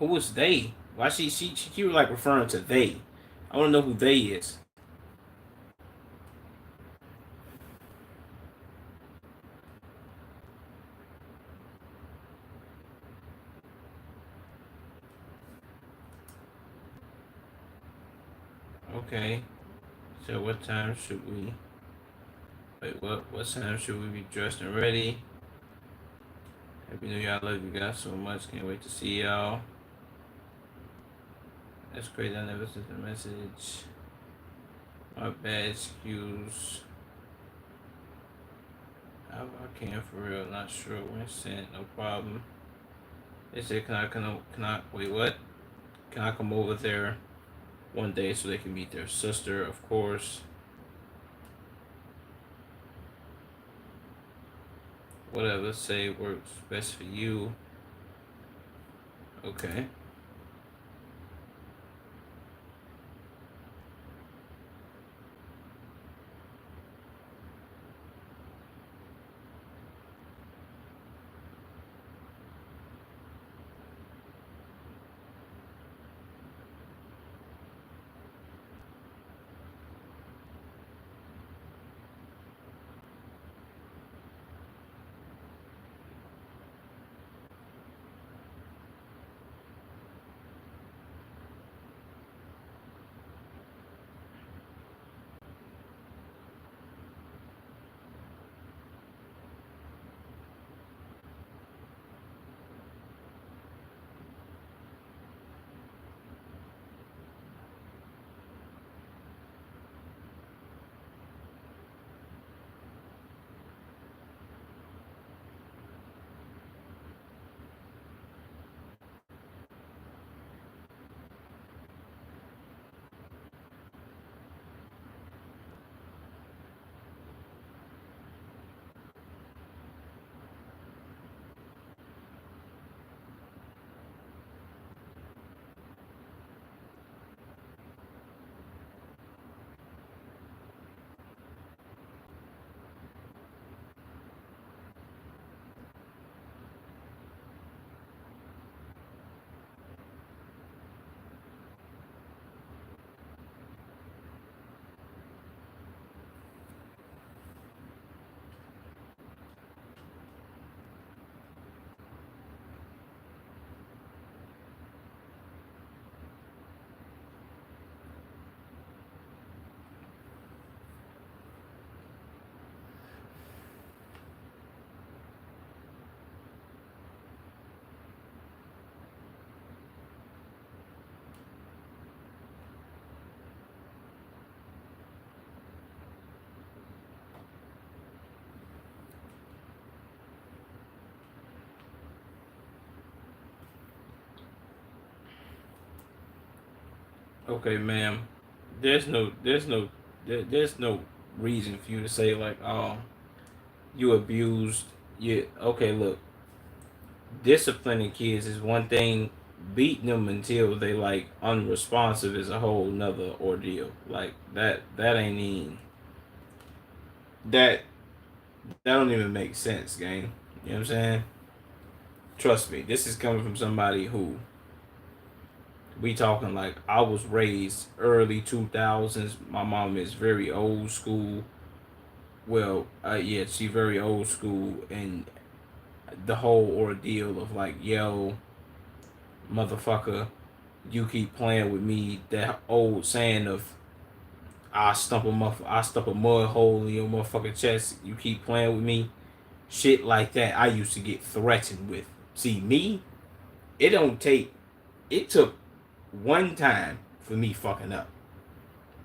Who was they? Why she keep like referring to they? I want to know who they is. Okay. So what time should we? Wait, what time should we be dressed and ready? Happy New Year! I love you guys so much. Can't wait to see y'all. That's crazy. I never sent a message. My bad. Excuse. I can for real. Not sure when sent. No problem. They said, can I, wait, what? Can I come over there one day so they can meet their sister, of course. Whatever, say works best for you. Okay. Okay, ma'am. There's no reason for you to say like, oh, you abused. You okay? Look, disciplining kids is one thing. Beating them until they like unresponsive is a whole nother ordeal. Like that ain't even that that don't even make sense, gang. You know what I'm saying? Trust me, this is coming from somebody who we talking like I was raised early 2000s. My mom is very old school. Well, yeah, she very old school, and the whole ordeal of like, yo, motherfucker, you keep playing with me. That old saying of I stump a mud hole in your motherfucking chest. You keep playing with me, shit like that. I used to get threatened with. See me, it don't take. It took one time for me fucking up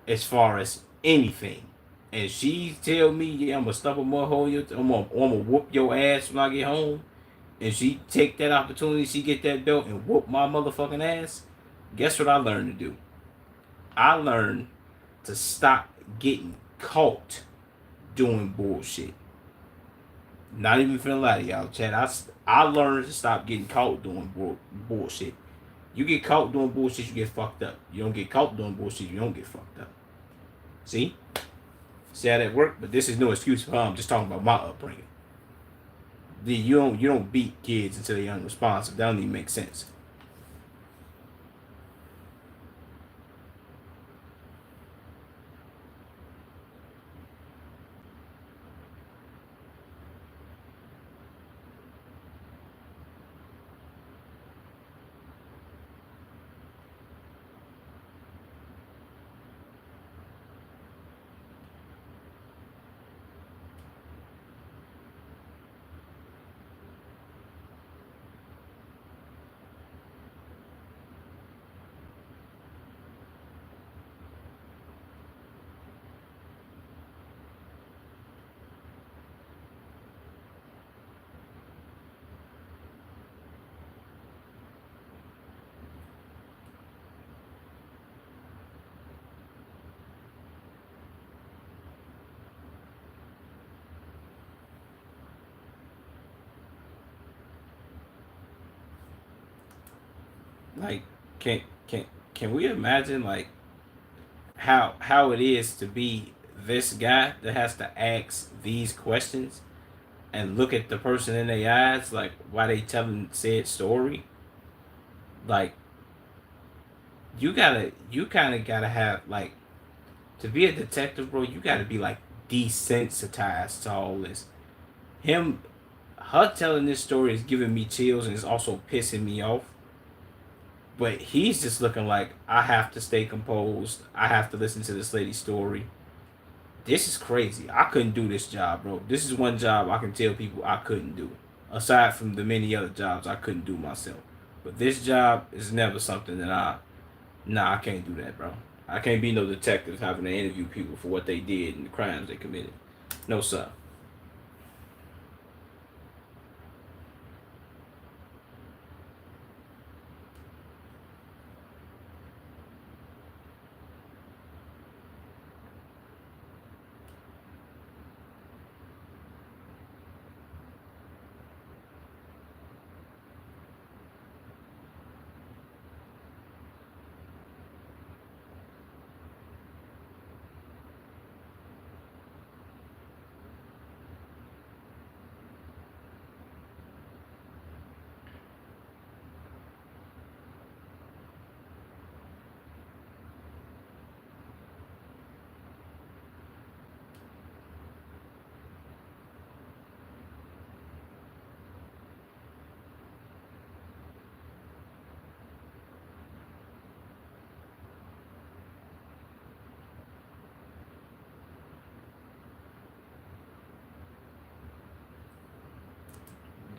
as far as anything. And she tell me, yeah, I'm gonna stump a mud hole. I'm gonna whoop your ass when I get home. And she take that opportunity, she get that belt and whoop my motherfucking ass. Guess what I learned to do? I learned to stop getting caught doing bullshit. Not even feeling lie to y'all, Chad. I learned to stop getting caught doing bullshit. You get caught doing bullshit, you get fucked up. You don't get caught doing bullshit, you don't get fucked up. See? See how that worked? But this is no excuse for her. I'm just talking about my upbringing. You don't beat kids until they're unresponsive. That don't even make sense. Like, can can can we imagine like how it is to be this guy that has to ask these questions and look at the person in their eyes, like why they telling said story? Like, you kind of gotta have like to be a detective, bro. You gotta be like desensitized to all this. Him, her telling this story is giving me chills and it's also pissing me off. But he's just looking like I have to stay composed. I have to listen to this lady's story. This is crazy. I couldn't do this job, bro. This is one job I can tell people I couldn't do. Aside from the many other jobs I couldn't do myself. But this job is never something that I can't do that, bro. I can't be no detective having to interview people for what they did and the crimes they committed. No, sir.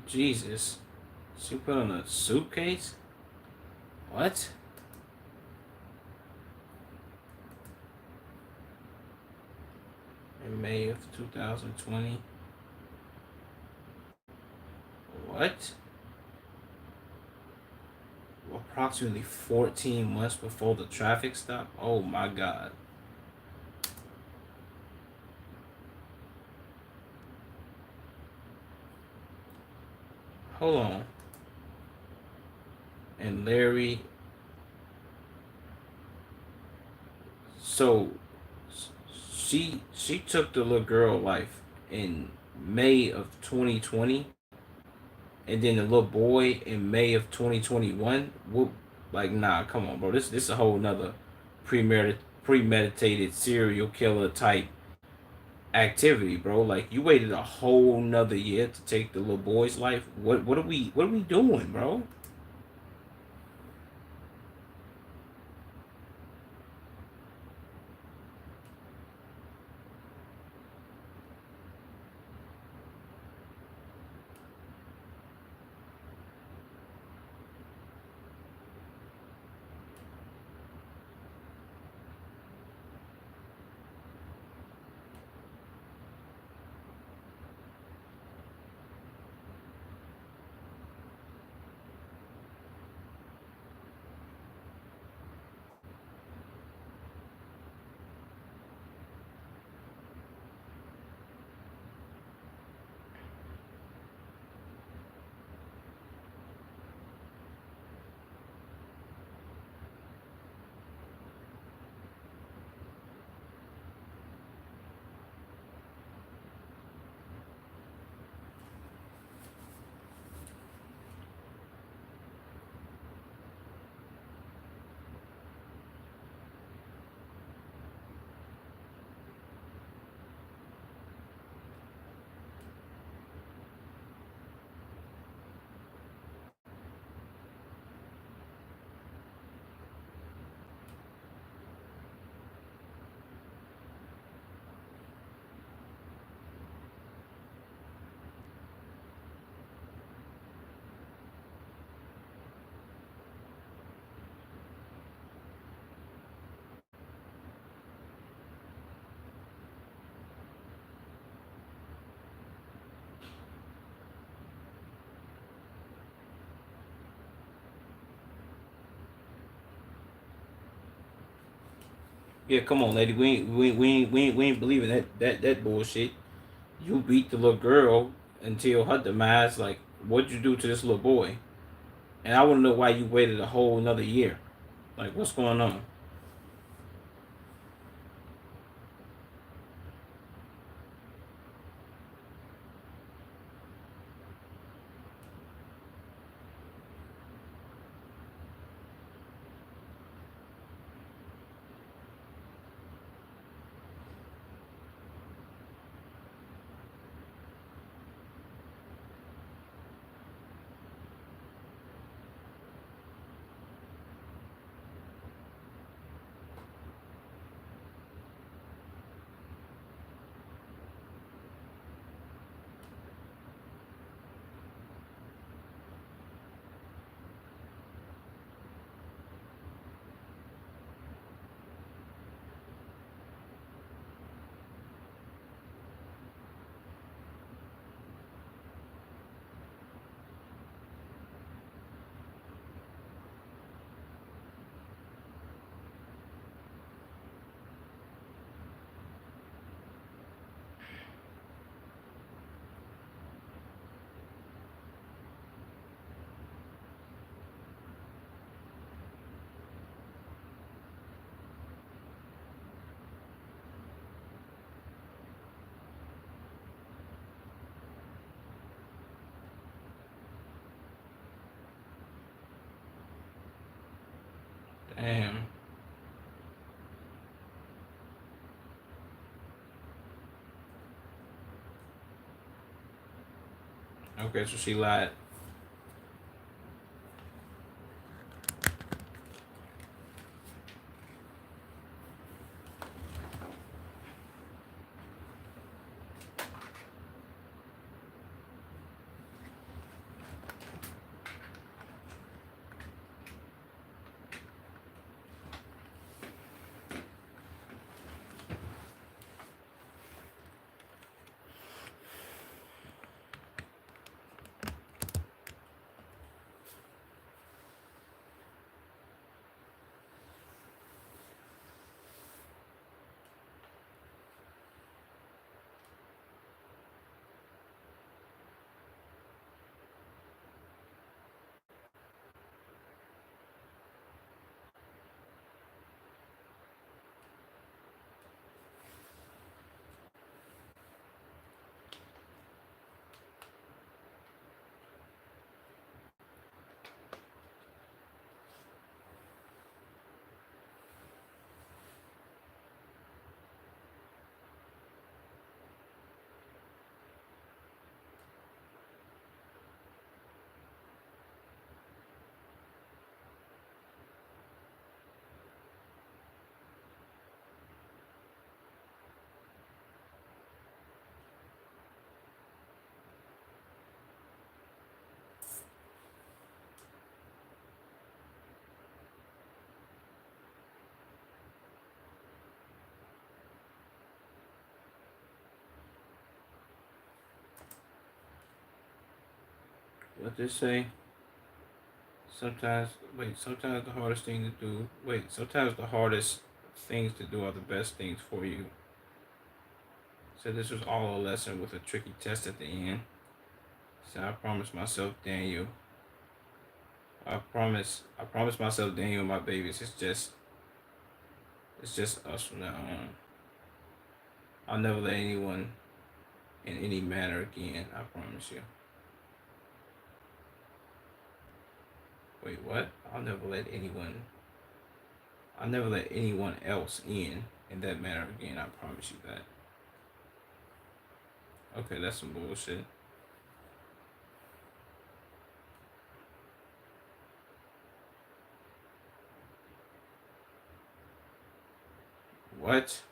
Jesus. She put on a suitcase? What? In May of 2020? What? Approximately 14 months before the traffic stop? Oh my god. Hold on. And Larry. So she took the little girl life in May of 2020, and then the little boy in May of 2021. Whoop, like nah, come on, bro. This is a whole nother premeditated serial killer type activity, bro. Like you waited a whole nother year to take the little boy's life. What are we doing, bro? Yeah, come on, lady. We ain't believing that bullshit. You beat the little girl until her demise. Like, what'd you do to this little boy? And I want to know why you waited a whole another year. Like, what's going on? Damn. Okay, so she lied. What they say? Sometimes, wait, sometimes the hardest thing to do, wait, sometimes the hardest things to do are the best things for you. So this was all a lesson with a tricky test at the end. So I promised myself, Daniel. I promised myself, Daniel, and my babies. It's just us from now on. I'll never let anyone in any manner again. I promise you. Wait, what? I'll never let anyone else in that manner again. I promise you that. Okay, that's some bullshit. What?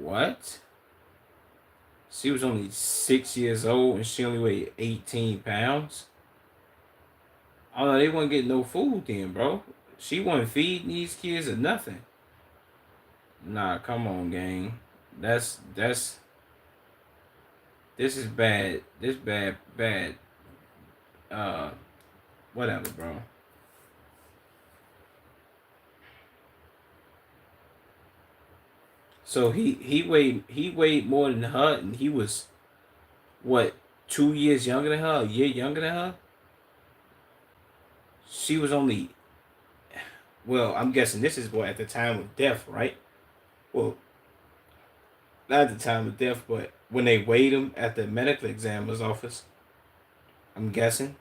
What? She was only 6 years old and she only weighed 18 pounds. Oh no, they wouldn't get no food then, bro. She wasn't feeding these kids or nothing. Nah, come on, gang. That's this is bad. This bad. Uh, whatever, bro. So he weighed more than her, and he was what 2 years younger than her, a year younger than her. She was only well. I'm guessing this is what at the time of death, right? Well, not at the time of death, but when they weighed him at the medical examiner's office. I'm guessing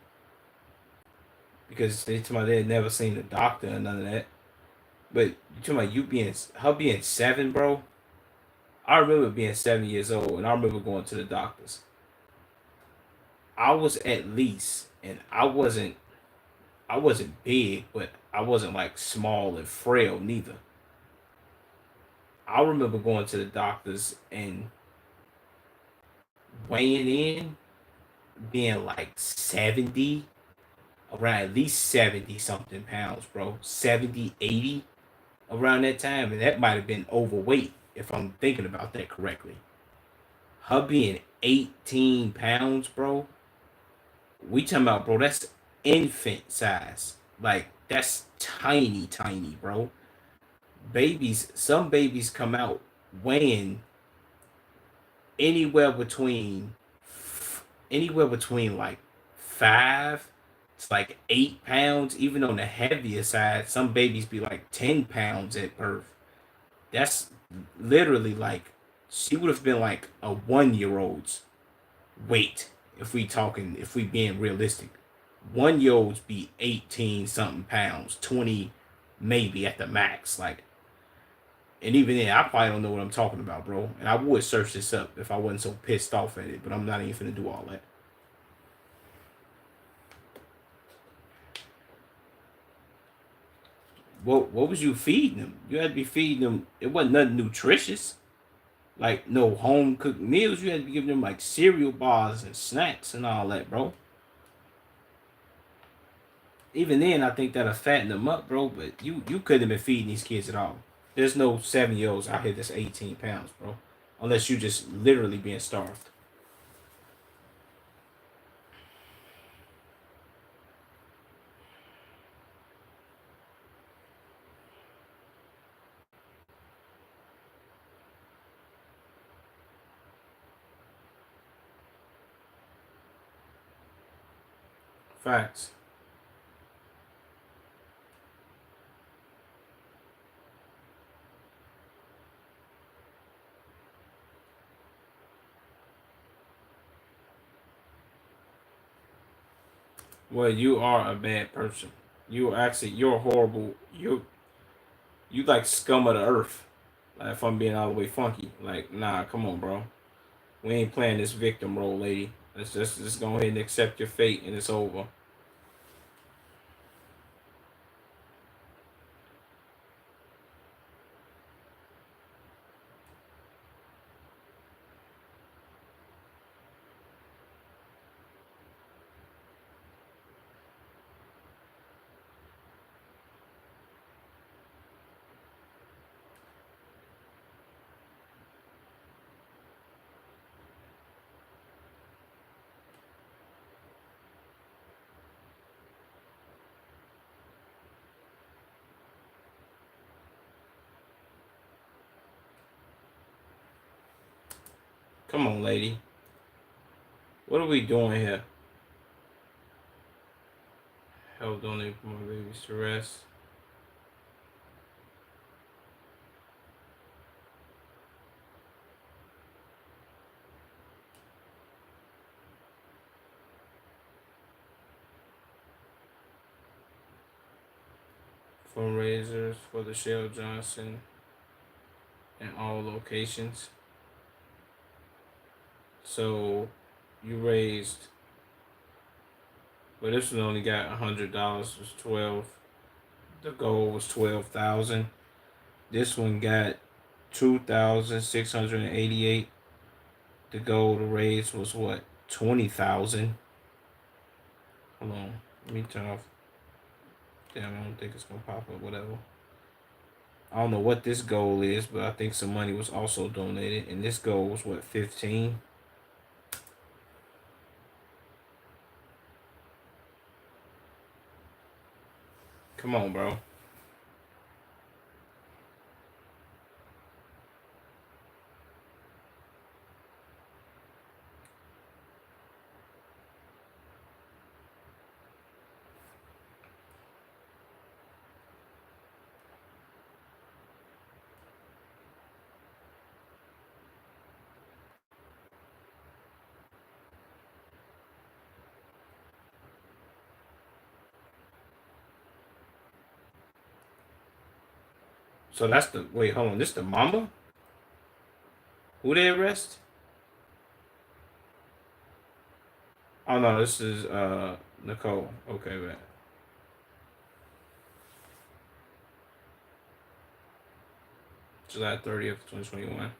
because they told me they had never seen a doctor or none of that. But you talking about you being her being 7, bro? I remember being 7 years old, and I remember going to the doctors. I was at least, and I wasn't big, but I wasn't like small and frail neither. I remember going to the doctors and weighing in, being like 70, around at least 70 something pounds, bro. 70, 80 around that time. And that might have been overweight if I'm thinking about that correctly. Her being 18 pounds, bro. We talking about, bro, that's infant size. Like, that's tiny, tiny, bro. Some babies come out weighing anywhere between anywhere between like 5 to like 8 pounds. Even on the heavier side, some babies be like 10 pounds at birth. That's literally like she would have been like a 1 year old's weight if we being realistic. 1 year olds be 18 something pounds, 20 maybe at the max. Like, and even then, I probably don't know what I'm talking about, bro. And I would search this up if I wasn't so pissed off at it, but I'm not even finna do all that. What was you feeding them? You had to be feeding them. It wasn't nothing nutritious, like no home cooked meals. You had to be giving them like cereal bars and snacks and all that, bro. Even then, I think that'll fatten them up, bro. But you couldn't have been feeding these kids at all. There's no 7 year olds out here that's 18 pounds, bro. Unless you just literally being starved. Facts. Well, you are a bad person. You're horrible. You like scum of the earth. Like, if I'm being all the way funky, like, nah, come on, bro. We ain't playing this victim role, lady. Let's just go ahead and accept your fate, and it's over. Come on, lady. What are we doing here? Help donate for my babies to rest. Fundraisers for the Shell Johnson in all locations. So you raised, but this one only got $100. Was 12. The goal was 12,000. This one got 2,688. The goal to raise was what? 20,000. Hold on. Let me turn off. Damn, I don't think it's gonna pop up. Whatever. I don't know what this goal is, but I think some money was also donated, and this goal was what, 15. Come on, bro. So that's the wait. Hold on. This the Mamba? Who they arrest? Oh no, this is Nicole. Okay, man. July 30th, 2021.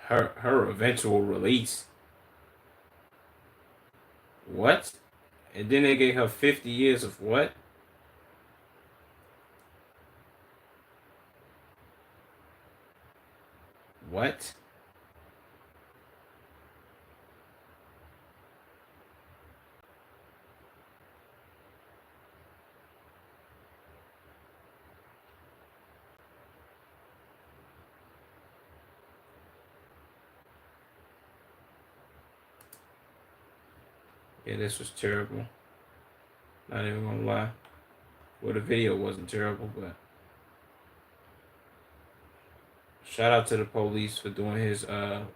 Her eventual release. What? And then they gave her 50 years of what? What? Yeah, this was terrible. Not even gonna lie. Well, the video wasn't terrible, but shout out to the police for doing his shout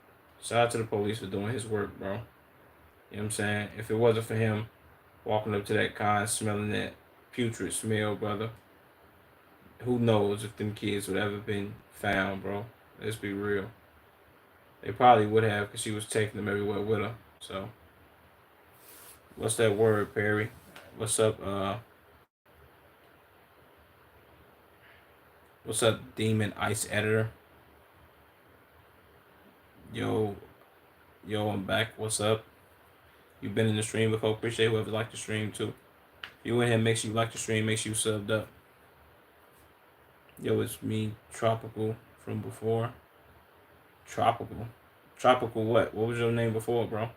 out to the police for doing his work, bro. You know what I'm saying? If it wasn't for him walking up to that car smelling that putrid smell, brother, who knows if them kids would ever been found, bro. Let's be real. They probably would have because she was taking them everywhere with her. So, what's that word, Perry? What's up, what's up, Demon Ice Editor? Yo, yo, I'm back. What's up? You've been in the stream before. Appreciate whoever liked the stream too. If you in here, make sure you like the stream. Make sure you subbed up. Yo, it's me, Tropical from before. Tropical. Tropical what? What was your name before, bro?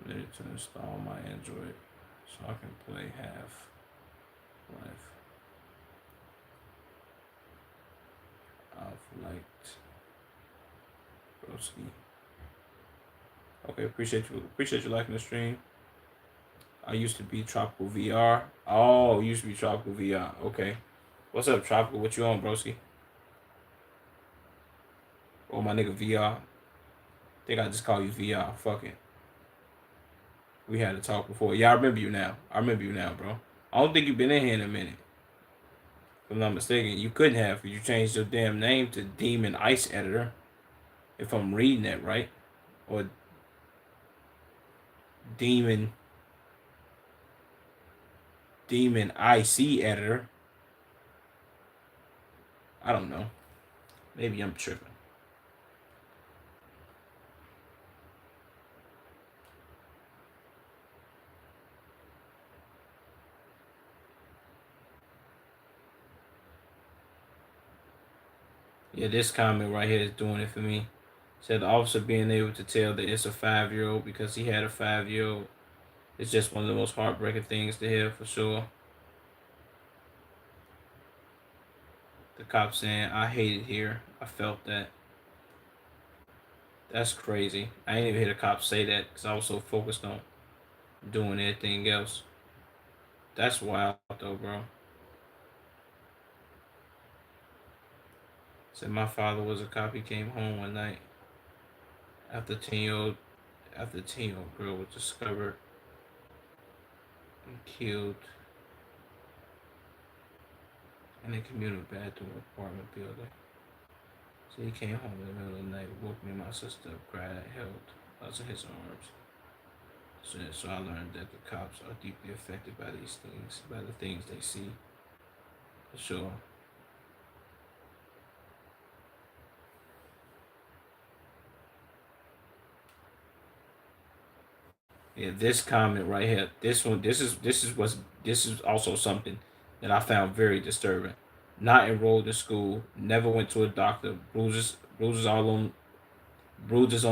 Ready to install my Android so I can play Half Life. I've liked Broski. Okay, appreciate you liking the stream. I used to be Tropical VR. Oh, used to be Tropical VR. Okay. What's up, Tropical? What you on, broski? Oh, my nigga VR. Think I just call you VR. Fuck it. We had to talk before. Yeah, I remember you now. I remember you now, bro. I don't think you've been in here in a minute. If I'm not mistaken, you couldn't have. You changed your damn name to Demon Ice Editor. If I'm reading that right. Or Demon IC Editor. I don't know. Maybe I'm tripping. Yeah, this comment right here is doing it for me. Said the officer being able to tell that it's a 5-year-old because he had a 5-year-old. It's just one of the most heartbreaking things to hear for sure. The cop saying, I hate it here. I felt that. That's crazy. I ain't even hear the cop say that because I was so focused on doing anything else. That's wild though, bro. Said my father was a cop. He came home one night. after 10-year-old after 10-year-old girl was discovered and killed in a communal bathroom apartment building. So he came home in the middle of the night, woke me and my sister up, cried, and held us in his arms. So I learned that the cops are deeply affected by these things, by the things they see, for sure. Yeah, this comment right here, this one, this is also something that I found very disturbing. Not enrolled in school, never went to a doctor, bruises on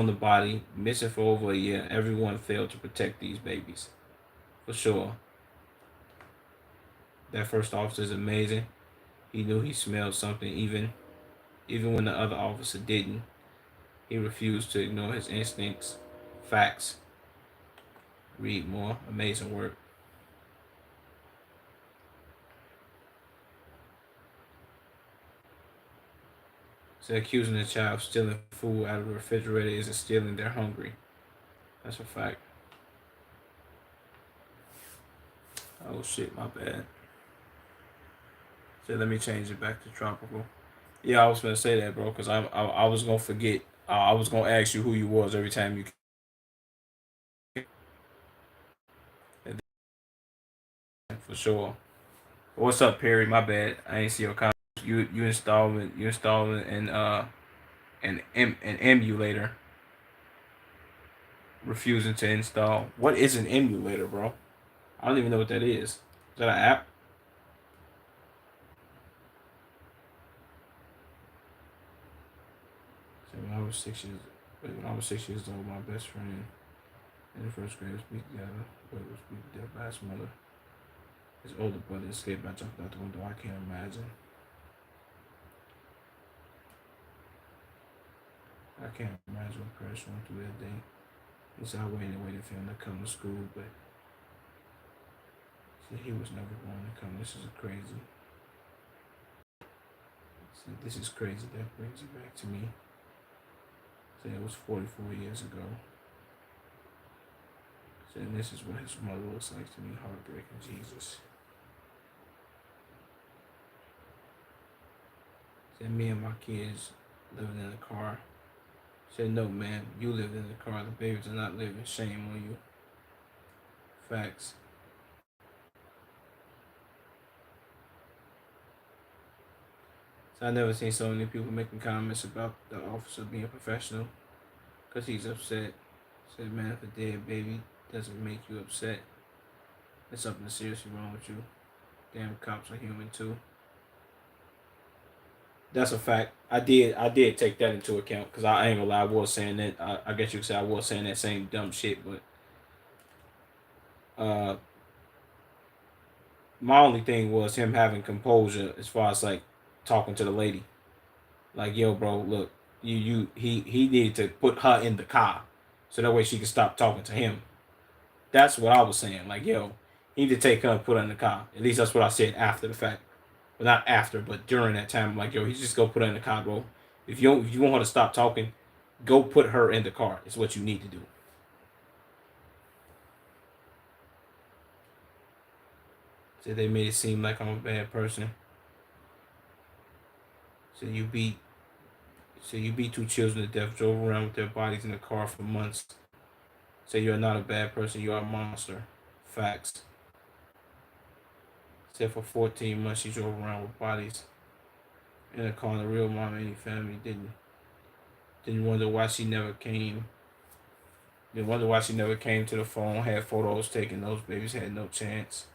the body, missing for over a year. Everyone failed to protect these babies, for sure. That first officer is amazing. He knew he smelled something, even when the other officer didn't. He refused to ignore his instincts. Facts. Read more. Amazing work. So accusing a child of stealing food out of the refrigerator isn't stealing, they're hungry. That's a fact. Oh shit, my bad. So let me change it back to tropical. Yeah, I was gonna say that, bro, because I was gonna forget. I was gonna ask you who you was every time you came, for sure. What's up, Perry? My bad. I ain't see your comment. You installing an emulator, refusing to install. What is an emulator, bro? I don't even know what that is. Is that an app? So when I was 6 years old, my best friend in the first grade was beat together, but was beat to death by his mother. His older brother escaped by jumping out the window. I can't imagine. I can't imagine what Chris went through that day. He said I waited for him to come to school, but see, he was never going to come. This is crazy. See, this is crazy. That brings it back to me. See, it was 44 years ago. See, and this is what his mother looks like to me. Heartbreaking, Jesus. Said me and my kids living in a car. Said no, man, you lived in the car. The babies are not living. Shame on you. Facts. So I never seen so many people making comments about the officer being professional because he's upset. Said, man, if a dead baby doesn't make you upset, there's something seriously wrong with you. Damn, cops are human too. That's a fact. I did take that into account because I ain't gonna lie. I was saying that. I guess you could say I was saying that same dumb shit, but uh, my only thing was him having composure as far as like talking to the lady. Like, yo, bro, look, he needed to put her in the car so that way she could stop talking to him. That's what I was saying. Like, yo, he need to take her and put her in the car. At least that's what I said after the fact. Well, not after, but during that time. I'm like, yo, he just go put her in the car, bro. If you want her to stop talking, go put her in the car. It's what you need to do. So they made it seem like I'm a bad person. So you beat two children to death, drove around with their bodies in the car for months. Say you're not a bad person, you are a monster. Facts. Said for 14 months she drove around with bodies in a car. The real mom and any family didn't wonder why she never came. Didn't wonder why she never came to the phone. Had photos taken. Those babies had no chance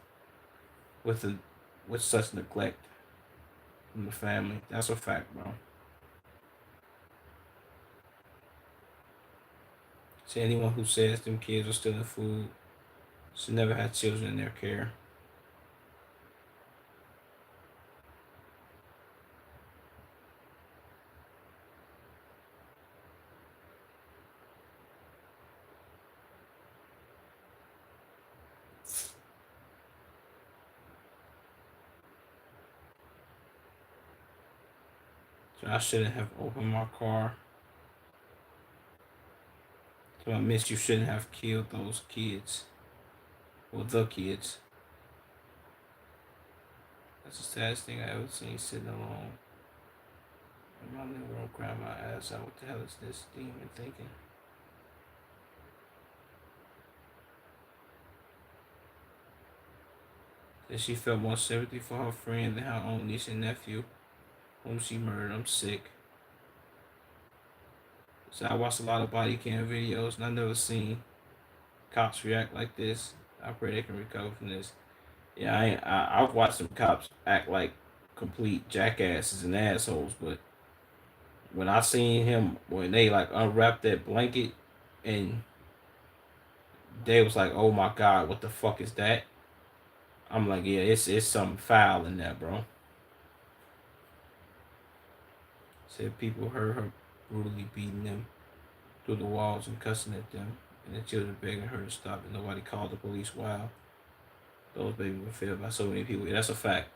with the with such neglect from the family. That's a fact, bro. See, anyone who says them kids are stealing food should never have children in their care. So I shouldn't have opened my car. So I miss you shouldn't have killed those kids. Well, the kids. That's the saddest thing I ever seen sitting alone. In my living room crying my ass out. What the hell is this demon thinking? That she felt more sympathy for her friend than her own niece and nephew, whom she murdered. I'm sick. So I watched a lot of body cam videos and I never seen cops react like this. I pray they can recover from this. Yeah, I've watched some cops act like complete jackasses and assholes, but when I seen him when they like unwrapped that blanket and they was like, "Oh my god, what the fuck is that?" I'm like, "Yeah, it's something foul in there, bro." Said people heard her brutally beating them through the walls and cussing at them, and the children begging her to stop, and nobody called the police. Wow, those babies were fed by so many people. Yeah, that's a fact.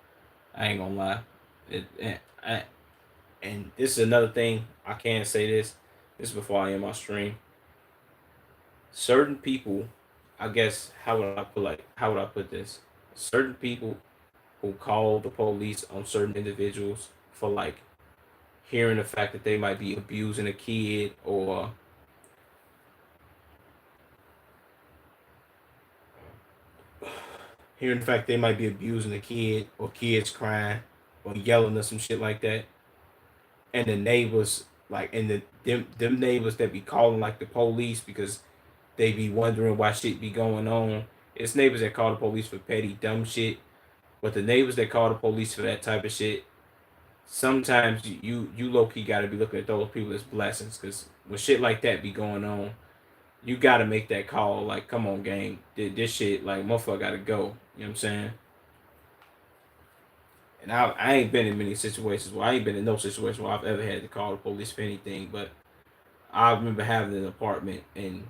I ain't gonna lie. And this is another thing. I can't say this. This is before I end my stream. Certain people, I guess, how would I put this? Certain people who call the police on certain individuals for like hearing the fact that they might be abusing a kid or hearing the fact they might be abusing a kid or kids crying or yelling or some shit like that, and the neighbors like and them neighbors that be calling like the police because they be wondering why shit be going on. It's neighbors that call the police for petty dumb shit, but the neighbors that call the police for that type of shit, sometimes you low key got to be looking at those people as blessings because when shit like that be going on, you got to make that call. Like, come on, gang, this shit like motherfucker got to go. You know what I'm saying? And I ain't been in many situations where I ain't been in no situation where I've ever had to call the police for anything, but I remember having an apartment and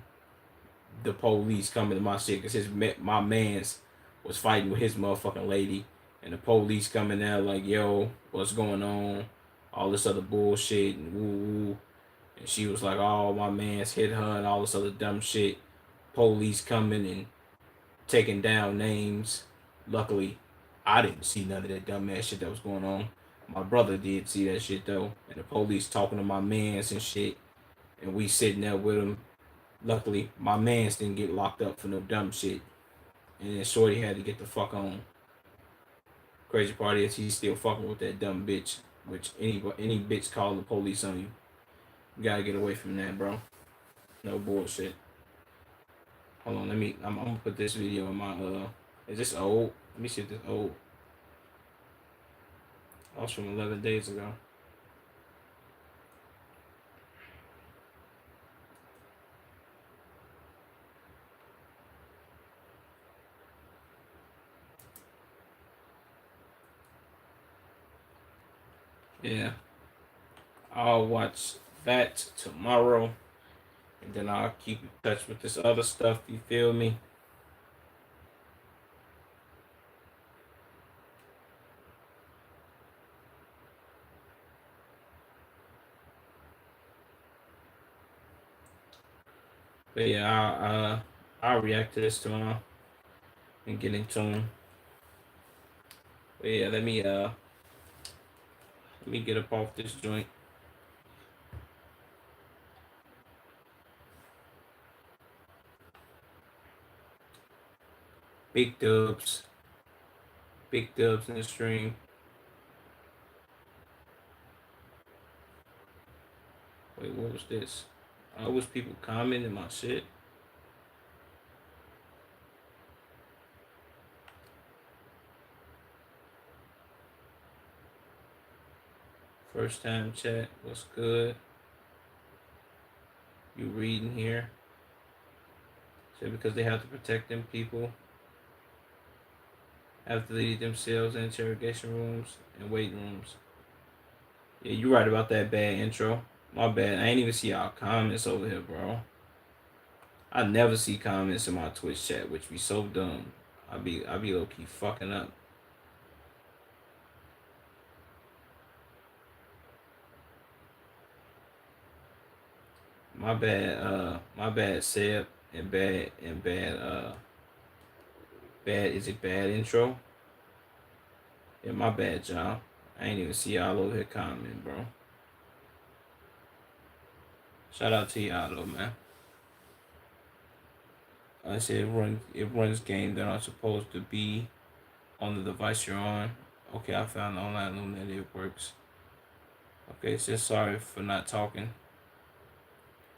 the police coming to my shit because my man's was fighting with his motherfucking lady, and the police coming there like, yo, what's going on? All this other bullshit and woo woo. And she was like, oh, my man's hit her and all this other dumb shit. Police coming and taking down names. Luckily, I didn't see none of that dumbass shit that was going on. My brother did see that shit though, and the police talking to my mans and shit, and we sitting there with him. Luckily, my mans didn't get locked up for no dumb shit, and then Shorty had to get the fuck on. Crazy part is he's still fucking with that dumb bitch. Which any bitch calling the police on you, you gotta get away from that, bro. No bullshit. Hold on, I'm gonna put this video in my Is this old? Let me see if this old. I was from 11 days ago. Yeah, I'll watch that tomorrow, and then I'll keep in touch with this other stuff. You feel me? But yeah, I'll react to this tomorrow and get into them. But yeah, let me get up off this joint. Big dubs. Big dubs in the stream. Wait, what was this? Oh, was people commenting my shit? First time chat. What's good? You reading here? So because they have to protect them people, have to lead themselves in interrogation rooms and waiting rooms. Yeah, you right about that bad intro. My bad. I ain't even see y'all comments over here, bro. I never see comments in my Twitch chat, which be so dumb. I be low key fucking up. My bad, Seb, and bad. Is it bad intro? Yeah, my bad, y'all. I ain't even see y'all over here commenting, bro. Shout out to y'all though, man. I said it runs games that aren't supposed to be on the device you're on. Okay, I found the online illuminated. It works. Okay, so sorry for not talking.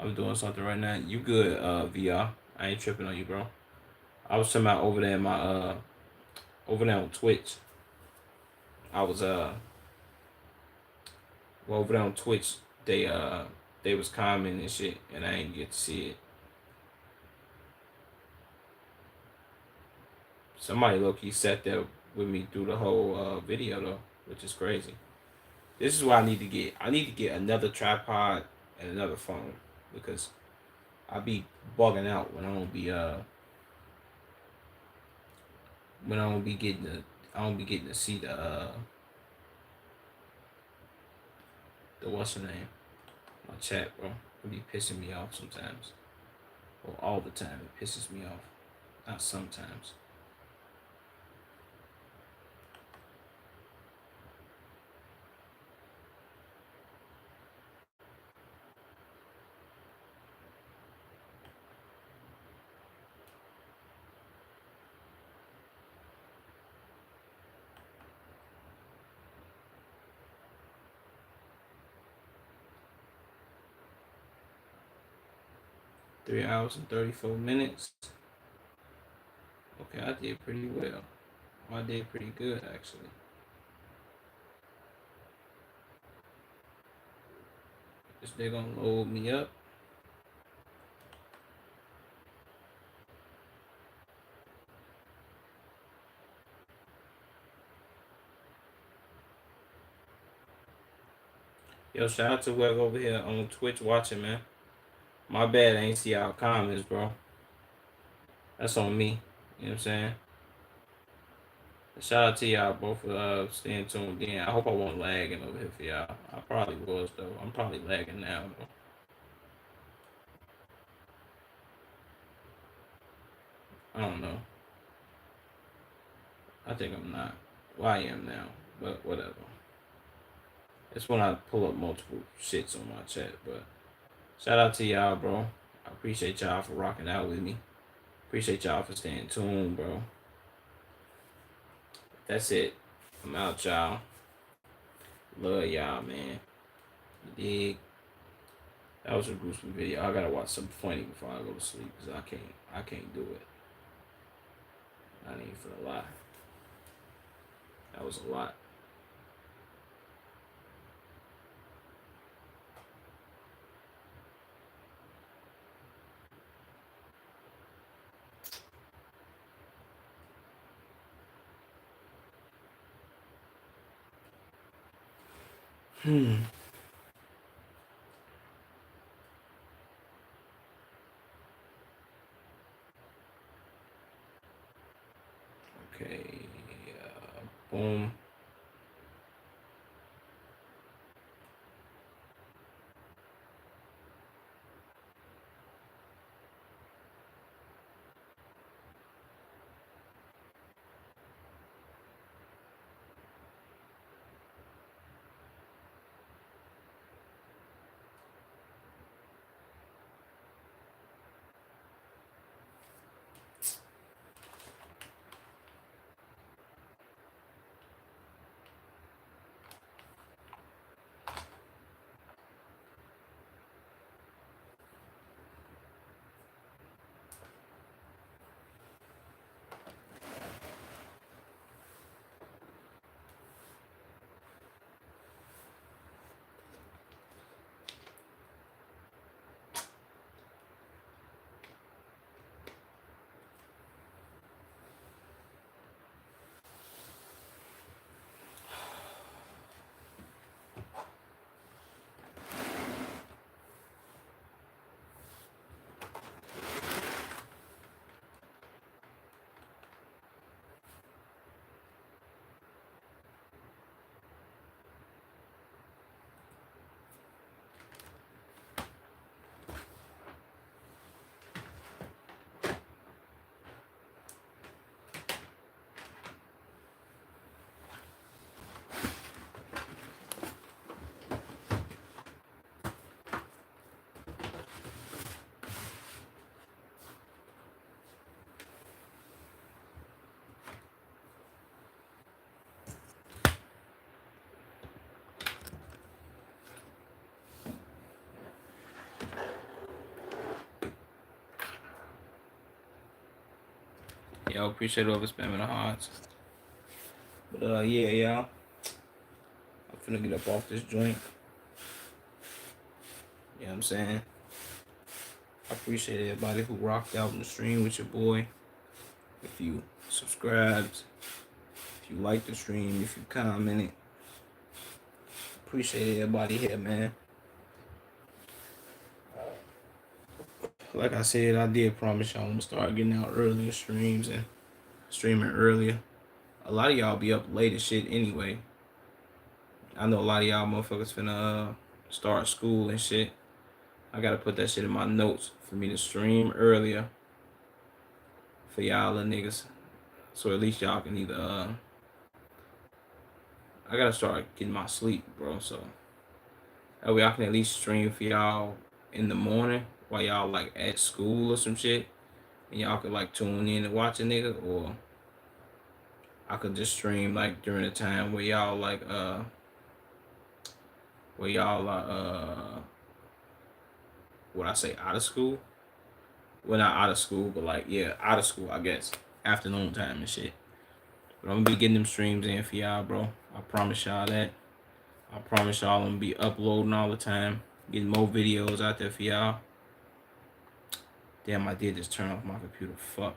I'm doing something right now. You good, VR? I ain't tripping on you, bro. I was talking about over there in my over there on Twitch. I was well, over there on Twitch. They was commenting and shit, and I ain't get to see it. Somebody low key sat there with me through the whole video though, which is crazy. This is what I need to get. I need to get another tripod and another phone because I be bugging out when I don't be getting the I don't be getting to see the what's her name, my chat, bro. It be pissing me off sometimes. Well, all the time it pisses me off. Not sometimes. $3 and 34 minutes. Okay, I did pretty well. I did pretty good actually. Is they gonna load me up? Yo, shout out to whoever over here on Twitch watching, man. My bad, I ain't see y'all comments, bro. That's on me. You know what I'm saying? Shout out to y'all both for staying tuned in. I hope I won't lagging over here for y'all. I probably was though. I'm probably lagging now though. I don't know. I think I'm not. Well, I am now, but whatever. It's when I pull up multiple shits on my chat. But shout out to y'all, bro. I appreciate y'all for rocking out with me. Appreciate y'all for staying tuned, bro. That's it. I'm out, y'all. Love y'all, man. You dig? That was a gruesome video. I gotta watch something funny before I go to sleep because I can't do it. Not even for a lie. That was a lot. Okay. Boom. Yo, appreciate whoever spamming the hearts. But yeah, y'all. I'm finna get up off this joint. You know what I'm saying? I appreciate everybody who rocked out in the stream with your boy. If you subscribed, if you liked the stream, if you commented. Appreciate everybody here, man. Like I said, I did promise y'all I'm gonna start getting out earlier streams and streaming earlier. A lot of y'all be up late as shit anyway. I know a lot of y'all motherfuckers finna start school and shit. I gotta put that shit in my notes for me to stream earlier for y'all little niggas. So at least y'all can either I gotta start getting my sleep, bro. So that way I can at least stream for y'all in the morning while y'all like at school or some shit. And y'all could like tune in and watch a nigga, or I could just stream like during the time where y'all like where y'all are what I say out of school. Well, not out of school, but like yeah, out of school, I guess. Afternoon time and shit. But I'm gonna be getting them streams in for y'all, bro. I promise y'all that. I promise y'all I'm gonna be uploading all the time, getting more videos out there for y'all. Damn, I did just turn off my computer. Fuck.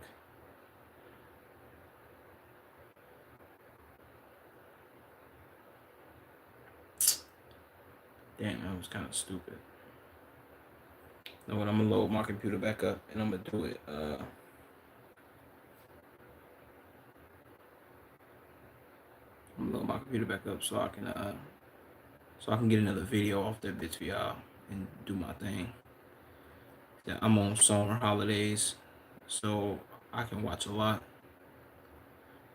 Damn, that was kind of stupid. Know what? I'm gonna load my computer back up and I'm gonna do it. I'm gonna load my computer back up so I can get another video off that bitch for y'all and do my thing. Yeah, I'm on summer holidays, so I can watch a lot.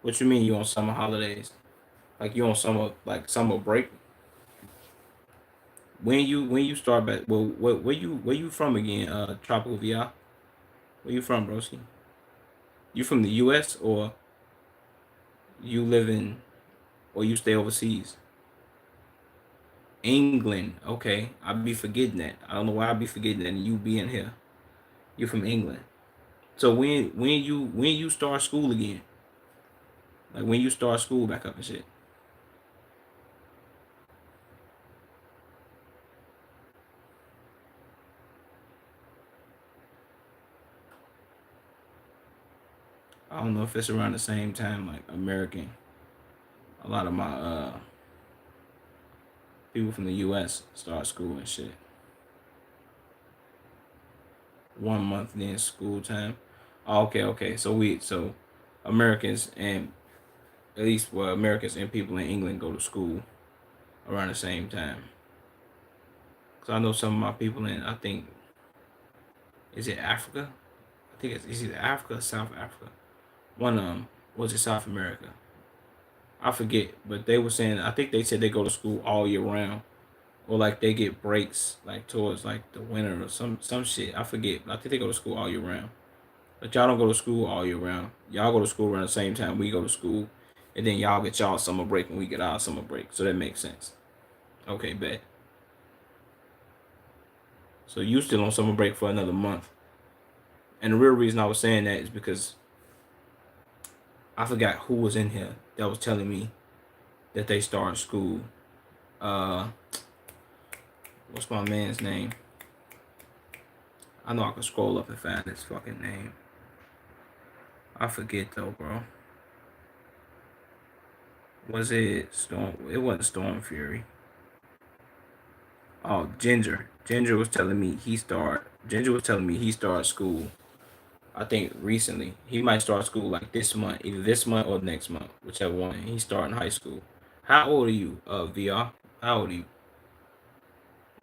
What you mean you on summer holidays? Like you on summer break? When you start back? Well, where you from again? Tropical VR. Where you from, broski? You from the U.S. or you live in, or you stay overseas? England. Okay, I be forgetting that. I don't know why I be forgetting that. And you being here, you from England. So when you start school again? Like when you start school back up and shit. I don't know if it's around the same time like American. A lot of my people from the U.S. start school and shit. 1 month then school time. Oh, okay. So Americans and at least Americans and people in England go to school around the same time. Cause I know some of my people in I think is it Africa? I think it's either Africa or South Africa. One of them was it South America. I forget, but they were saying I think they said they go to school all year round, or like they get breaks like towards like the winter or some shit. I forget, but I think they go to school all year round. But y'all don't go to school all year round. Y'all go to school around the same time we go to school, and then y'all get y'all summer break when we get our summer break. So that makes sense. Okay, bet. So you still on summer break for another month. And the real reason I was saying that is because I forgot who was in here that was telling me that they start school. Uh, what's my man's name? I know I can scroll up and find his fucking name. I forget though, bro. Was it Storm? It wasn't Storm Fury. Oh, Ginger. Ginger was telling me he started school. I think recently. He might start school like this month, either this month or next month, whichever one. He's starting high school. How old are you, VR? How old are you?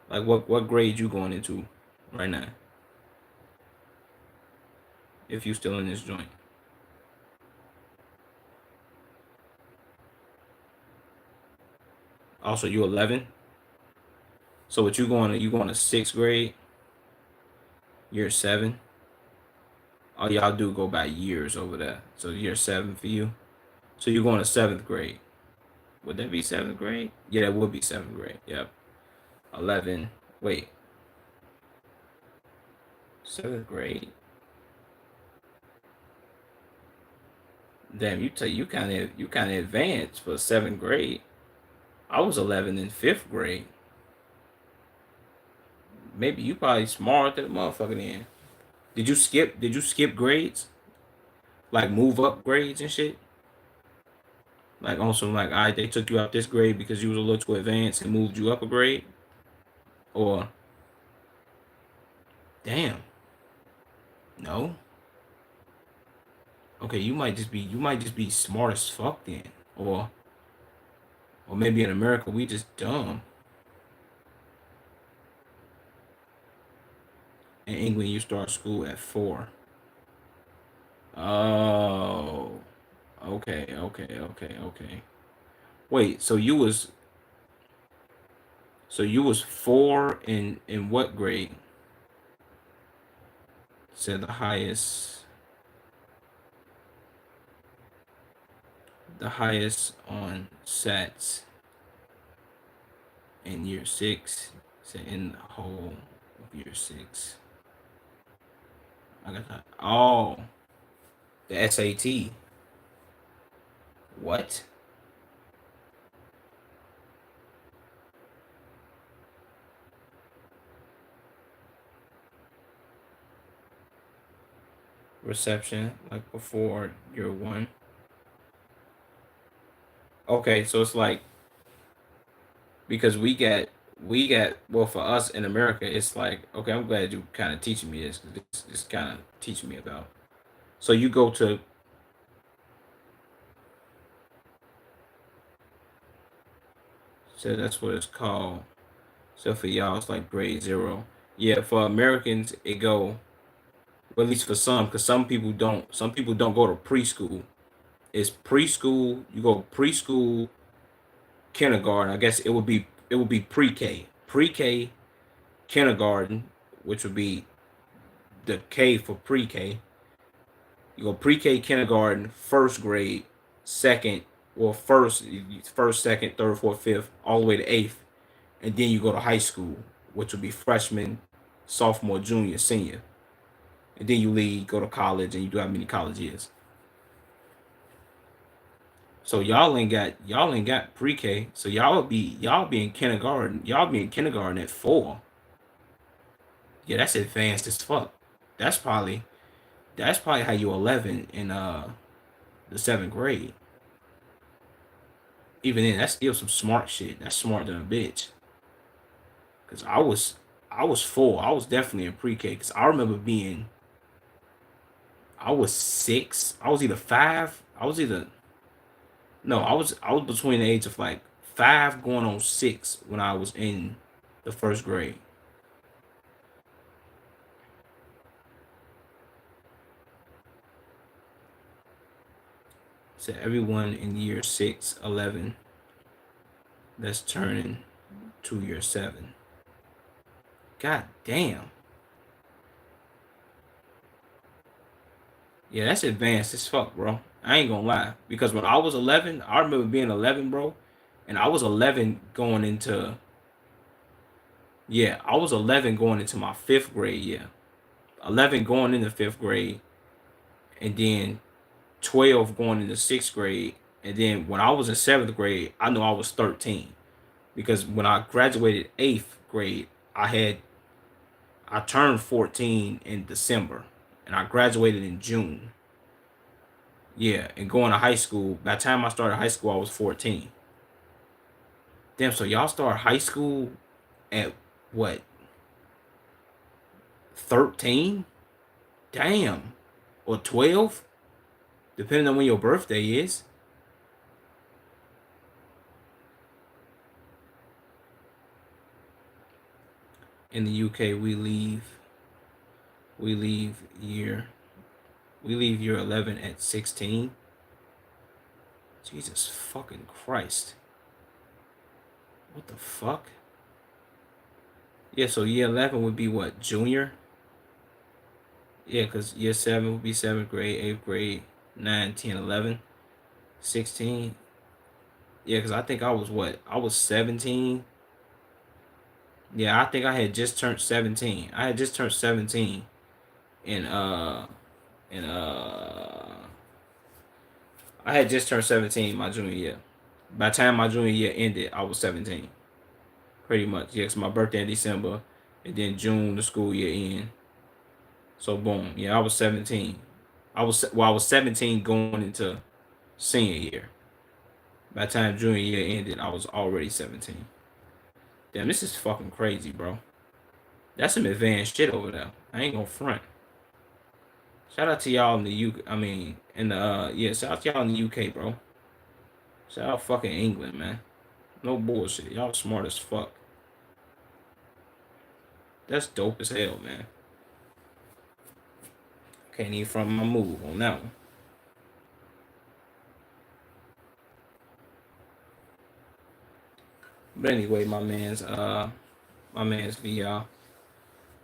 Like what grade you going into right now? If you still in this joint. Also, you 11. So what you going to? You going to sixth grade? Year 7. Oh, y'all do go by years over there. So year 7 for you. So you're going to 7th grade. Would that be 7th grade? Yeah, that would be 7th grade. Yep. 11. Wait. 7th grade. Damn, you kind of advanced for 7th grade. I was 11 in 5th grade. Maybe you probably smarter than the motherfucker then. Did you skip grades? Like move up grades and shit? Like on some like, all right, they took you out this grade because you was a little too advanced and moved you up a grade? Or damn, no. Okay, you might just be smart as fuck then. Or or maybe in America we just dumb. In England you start school at 4. Oh. Okay. Wait, so you was 4 in what grade? Said the highest on SATs in year 6. Said in the whole of year 6. I got that. Oh, the SAT. What? Reception like before year 1. Okay, so it's like because we got well for us in America, it's like okay, I'm glad you kind of teaching me this because this kind of teaching me about. So you go to so that's what it's called. So for y'all, it's like grade 0. Yeah, for Americans, it go well, at least for some, because some people don't. Some people don't go to preschool. It's preschool. You go preschool, kindergarten. I guess it would be pre-K, pre-K, kindergarten, which would be the K for pre-K. You go pre-K, kindergarten, 1st grade, second, or first, second, third, fourth, fifth, all the way to 8th, and then you go to high school, which would be freshman, sophomore, junior, senior, and then you leave, go to college, and you do how many college years. So y'all ain't got pre-K. So y'all be in kindergarten. Y'all be in kindergarten at 4. Yeah, that's advanced as fuck. That's probably that's probably how you 11 in the 7th grade. Even then, that's still some smart shit. That's smarter than a bitch. Cause I was 4. I was definitely in pre-K. Cause I remember being I was 6. I was either 5. I was either no. I was between the age of like 5 going on 6 when I was in the 1st grade. So everyone in year 6, 11, that's turning to year 7. God damn. Yeah, that's advanced as fuck, bro. I ain't gonna lie. Because when I was 11, I remember being 11, bro. And I was 11 going into, yeah, I was 11 going into my 5th grade year. 11 going into 5th grade. And then 12 going into 6th grade. And then when I was in 7th grade, I knew I was 13. Because when I graduated 8th grade, I turned 14 in December and I graduated in June. Yeah, and going to high school, by the time I started high school, I was 14. Damn, so y'all start high school at what, 13? Damn. Or 12? Depending on when your birthday is. In the UK, we leave year we leave year 11 at 16. Jesus fucking Christ. What the fuck? Yeah, so year 11 would be what, junior? Yeah, because year 7 would be 7th grade, 8th grade, 9, 10, 11, 16. Yeah, because I think I was what? I was 17. Yeah, I think I had just turned 17. I had just turned 17 in in I had just turned 17 my junior year. By the time my junior year ended, I was 17. Pretty much. Yeah, 'cause my birthday in December, and then June the school year end. So boom. Yeah, I was 17. I was 17 going into senior year. By the time junior year ended, I was already 17. Damn, this is fucking crazy, bro. That's some advanced shit over there. I ain't gonna front. Shout out to y'all in the UK. I mean, in the yeah, shout out to y'all in the UK, bro. Shout out fucking England, man. No bullshit. Y'all smart as fuck. That's dope as hell, man. Can't even front my move on that one. But anyway, my man's VR.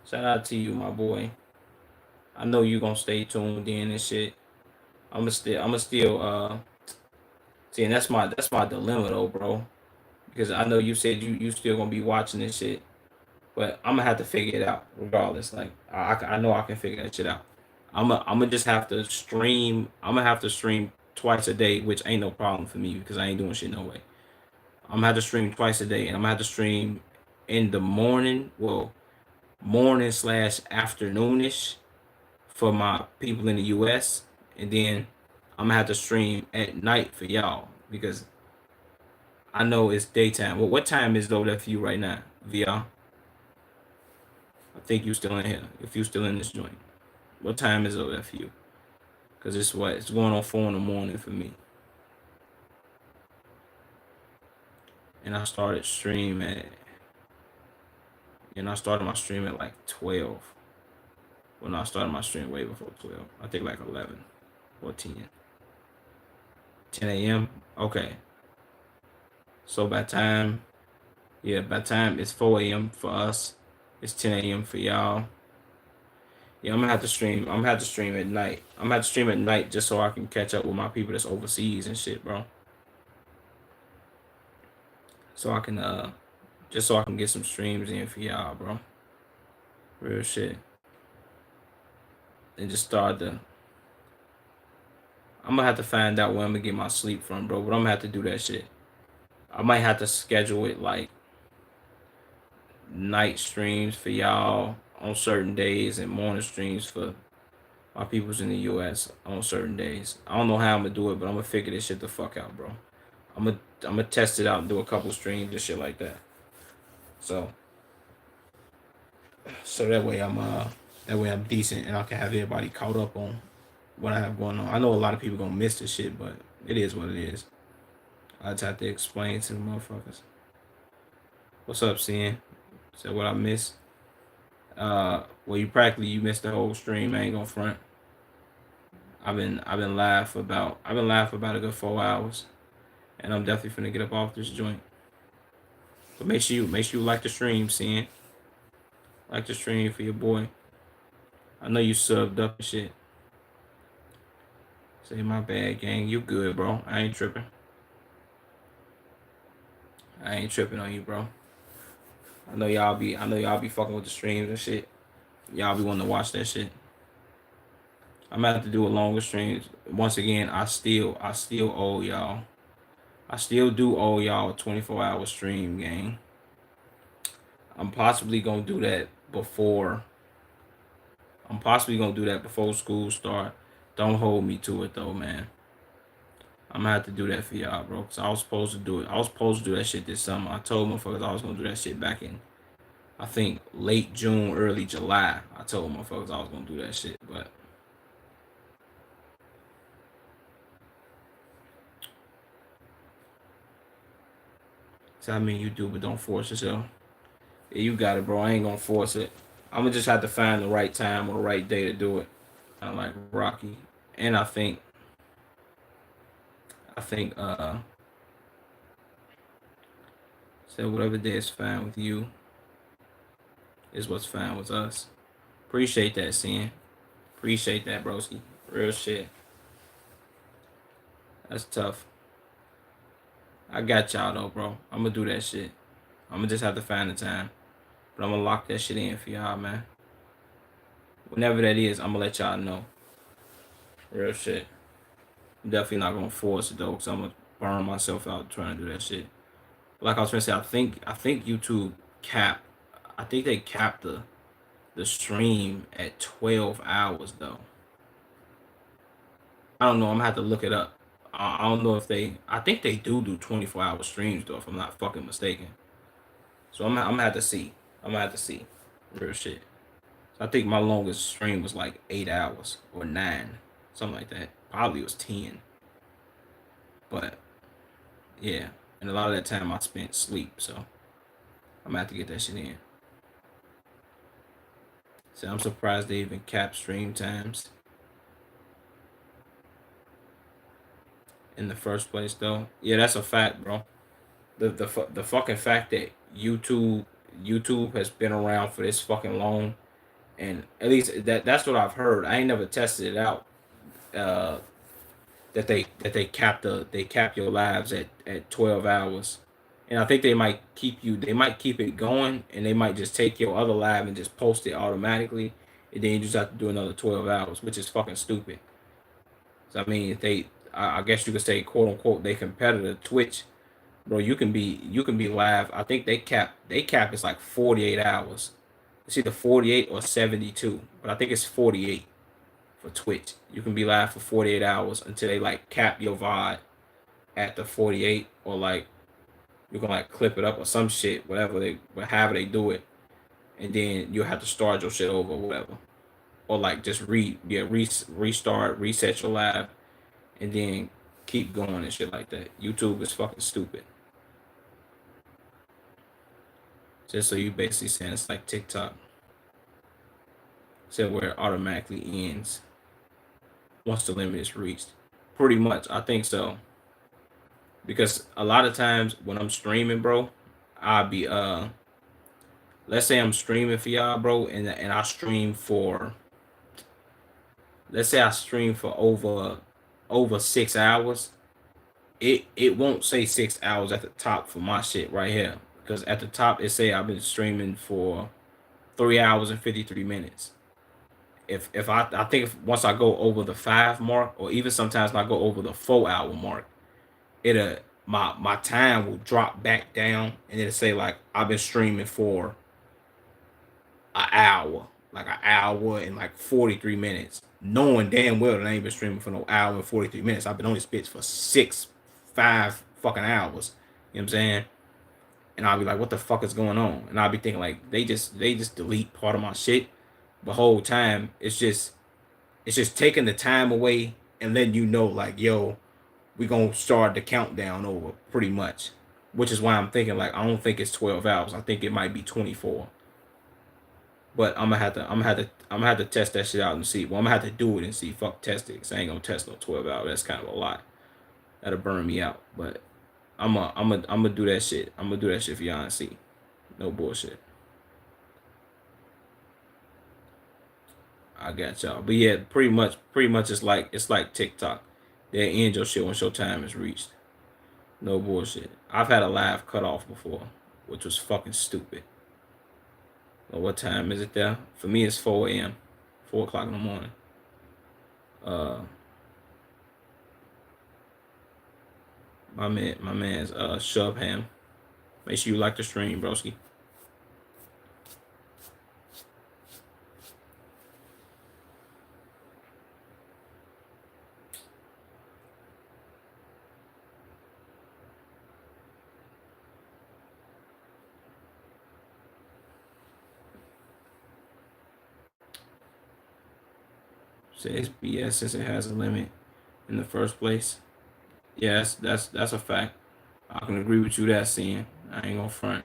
Shout out to you, my boy. I know you gonna stay tuned in and shit. I'ma still see, and that's my dilemma though, bro. Because I know you said you still gonna be watching this shit, but I'm gonna have to figure it out regardless. Like I know I can figure that shit out. I'm gonna just have to stream. I'm gonna have to stream twice a day, which ain't no problem for me because I ain't doing shit no way. I'm gonna have to stream twice a day, and I'm gonna have to stream in the morning. Well, morning slash afternoonish for my people in the U.S. and then I'm gonna have to stream at night for y'all because I know it's daytime. Well, what time is it over there for you right now, VR? I think you still in here. If you still in this joint, what time is it over there for you? Cause it's what it's going on 4 in the morning for me, and I started stream at I started my stream at like 12. Well, no, I started my stream way before 12. I think like 11 or 10. 10 a.m. Okay, so by time it's 4 a.m. for us, it's 10 a.m. for y'all. Yeah, I'm gonna have to stream. I'm gonna have to stream at night. I'm gonna have to stream at night just so I can catch up with my people that's overseas and shit, bro. So I can just so I can get some streams in for y'all, bro. Real shit. And just start the. I'm gonna have to find out where I'm gonna get my sleep from, bro. But I'm gonna have to do that shit. I might have to schedule it like night streams for y'all on certain days and morning streams for my peoples in the US on certain days. I don't know how I'm gonna do it, but I'm gonna figure this shit the fuck out, bro. I'm gonna test it out and do a couple streams and shit like that. So that way I'm decent and I can have everybody caught up on what I have going on. I know a lot of people gonna miss this shit, but it is what it is. I just have to explain to the motherfuckers. What's up, Sin? Said what I missed. Well, you missed the whole stream. I ain't gonna front. I've been live for about a good 4 hours, and I'm definitely finna get up off this joint. But make sure you like the stream, Sin. Like the stream for your boy. I know you subbed up and shit. Say my bad, gang. You good, bro? I ain't tripping. I ain't tripping on you, bro. I know y'all be fucking with the streams and shit. Y'all be wanting to watch that shit. I'm gonna have to do a longer streams. Once again, I still owe y'all. I still do owe y'all a 24-hour stream, gang. I'm possibly gonna do that before. I'm possibly gonna do that before school start. Don't hold me to it though, man. I'm gonna have to do that for y'all, bro. Cause I was supposed to do it. I was supposed to do that shit this summer. I told motherfuckers I was gonna do that shit back in, I think late June, early July. I told motherfuckers I was gonna do that shit, but so I mean you do, but don't force yourself. Yeah, you got it, bro. I ain't gonna force it. I'm gonna just have to find the right time or the right day to do it. I like Rocky, and I think so whatever day is fine with you is what's fine with us. Appreciate that, Sin. Appreciate that, broski. Real shit. That's tough. I got y'all though, bro. I'm gonna do that shit. I'm gonna just have to find the time, but I'm gonna lock that shit in for y'all, man. Whenever that is, I'm gonna let y'all know. Real shit. I'm definitely not gonna force it though, because I'm gonna burn myself out trying to do that shit. Like I was trying to say, I think YouTube cap. I think they capped the stream at 12 hours though. I don't know. I'm gonna have to look it up. I don't know if they. I think they do 24-hour streams though, if I'm not fucking mistaken. So I'm gonna have to see. I'm gonna have to see. Real shit. So I think my longest stream was like 8 hours or 9, something like that. Probably it was 10. But yeah, and a lot of that time I spent sleep. So I'm gonna have to get that shit in. So I'm surprised they even cap stream times in the first place though. Yeah, that's a fact, bro. The fucking fact that YouTube has been around for this fucking long, and at least that's what I've heard. I ain't never tested it out. Uh, they cap your lives at 12 hours, and I think they might keep it going, and they might just take your other live and just post it automatically, and then you just have to do another 12 hours, which is fucking stupid. So I mean, I guess you could say, quote unquote, they competitor Twitch. Bro, you can be live. I think they cap is like 48 hours. It's either 48 or 72, but I think it's 48 for Twitch. You can be live for 48 hours until they like cap your VOD at the 48, or like you can like clip it up or some shit, however they do it, and then you have to start your shit over or whatever, or like just restart, reset your live, and then keep going and shit like that. YouTube is fucking stupid. Just so you basically saying it's like TikTok, so where it automatically ends once the limit is reached. Pretty much, I think so. Because a lot of times when I'm streaming, bro, I'll be let's say I'm streaming for y'all, bro, and I stream for, let's say I stream for over 6 hours. It won't say 6 hours at the top for my shit right here, because at the top it say I've been streaming for 3 hours and 53 minutes. If I think if once I go over the 5 mark, or even sometimes when I go over the 4 hour mark, it'll my time will drop back down, and it'll say like I've been streaming for an hour, like an hour and like 43 minutes, knowing damn well that I ain't been streaming for no hour and 43 minutes. I've been on this bitch for 5 fucking hours. You know what I'm saying? And I'll be like, what the fuck is going on? And I'll be thinking like they just delete part of my shit. The whole time it's just taking the time away and letting you know like, yo, we gonna start the countdown over pretty much. Which is why I'm thinking like I don't think it's 12 hours. I think it might be 24. But I'm gonna have to test that shit out and see. Well, I'm gonna have to do it and see. Fuck test it, cause I ain't gonna test no 12 hours. That's kind of a lot. That'll burn me out. But I'm gonna do that shit. I'm gonna do that shit for y'all and see. No bullshit. I got y'all. But yeah, pretty much it's like TikTok. They end your shit when your time is reached. No bullshit. I've had a live cut off before, which was fucking stupid. Well, what time is it there? For me, it's 4 a.m. 4 o'clock in the morning. Uh, my man's Shove Ham. Make sure you like the stream, broski. Says BS since it has a limit in the first place. Yes, that's a fact. I can agree with you that, seeing. I ain't gonna front.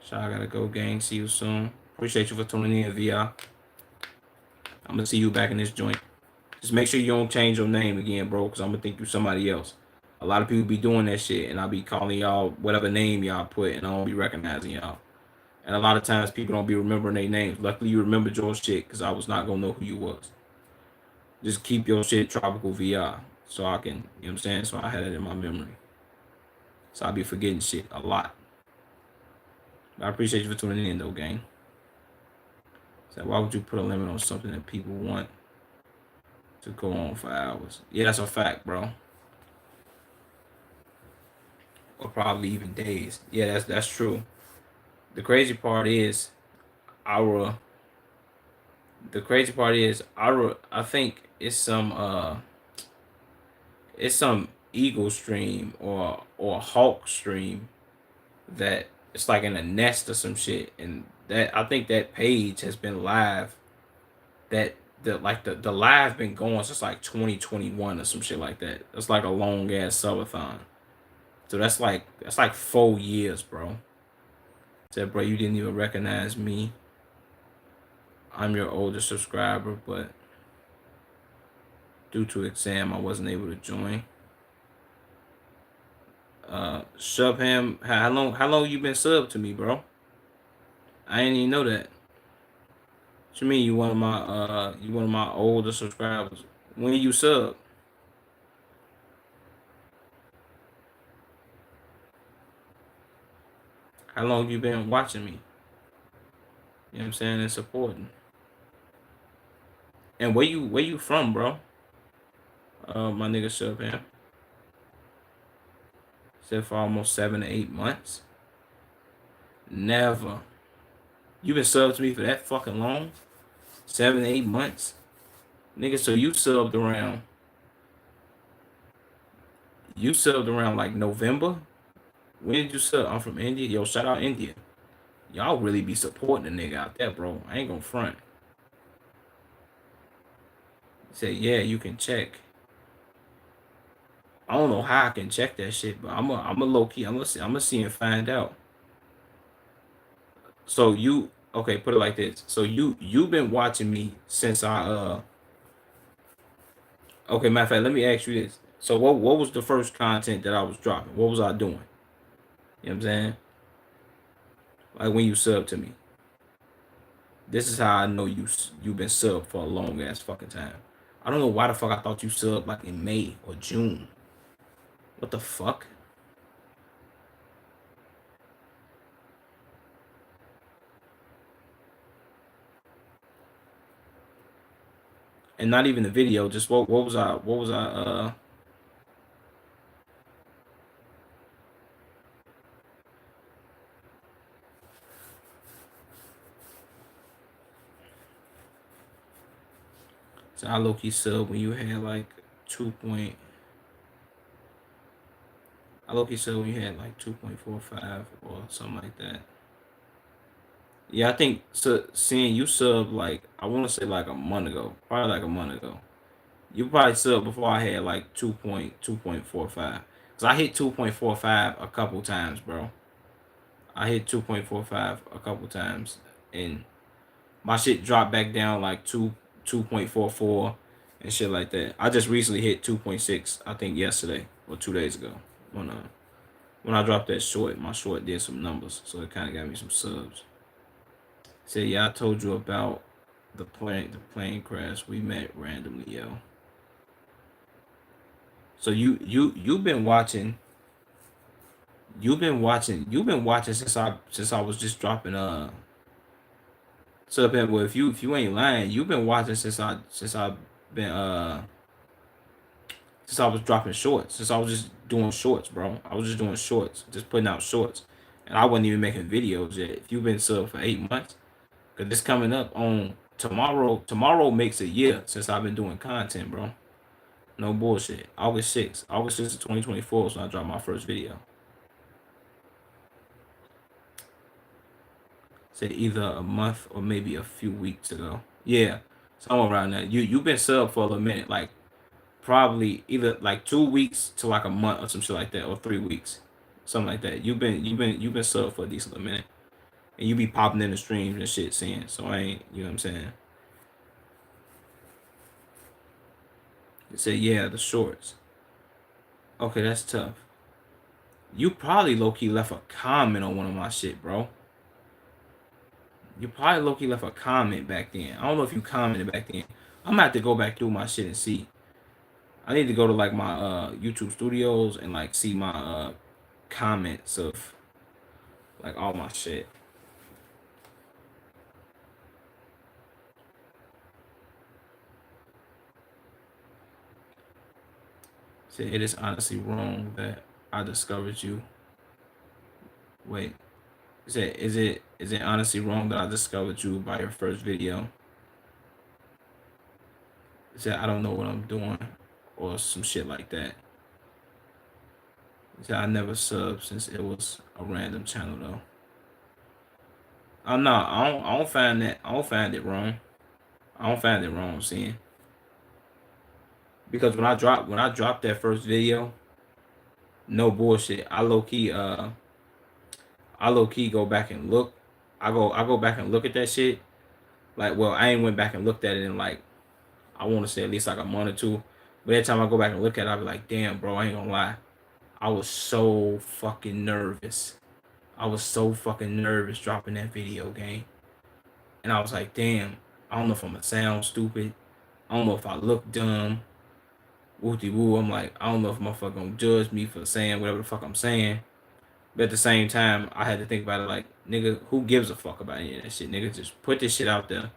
So I gotta go, gang. See you soon. Appreciate you for tuning in, VR. I'm gonna see you back in this joint. Just make sure you don't change your name again, bro, because I'm gonna think you somebody else. A lot of people be doing that shit, and I'll be calling y'all whatever name y'all put, and I don't be recognizing y'all. And a lot of times people don't be remembering their names. Luckily, you remembered your shit, because I was not gonna know who you was. Just keep your shit Tropical VR, so I can, you know what I'm saying? So I had it in my memory. So I'll be forgetting shit a lot. But I appreciate you for tuning in, though, gang. So why would you put a limit on something that people want? to go on for hours. Yeah, that's a fact, bro. Or probably even days. Yeah, that's true. The crazy part is our I think it's some eagle stream or hawk stream that it's like in a nest or some shit, and that I think that page has been live, that the live been going since like 2021 or some shit like that. That's like a long ass subathon. So that's like 4 years, bro. Said, bro, you didn't even recognize me. I'm your oldest subscriber, but due to exam, I wasn't able to join. Shubham, how long you been subbed to me, bro? I didn't even know that. What you mean you one of my older subscribers? When you sub? How long you been watching me? You know what I'm saying? And supporting. And where you from, bro? My nigga Shubham. Said for almost 7 to 8 months. Never. You been subbed to me for that fucking long? 7 to 8 months? Nigga, so you subbed around like November? When did you sub? I'm from India. Yo, shout out India. Y'all really be supporting the nigga out there, bro. I ain't gonna front. Say, yeah, you can check. I don't know how I can check that shit, but I'm a low key. I'm gonna see and find out. So you okay? Put it like this. So you've been watching me since I. Okay, matter of fact, let me ask you this. So what was the first content that I was dropping? What was I doing? You know what I'm saying? Like when you sub to me. This is how I know you've been sub for a long ass fucking time. I don't know why the fuck I thought you subbed like in May or June. What the fuck? And not even the video. Just what was I? What was I? So I low key sub when you had like 2. I low key sub when you had like 2.45 or something like that. Yeah, I think so. Seeing you sub like I want to say like a month ago, probably like a month ago. You probably subbed before I had like 2.45. Cause I hit 2.45 a couple times, bro. I hit 2.45 a couple times, and my shit dropped back down like 2.44 and shit like that. I just recently hit 2.6, I think yesterday or 2 days ago. When uh when I dropped that short, my short did some numbers, so it kind of got me some subs. Say, yeah, I told you about the plane crash. We met randomly, yo. So you've been watching since I was just dropping so well, if you ain't lying, you've been watching been since I was dropping shorts, since I was just doing shorts, bro. I was just doing shorts, just putting out shorts. And I wasn't even making videos yet. If you've been sub for 8 months, cause this coming up on tomorrow. Tomorrow makes a year since I've been doing content, bro. No bullshit. August 6th. August 6th of 2024 is when I dropped my first video. Say either a month or maybe a few weeks ago. Yeah. Somewhere around that. You've been sub for a little minute, like probably either like 2 weeks to like a month or some shit like that, or 3 weeks. Something like that. You've been sub for a decent little minute. And you be popping in the streams and shit saying, so I ain't, you know what I'm saying? You say, yeah, the shorts. Okay, that's tough. You probably low key left a comment on one of my shit, bro. You probably low key left a comment back then. I don't know if you commented back then. I'm gonna have to go back through my shit and see. I need to go to like my YouTube studios and like see my comments of like all my shit. So it is honestly wrong that I discovered you. Wait, is it honestly wrong that I discovered you by your first video? Said I don't know what I'm doing, or some shit like that. Said I never subbed since it was a random channel though. I'm not. I don't find that. I don't find it wrong. I don't find it wrong, seeing, because when I dropped that first video, no bullshit. I low key go back and look. I go back and look at that shit. Like, well, I ain't went back and looked at it in like, I want to say at least like a month or two. But every time I go back and look at it, I be like, damn, bro, I ain't gonna lie. I was so fucking nervous. I was so fucking nervous dropping that video game. And I was like, damn, I don't know if I'm gonna sound stupid. I don't know if I look dumb. Wooty woo. I'm like, I don't know if motherfucker gonna judge me for saying whatever the fuck I'm saying. But at the same time, I had to think about it like, nigga, who gives a fuck about any of that shit? Nigga, just put this shit out there.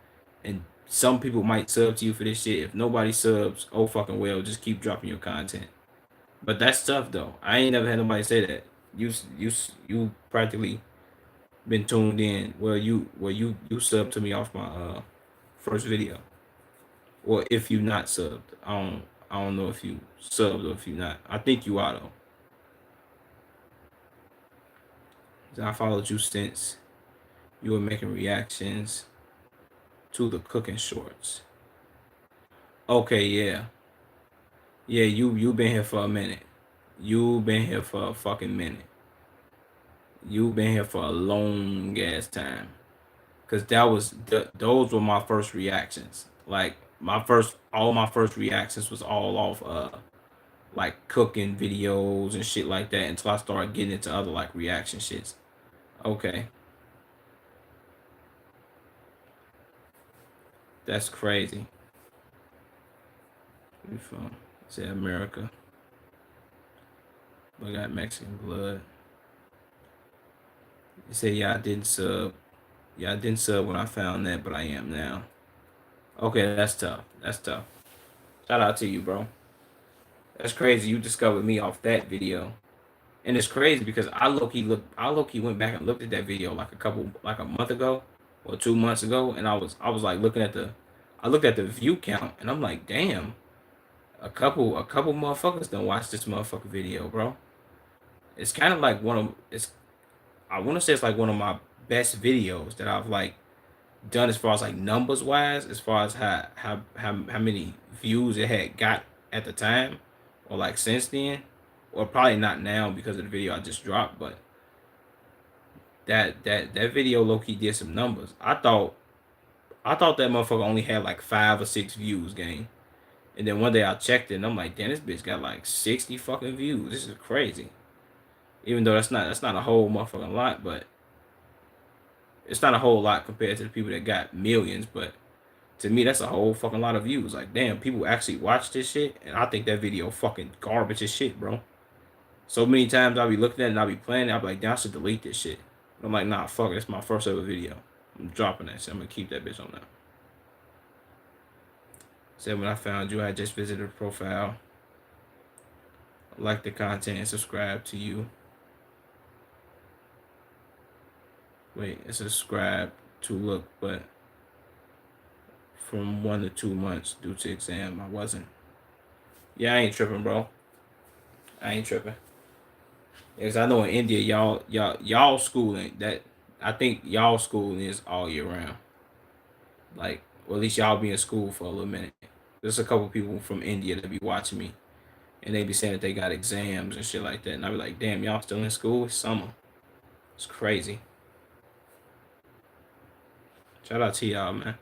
And some people might sub to you for this shit. If nobody subs, oh fucking well, just keep dropping your content. But that's tough though. I ain't never had nobody say that. You practically been tuned in. Well, you subbed to me off my first video. Or if you not subbed. I don't know if you subbed or if you not. I think you are though. I followed you since you were making reactions to the cooking shorts. Okay, yeah. Yeah, you been here for a minute. You been here for a fucking minute. You been here for a long ass time. Cause those were my first reactions. Like all my first reactions was all off like cooking videos and shit like that until I started getting into other like reaction shits. Okay. That's crazy. We from say America. But I got Mexican blood. You say yeah, I didn't sub. Yeah, I didn't sub when I found that, but I am now. Okay, that's tough. That's tough. Shout out to you, bro. That's crazy. You discovered me off that video. And it's crazy because I low key went back and looked at that video like a month ago or 2 months ago, and I was like I looked at the view count, and I'm like, damn, a couple motherfuckers done watch this motherfucker video, bro. It's kind of like I want to say it's like one of my best videos that I've like done as far as like numbers wise, as far as how many views it had got at the time, or like since then, or probably not now because of the video I just dropped, but that video low key did some numbers. I thought that motherfucker only had like 5 or 6 views, gang. And then one day I checked it and I'm like, damn, this bitch got like 60 fucking views. This is crazy. Even though that's not a whole motherfucking lot, but it's not a whole lot compared to the people that got millions, but to me that's a whole fucking lot of views. Like, damn, people actually watch this shit, and I think that video fucking garbage as shit, bro. So many times I'll be looking at it and I'll be playing it, I'll be like, damn, I should delete this shit. But I'm like, nah, fuck it, it's my first ever video. I'm dropping that shit. I'm gonna keep that bitch on there. Said when I found you, I just visited the profile, like the content, and subscribe to you. Wait, it's subscribe to look, but from 1 to 2 months due to exam, I wasn't. Yeah, I ain't tripping, bro. I ain't tripping. Because I know in India, y'all schooling that I think y'all schooling is all year round. Like, or at least y'all be in school for a little minute. There's a couple people from India that be watching me, and they be saying that they got exams and shit like that, and I be like, damn, y'all still in school? It's summer. It's crazy. Shout out to y'all, man.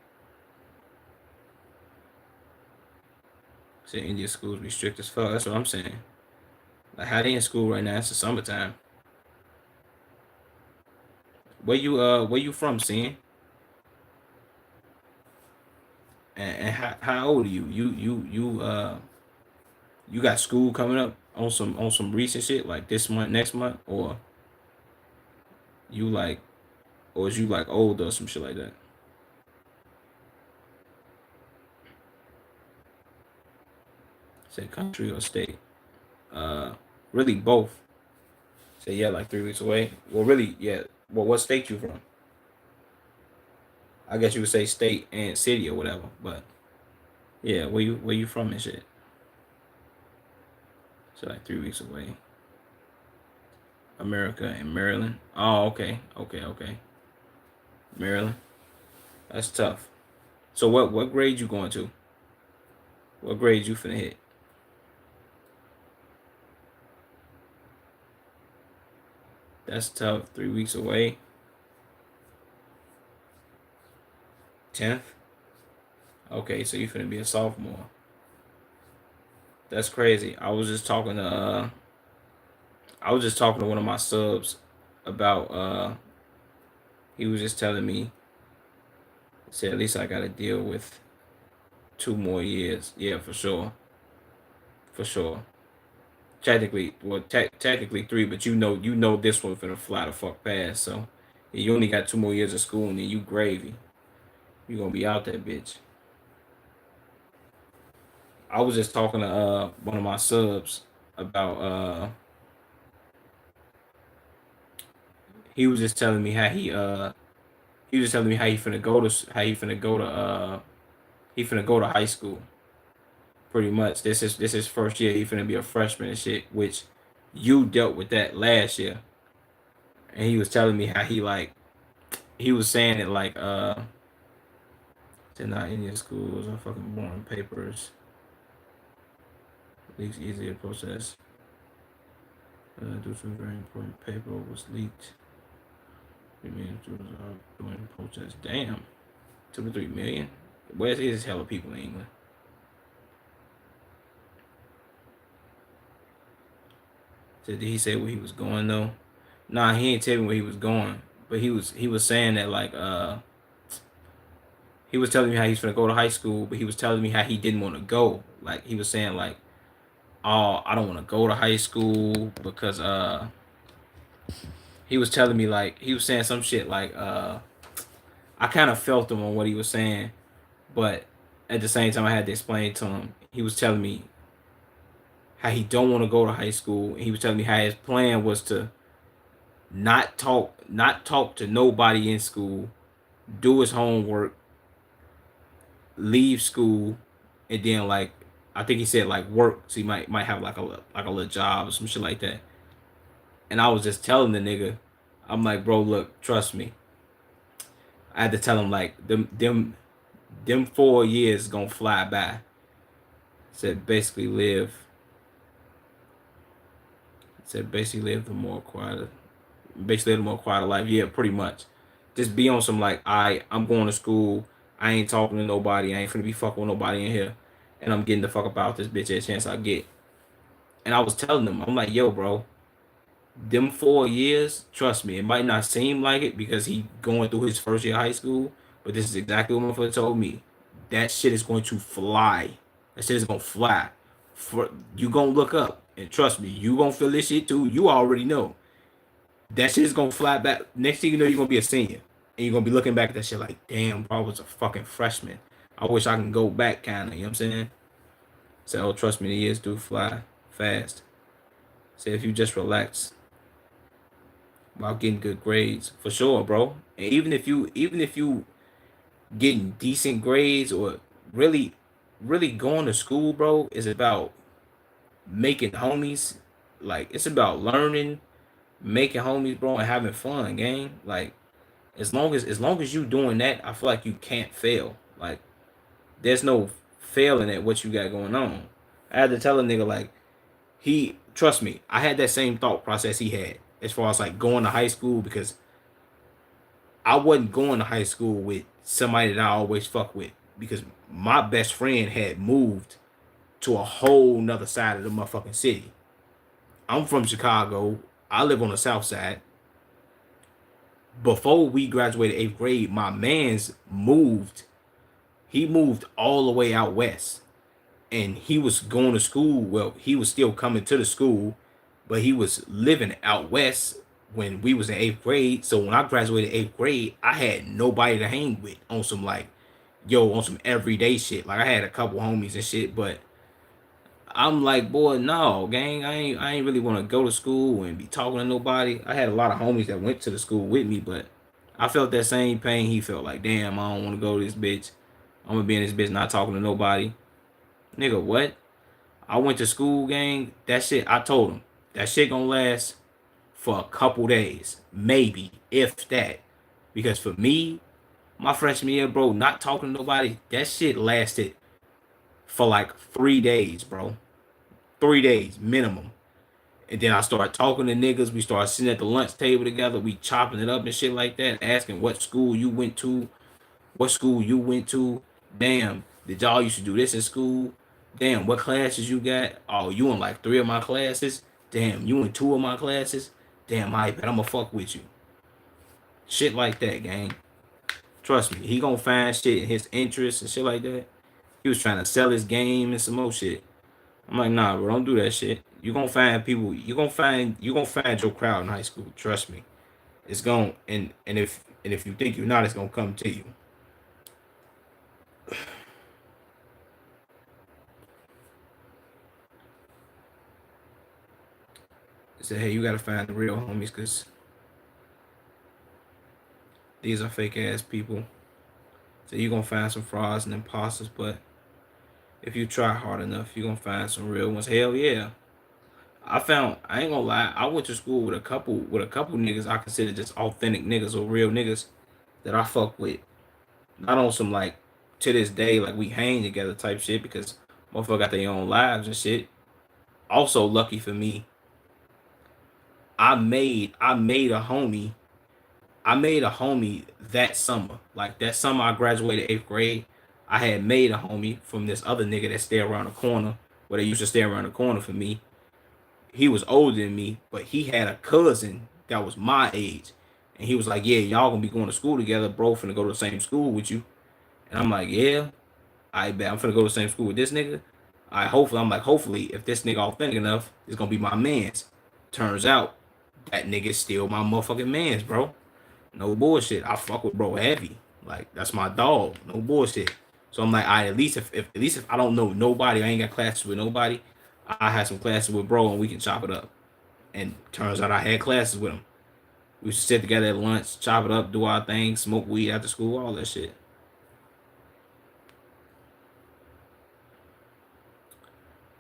Say India schools be strict as fuck. That's what I'm saying. Like, how they in school right now? It's the summertime. Where you from, seeing? And how old are you? You got school coming up on some recent shit like this month, next month, or you like, or is you like older or some shit like that? Say country or state. Really both. Say yeah, like 3 weeks away. Well, really, yeah. Well, what state you from? I guess you would say state and city or whatever. But yeah, where you from and shit. So like 3 weeks away. America and Maryland. Oh, okay. Maryland. That's tough. So what grade you going to? What grade you finna hit? That's tough. 3 weeks away. 10th. Okay, so you finna be a sophomore. That's crazy. I was just talking to one of my subs about he was just telling me, said at least I gotta deal with 2 more years. Yeah, for sure. For sure. Technically, well, technically 3, but you know this one finna fly the fuck past. So yeah, you only got 2 more years of school, and then you gravy. You gonna be out that bitch. I was just talking to one of my subs about he was just telling me how he was just telling me how he finna go to high school. Pretty much, this is first year. He finna be a freshman and shit, which you dealt with that last year. And he was telling me how he was saying it like they're not Indian schools are fucking boring papers. Leaks easier process. Due to a very important paper was leaked. 3 million students are doing protests. Damn, 2 to 3 million. Where's his hella people in England? So did he say where he was going though? Nah, he ain't tell me where he was going. But he was saying that like he was telling me how he's gonna go to high school, but he was telling me how he didn't want to go. Like he was saying like, oh, I don't want to go to high school because he was telling me like he was saying some shit like I kind of felt him on what he was saying, but at the same time I had to explain to him. He was telling me how he don't want to go to high school. And he was telling me how his plan was to not talk to nobody in school, do his homework, leave school, and then like I think he said like work, so he might have like a little job or some shit like that. And I was just telling the nigga, I'm like, bro, look, trust me. I had to tell him like them 4 years gonna fly by. Said basically live the more quiet, basically live the more quiet life. Yeah, pretty much. Just be on some like, I'm going to school. I ain't talking to nobody. I ain't finna be fucking with nobody in here, and I'm getting the fuck up out this bitch every chance I get. And I was telling them, I'm like, yo, bro, them 4 years, trust me, it might not seem like it because he going through his first year of high school, but this is exactly what my father told me. That shit is going to fly. That shit is gonna fly. For you gonna look up and trust me, you gonna feel this shit too. You already know that shit is gonna fly back. Next thing you know, you're gonna be a senior, and you're gonna be looking back at that shit like, damn, bro, I was a fucking freshman. I wish I can go back, kind of. You know what I'm saying? So, oh, trust me, the years do fly fast. So if you just relax while getting good grades, for sure, bro. And even if you getting decent grades or really really going to school, bro, is about making homies. Like it's about learning, making homies, bro, and having fun, gang. Like as long as you doing that, I feel like you can't fail. Like there's no failing at what you got going on. I had to tell a nigga like he trust me, I had that same thought process he had as far as like going to high school because I wasn't going to high school with somebody that I always fuck with because my best friend had moved to a whole nother side of the motherfucking city. I'm from Chicago. I live on the south side. Before we graduated 8th grade, my man's moved. He moved all the way out west. And he was going to school. Well, he was still coming to the school, but he was living out west when we was in 8th grade. So when I graduated 8th grade, I had nobody to hang with on some like, yo, on some everyday shit. Like I had a couple homies and shit, but I'm like, boy, no, gang, I ain't really want to go to school and be talking to nobody. I had a lot of homies that went to the school with me, but I felt that same pain he felt. Like, damn, I don't want to go to this bitch. I'm gonna be in this bitch not talking to nobody. Nigga, what? I went to school, gang. That shit, I told him, that shit gonna last for a couple days, maybe, if that. Because for me, my freshman year, bro, not talking to nobody, that shit lasted for like 3 days, bro. 3 days minimum. And then I started talking to niggas. We started sitting at the lunch table together. We chopping it up and shit like that, asking what school you went to, what school you went to. Damn, did y'all used to do this in school? Damn, what classes you got? Oh, you in like 3 of my classes? Damn, you in 2 of my classes? Damn, I bet I'ma fuck with you. Shit like that, gang. Trust me, he gonna find shit in his interests and shit like that. He was trying to sell his game and some more shit. I'm like, nah, bro, don't do that shit. You gonna find people. You gonna find your crowd in high school. Trust me. It's going and if you think you're not, it's gonna come to you. Say, hey, you gotta find the real homies, because these are fake ass people. So you gonna find some frauds and imposters, but if you try hard enough, you gonna find some real ones. Hell yeah. I ain't gonna lie, I went to school with a couple niggas I consider just authentic niggas or real niggas that I fuck with. Not on some like to this day, like we hang together type shit, because motherfucker got their own lives and shit. Also lucky for me, I made a homie. I made a homie that summer. Like that summer I graduated 8th grade. I had made a homie from this other nigga that stayed around the corner, where they used to stay around the corner for me. He was older than me, but he had a cousin that was my age. And he was like, yeah, y'all gonna be going to school together, bro, finna go to the same school with you. And I'm like, yeah, I bet I'm finna go to the same school with this nigga. Hopefully, if this nigga authentic enough, it's gonna be my man's. Turns out that nigga's still my motherfucking man's, bro. No bullshit. I fuck with bro heavy. Like that's my dog. No bullshit. So I'm like, at least if I don't know nobody, I ain't got classes with nobody. I had some classes with bro and we can chop it up. And turns out I had classes with him. We used to sit together at lunch, chop it up, do our thing, smoke weed after school, all that shit.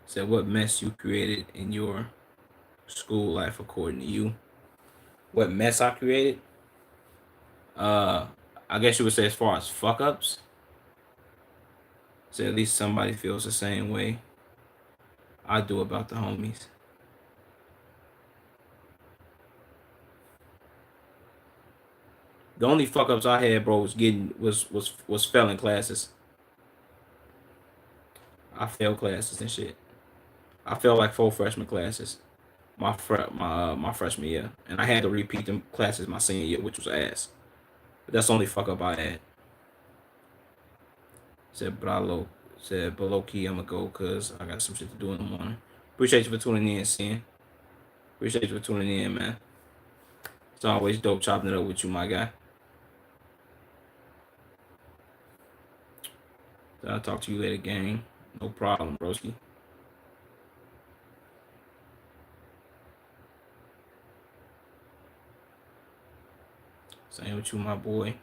Said, what mess you created in your school life according to you? What mess I created? Uh, I guess you would say as far as fuck ups. So at least somebody feels the same way I do about the homies. The only fuck ups I had, bro, was failing classes. I failed classes and shit. I failed like 4 freshman classes. My freshman year, and I had to repeat them classes my senior year, which was ass. But that's the only fuck up I had. Said, but low key, I'ma go because I got some shit to do in the morning. Appreciate you for tuning in, Sin. Appreciate you for tuning in, man. It's always dope chopping it up with you, my guy. So I'll talk to you later, gang. No problem, broski. Same with you, my boy.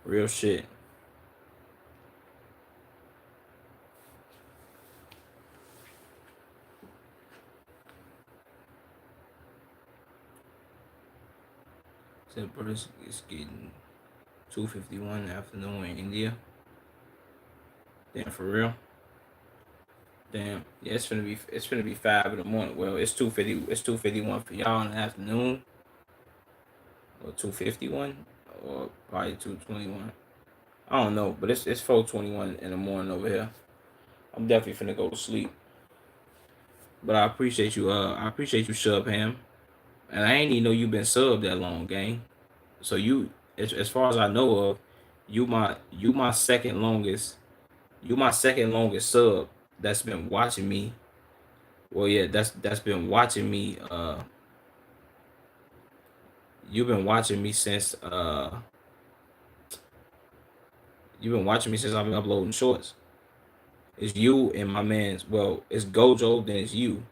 Real shit. Said, bro, it's getting 2:51 in the afternoon in India. Damn, for real. Damn. Yeah, it's gonna be 5 in the morning. Well, it's 2:50. It's 2:51 for y'all in the afternoon, or 2:51, or probably 2:21. I don't know, but it's 4:21 in the morning over here. I'm definitely finna go to sleep. But I appreciate you. I appreciate you, Shub Ham. And I ain't even know you been subbed that long, gang. So you, as far as I know of, you my second longest. You my second longest sub that's been watching me. Well, yeah, that's been watching me. You've been watching me since. You've been watching me since I've been uploading shorts. It's you and my man's. Well, it's Gojo, then it's you.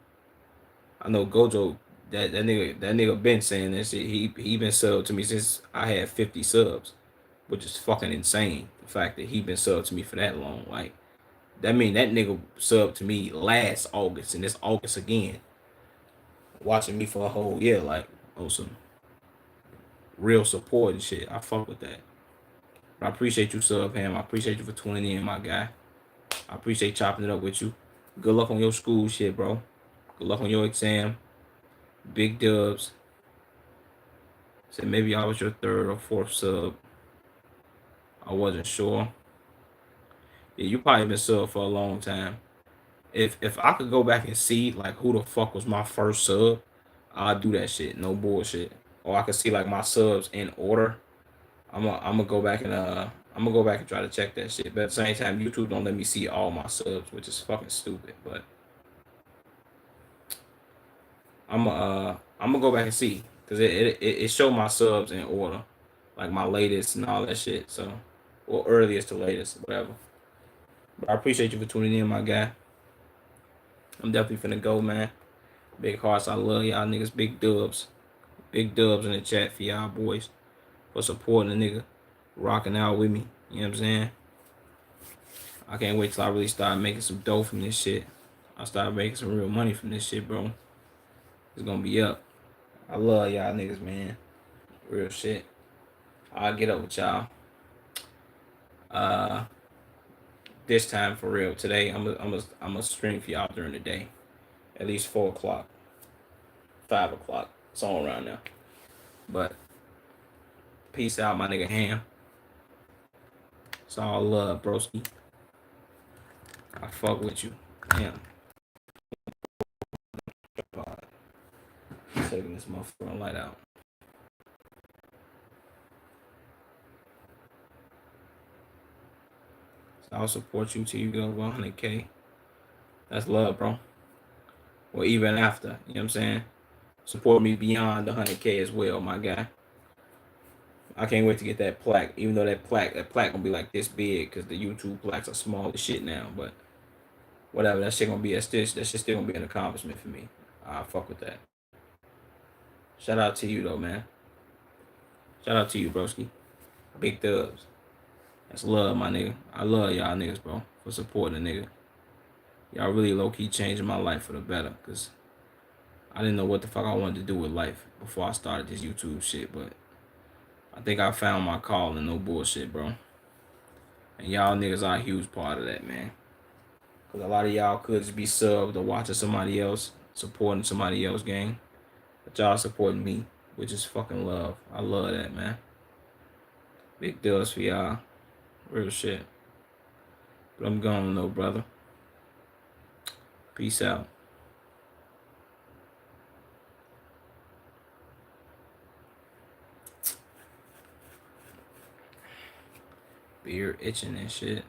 I know Gojo. That nigga been saying that shit. He been subbed to me since I had 50 subs, which is fucking insane. The fact that he been subbed to me for that long, like that mean that nigga subbed to me last August and this August again, watching me for a whole year, like on some real support and shit. I fuck with that. But I appreciate you, Sub Ham. I appreciate you for tuning in, my guy. I appreciate chopping it up with you. Good luck on your school shit, bro. Good luck on your exam. Big dubs. Said maybe I was your third or fourth sub. I wasn't sure. Yeah, you probably been sub for a long time. If I could go back and see like who the fuck was my first sub, I'd do that shit. No bullshit. Or I could see like my subs in order. I'm gonna go back and I'm gonna go back and try to check that shit. But at the same time, YouTube don't let me see all my subs, which is fucking stupid. But I'm gonna go back and see because it showed my subs in order, like my latest and all that shit. So, or earliest to latest, whatever. But I appreciate you for tuning in, my guy. I'm definitely finna go, man. Big hearts, I love y'all niggas. Big dubs in the chat for y'all boys for supporting the nigga, rocking out with me. You know what I'm saying? I can't wait till I really start making some dough from this shit. I start making some real money from this shit, bro. It's gonna be up. I love y'all niggas, man. Real shit. I'll get up with y'all. Uh, this time for real. Today, I'm a stream for y'all during the day, at least 4 o'clock, 5 o'clock. It's all around now. But peace out, my nigga Ham. It's all love, broski. I fuck with you. Damn. Taking this motherfucking light out. So I'll support you till you go 100K. That's love, bro. Or even after, you know what I'm saying? Support me beyond the 100K as well, my guy. I can't wait to get that plaque, even though that plaque gonna be like this big because the YouTube plaques are small as shit now. But whatever, that shit gonna be that shit still gonna be an accomplishment for me. I fuck with that. Shout out to you though, man. Shout out to you, broski. Big dubs. That's love, my nigga. I love y'all niggas, bro, for supporting the nigga. Y'all really low-key changing my life for the better, because I didn't know what the fuck I wanted to do with life before I started this YouTube shit, but I think I found my calling, no bullshit, bro. And y'all niggas are a huge part of that, man. Because a lot of y'all could just be subbed or watching somebody else, supporting somebody else gang. But y'all supporting me, which is fucking love. I love that, man. Big deals for y'all. Real shit. But I'm gone though, brother. Peace out. Beard itching and shit.